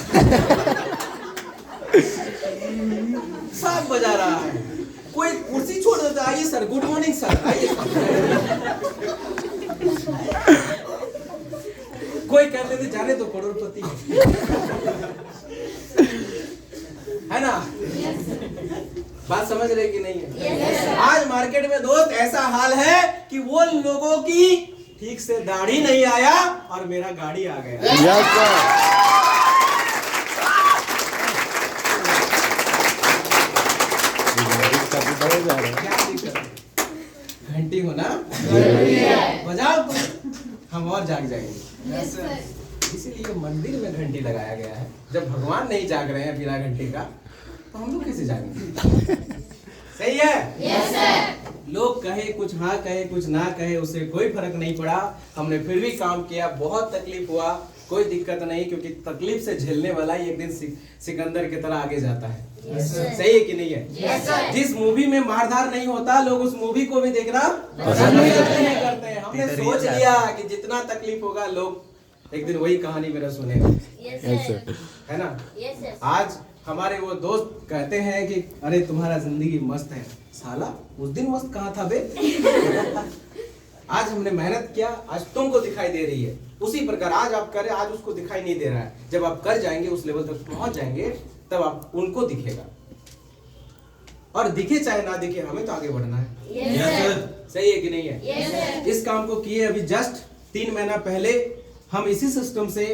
सब बजा रहा है। कोई कुर्सी छोड़ देता, आइए सर, गुड मॉर्निंग सर, आइए कोई कहते थे जाने तो करोड़पति है ना? बात समझ रहे कि नहीं है? आज मार्केट में दोस्त ऐसा हाल है कि वो लोगों की ठीक से दाढ़ी नहीं आया और मेरा गाड़ी आ गया। Yes sir. क्या दिक्कत है? घंटी होना जरूरी है। बजाओ तुम, हम और जाग जाएंगे। इसीलिए मंदिर में घंटी लगाया गया है। जब भगवान नहीं जाग रहे हैं बिना घंटी का, तो हम लोग कैसे जाएंगे? सही है? Yes sir. लोग कहे कुछ, हाँ कहे कुछ, ना कहे, उससे कोई फर्क नहीं पड़ा। हमने फिर भी काम किया, बहुत तकलीफ हुआ, कोई दिक्कत नहीं, क्योंकि तकलीफ से झेलने वाला ही एक दिन सिकंदर की तरह आगे जाता है। सही है कि नहीं है? Yes sir. जिस मूवी में मारधार नहीं होता, लोग उस मूवी को भी देखना पसंद नहीं करते हैं। हमने सोच लिया कि जितना तकलीफ होगा लोग एक दिन वही कहानी मेरा सुनेगा, यस सर। है ना? Yes sir. आज हमारे वो दोस्त कहते हैं कि अरे तुम्हारा जिंदगी मस्त है। साला उस दिन मस्त कहाँ था बे? आज हमने मेहनत किया, आज तुमको दिखाई दे रही है। उसी प्रकार आज आप करें, आज उसको दिखाई नहीं दे रहा है। जब आप कर जाएंगे, उस लेवल तक पहुंच जाएंगे, तब आप उनको दिखेगा। और दिखे चाहे ना दिखे, हमें तो आगे बढ़ना है। Yes sir. सही है कि नहीं है? Yes sir. इस काम को किए अभी जस्ट 3 महीना पहले हम इसी सिस्टम से,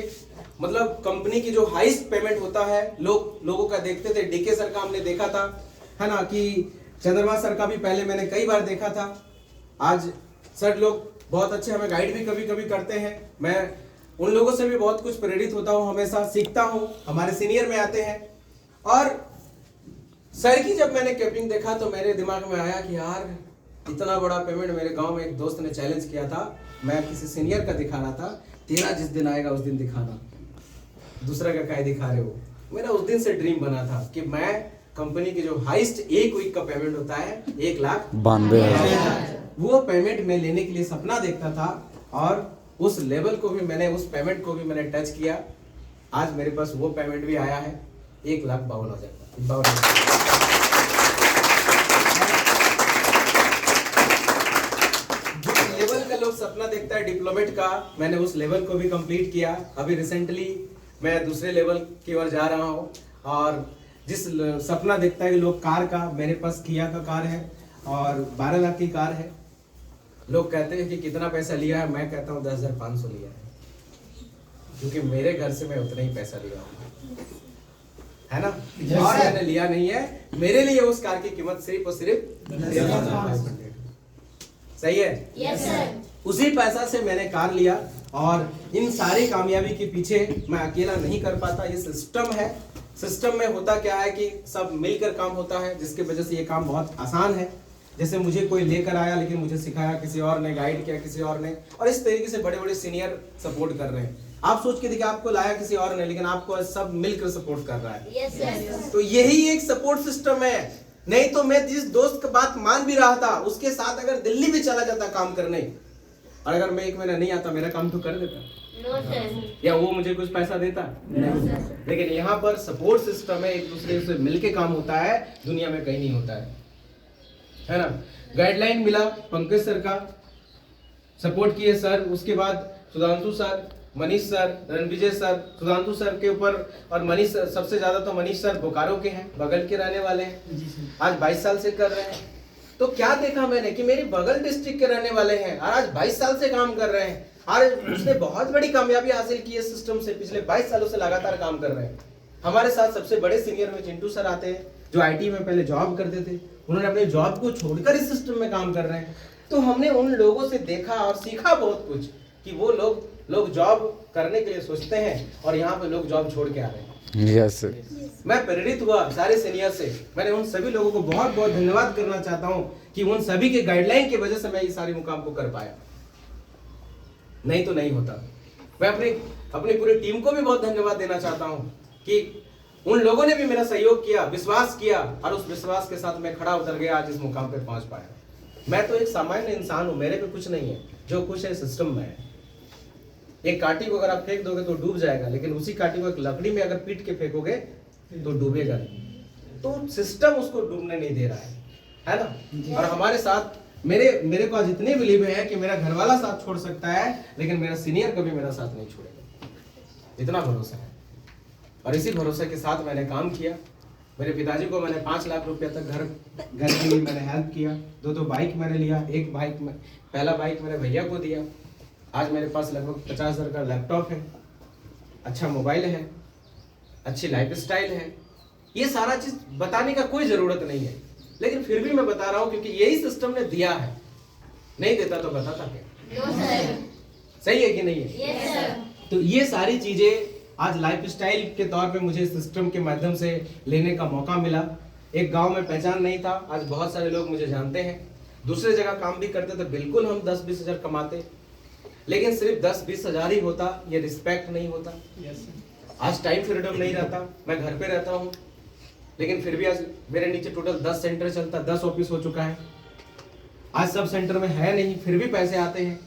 मतलब कंपनी की जो हाईएस्ट पेमेंट होता है, लोगों का देखते थे। डीके सर का हमने देखा था, है ना, कि चंद्रमा सर का भी पहले मैंने कई बार देखा था। आज सर लोग बहुत अच्छे हमें गाइड भी कभी कभी करते हैं। मैं उन लोगों से भी बहुत कुछ प्रेरित होता हूँ, हमेशा सीखता हूँ। हमारे सीनियर में आते हैं और सर की जब मैंने कैपिंग देखा तो मेरे दिमाग में आया कि यार इतना बड़ा पेमेंट मेरे गांव में एक दोस्त ने चैलेंज किया था, मैं किसी सीनियर का दिखा रहा था, तेरा जिस दिन आएगा उस दिन दिखाना, दूसरा का क्या दिखा रहे हो। मेरा उस दिन से ड्रीम बना था कि मैं कंपनी की जो हाईएस्ट एक वीक का पेमेंट होता है 1,92,000, वो पेमेंट मैं लेने के लिए सपना देखता था और उस लेवल को भी मैंने, उस पेमेंट को भी मैंने टच किया। आज मेरे पास वो पेमेंट भी आया है 1,52,000। जिस लेवल का लोग सपना देखता है डिप्लोमेट का, मैंने उस लेवल को भी कंप्लीट किया। अभी रिसेंटली मैं दूसरे लेवल की ओर जा रहा हूँ और जिस सपना देखता है लोग कार का, मेरे पास किया का कार है और 12 लाख की कार है। लोग कहते हैं कि कितना पैसा लिया है, मैं कहता हूँ 10,500 लिया है, क्योंकि मेरे घर से मैं उतना ही पैसा लिया हूँ, है ना। और मैंने लिया नहीं है, मेरे लिए उस कार की कीमत सिर्फ और सिर्फ 10,500। सही है? Yes sir. उसी पैसा से मैंने कार लिया और इन सारी कामयाबी के पीछे मैं अकेला नहीं कर पाता, ये सिस्टम है। सिस्टम में होता क्या है कि सब मिलकर काम होता है, जिसकी वजह से ये काम बहुत आसान है। जैसे मुझे कोई लेकर आया लेकिन मुझे सिखाया किसी और ने, गाइड किया किसी और ने, और इस तरीके से बड़े बड़े सीनियर सपोर्ट कर रहे हैं। आप सोच के देखिए, आपको लाया किसी और ने लेकिन आपको सब मिलकर सपोर्ट कर रहा है। Yes sir. तो यही एक सपोर्ट सिस्टम है। नहीं तो मैं जिस दोस्त की बात मान भी रहा था उसके साथ अगर दिल्ली भी चला जाता काम करने, और अगर मैं 1 महीना नहीं आता, मेरा काम तो कर देता, नो सर। या वो मुझे कुछ पैसा देता नहीं। लेकिन यहाँ पर सपोर्ट सिस्टम है, एक दूसरे से मिलके काम होता है, दुनिया में कहीं नहीं होता है ना। गाइडलाइन मिला पंकज सर का, सपोर्ट किए सर, उसके बाद Sudhanshu sir, Manish sir, Ranvijay sir, Sudhanshu sir के ऊपर, और मनीष सर, सबसे ज्यादा तो मनीष सर बोकारो के हैं, बगल के रहने वाले हैं, आज 22 साल से कर रहे हैं। तो क्या देखा मैंने कि मेरी बगल डिस्ट्रिक्ट के रहने वाले हैं और आज 22 साल से काम कर रहे हैं, और उसने बहुत बड़ी कामयाबी हासिल की है सिस्टम से, पिछले 22 सालों से लगातार काम कर रहे हैं। हमारे साथ सबसे बड़े सीनियर में चिंटू सर आते हैं, जो आईटी में पहले जॉब करते थे, उन्होंने अपने जॉब को छोड़कर इस सिस्टम में काम कर रहे हैं। तो हमने उन लोगों से देखा और सीखा बहुत कुछ कि वो लोग जॉब करने के लिए सोचते हैं और यहाँ पे लोग जॉब छोड़ के आ रहे हैं। Yes sir. मैं प्रेरित हुआ सारे सीनियर से। मैंने उन सभी लोगों को बहुत बहुत धन्यवाद करना चाहता हूँ कि उन सभी के गाइडलाइन की वजह से मैं ये सारे मुकाम को कर पाया, नहीं तो नहीं होता। मैं अपनी पूरी टीम को भी बहुत धन्यवाद देना चाहता हूँ कि उन लोगों ने भी मेरा सहयोग किया, विश्वास किया, और उस विश्वास के साथ मैं खड़ा उतर गया, आज इस मुकाम पे पहुंच पाया। मैं तो एक सामान्य इंसान हूँ, मेरे पे कुछ नहीं है, जो कुछ है सिस्टम में है। एक काटी को अगर आप फेंक दोगे तो डूब जाएगा, लेकिन उसी काटी को एक लकड़ी में अगर पीट के फेंकोगे तो डूबेगा नहीं। तो सिस्टम उसको डूबने नहीं दे रहा है ना। और हमारे साथ मेरे को आज इतने बिलीव है कि मेरा घर वाला साथ छोड़ सकता है, लेकिन मेरा सीनियर कभी मेरा साथ नहीं छोड़ेगा, इतना भरोसा है। और इसी भरोसे के साथ मैंने काम किया। मेरे पिताजी को मैंने 5 लाख रुपया तक घर के लिए मैंने हेल्प किया। 2 बाइक मैंने लिया, एक बाइक में पहला बाइक मैंने भैया को दिया। आज मेरे पास लगभग 50,000 का लैपटॉप है, अच्छा मोबाइल है, अच्छी लाइफ स्टाइल है। ये सारा चीज बताने का कोई जरूरत नहीं है, लेकिन फिर भी मैं बता रहा हूँ क्योंकि यही सिस्टम ने दिया है। नहीं देता तो बताता क्या? No sir. सही है कि नहीं है? Yes sir. तो ये सारी चीजें आज लाइफ स्टाइल के तौर पे मुझे सिस्टम के माध्यम से लेने का मौका मिला। एक गांव में पहचान नहीं था, आज बहुत सारे लोग मुझे जानते हैं। दूसरे जगह काम भी करते थे, बिल्कुल हम 10-20 हजार कमाते, लेकिन सिर्फ 10-20 हजार ही होता, ये रिस्पेक्ट नहीं होता। आज टाइम फ्रीडम नहीं रहता, मैं घर पे रहता हूँ, लेकिन फिर भी आज मेरे नीचे टोटल 10 सेंटर चलता, 10 ऑफिस हो चुका है। आज सब सेंटर में है नहीं, फिर भी पैसे आते हैं।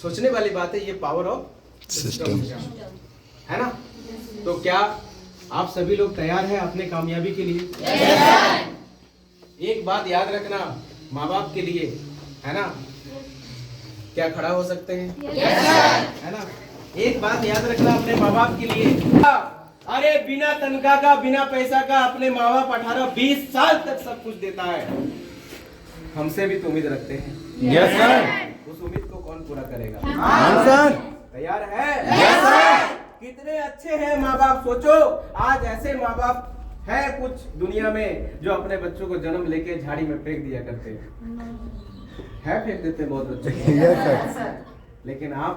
सोचने वाली बात है, ये पावर ऑफ सिस्टम है ना। तो क्या आप सभी लोग तैयार हैं अपने कामयाबी के लिए? एक बात याद रखना, माँ बाप के लिए, है ना, क्या खड़ा हो सकते हैं? है ना। एक बात याद रखना अपने माँ बाप के लिए, अरे बिना तनख्वाह का, बिना पैसा का अपने माँ बाप 18-20 साल तक सब कुछ देता है। हमसे भी तो उम्मीद रखते हैं। Yes sir. उस उम्मीद को कौन पूरा करेगा? हम सर। तैयार है? Yes sir. कितने अच्छे हैं माँ बाप, सोचो। आज ऐसे माँ बाप है कुछ दुनिया में जो अपने बच्चों को जन्म लेके झाड़ी में फेंक दिया करते हैं। है फेंक देते हैं बहुत बच्चे। Yes sir. लेकिन आप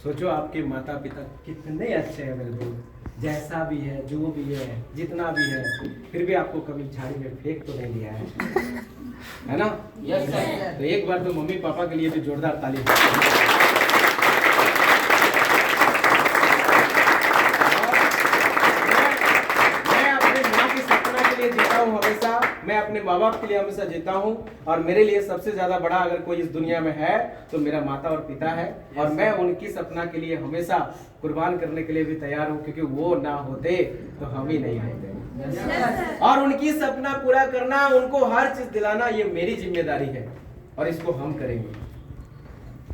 सोचो आपके माता पिता कितने अच्छे हैं मेरे दोस्त, जैसा भी है, जो भी है, जितना भी है, फिर भी आपको कभी झाड़ी में फेंक तो नहीं दिया है ना? Yes sir. तो एक बार तो मम्मी पापा के लिए भी जोरदार ताली। मैं अपने माँ के सपना के लिए जीता हूँ हमेशा, मैं अपने माँ बाप के लिए हमेशा जीता हूँ, और मेरे लिए सबसे ज्यादा बड़ा अगर कोई इस दुनिया में है तो मेरा माता और पिता है, और मैं उनकी सपना के लिए हमेशा कुर्बान करने के लिए भी तैयार हूँ, क्योंकि वो ना होते तो हम ही नहीं होते। और उनकी सपना पूरा करना, उनको हर चीज दिलाना, ये मेरी जिम्मेदारी है, और इसको हम करेंगे।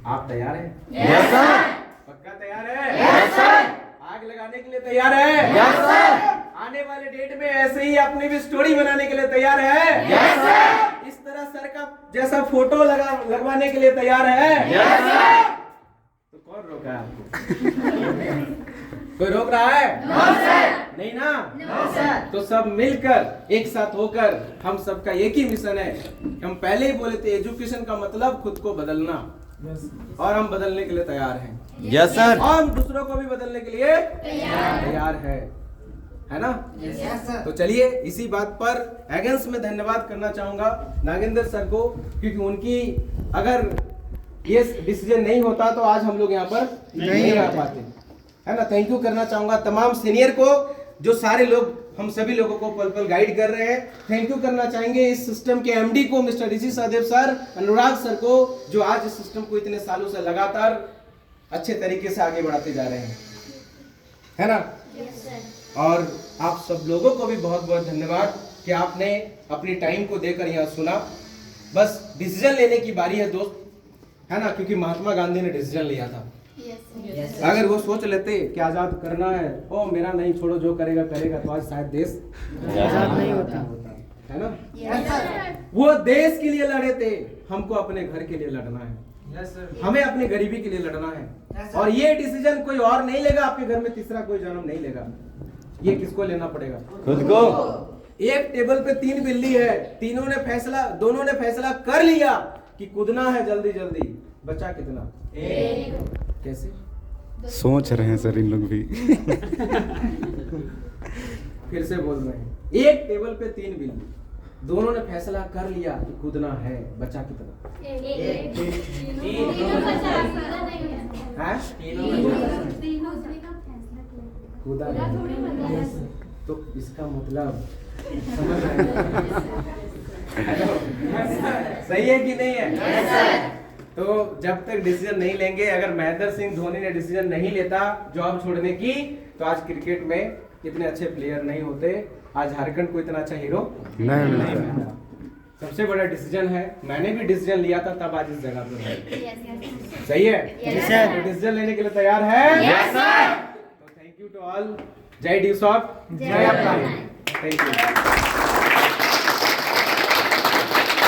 आप तैयार हैं? Yes sir. पक्का तैयार है? Yes sir. आग लगाने के लिए तैयार है? Yes sir. आने वाले डेट में ऐसे ही अपनी भी स्टोरी बनाने के लिए तैयार है? Yes sir. इस तरह सर का जैसा फोटो लगवाने के लिए तैयार है? Yes sir. तो कौन रोका है आपको? कोई रोक रहा है? No sir. नहीं ना? No sir. तो सब मिलकर एक साथ होकर, हम सबका एक ही मिशन है। हम पहले ही बोले थे एजुकेशन का मतलब खुद को बदलना, और हम बदलने के लिए तैयार हैं। Yes sir. और हम दूसरों को भी बदलने के लिए तैयार है ना? Yes sir. तो चलिए इसी बात पर एगेंस में धन्यवाद करना चाहूंगा नागेंद्र सर को, क्योंकि उनकी अगर ये डिसीजन नहीं होता तो आज हम लोग यहाँ पर नहीं आ पाते, है ना? थैंक यू करना चाहूंगा तमाम सीनियर को, जो सारे लोग हम सभी लोगों को पल पल गाइड कर रहे हैं। थैंक यू करना चाहेंगे इस सिस्टम के एमडी को, मिस्टर ऋषि सहदेव सर, अनुराग सर को, जो आज इस सिस्टम को इतने सालों से लगातार अच्छे तरीके से आगे बढ़ाते जा रहे हैं, है ना? और आप सब लोगों को भी बहुत बहुत धन्यवाद कि आपने अपनी टाइम को देकर यहाँ सुना। बस डिसीजन लेने की बारी है दोस्त, है ना? क्योंकि महात्मा गांधी ने डिसीजन लिया था। अगर वो सोच लेते कि आजाद करना है, ओ मेरा नहीं, छोड़ो जो करेगा करेगा, तो आज शायद देश आजाद नहीं होता, है ना? वो देश के लिए लड़े थे, हमको अपने घर के लिए लड़ना है, हमें अपनी गरीबी के लिए लड़ना है। और ये डिसीजन कोई और नहीं लेगा, आपके घर में तीसरा कोई जन्म नहीं लेगा। ये किसको लेना पड़ेगा? खुद को। एक टेबल पे 3 बिल्ली है, दोनों ने फैसला कर लिया कि कूदना है जल्दी जल्दी, बचा कितना? कैसे? सोच रहे हैं सर इन लोग भी। फिर से बोल रहे हैं, एक टेबल पे 3 बिल्ली, दोनों ने फैसला कर लिया कि कूदना है, बचा कितना? हाँ? कूदा नहीं। तो इसका मतलब समझ रहे हैं? सही है कि नहीं है? तो जब तक डिसीजन नहीं लेंगे, अगर महेंद्र सिंह धोनी ने डिसीजन नहीं लेता जॉब छोड़ने की, तो आज क्रिकेट में इतने अच्छे प्लेयर नहीं होते, आज झारखंड को इतना अच्छा हीरो नहीं मिलता। सबसे बड़ा डिसीजन है, मैंने भी डिसीजन लिया था तब आज इस जगह पर है। सही है? तो डिसीजन लेने के लिए तैयार है? Yes sir. तो थैंक यू टू ऑल। जय ड्यूसॉफ्ट, जय अपना। Thank you.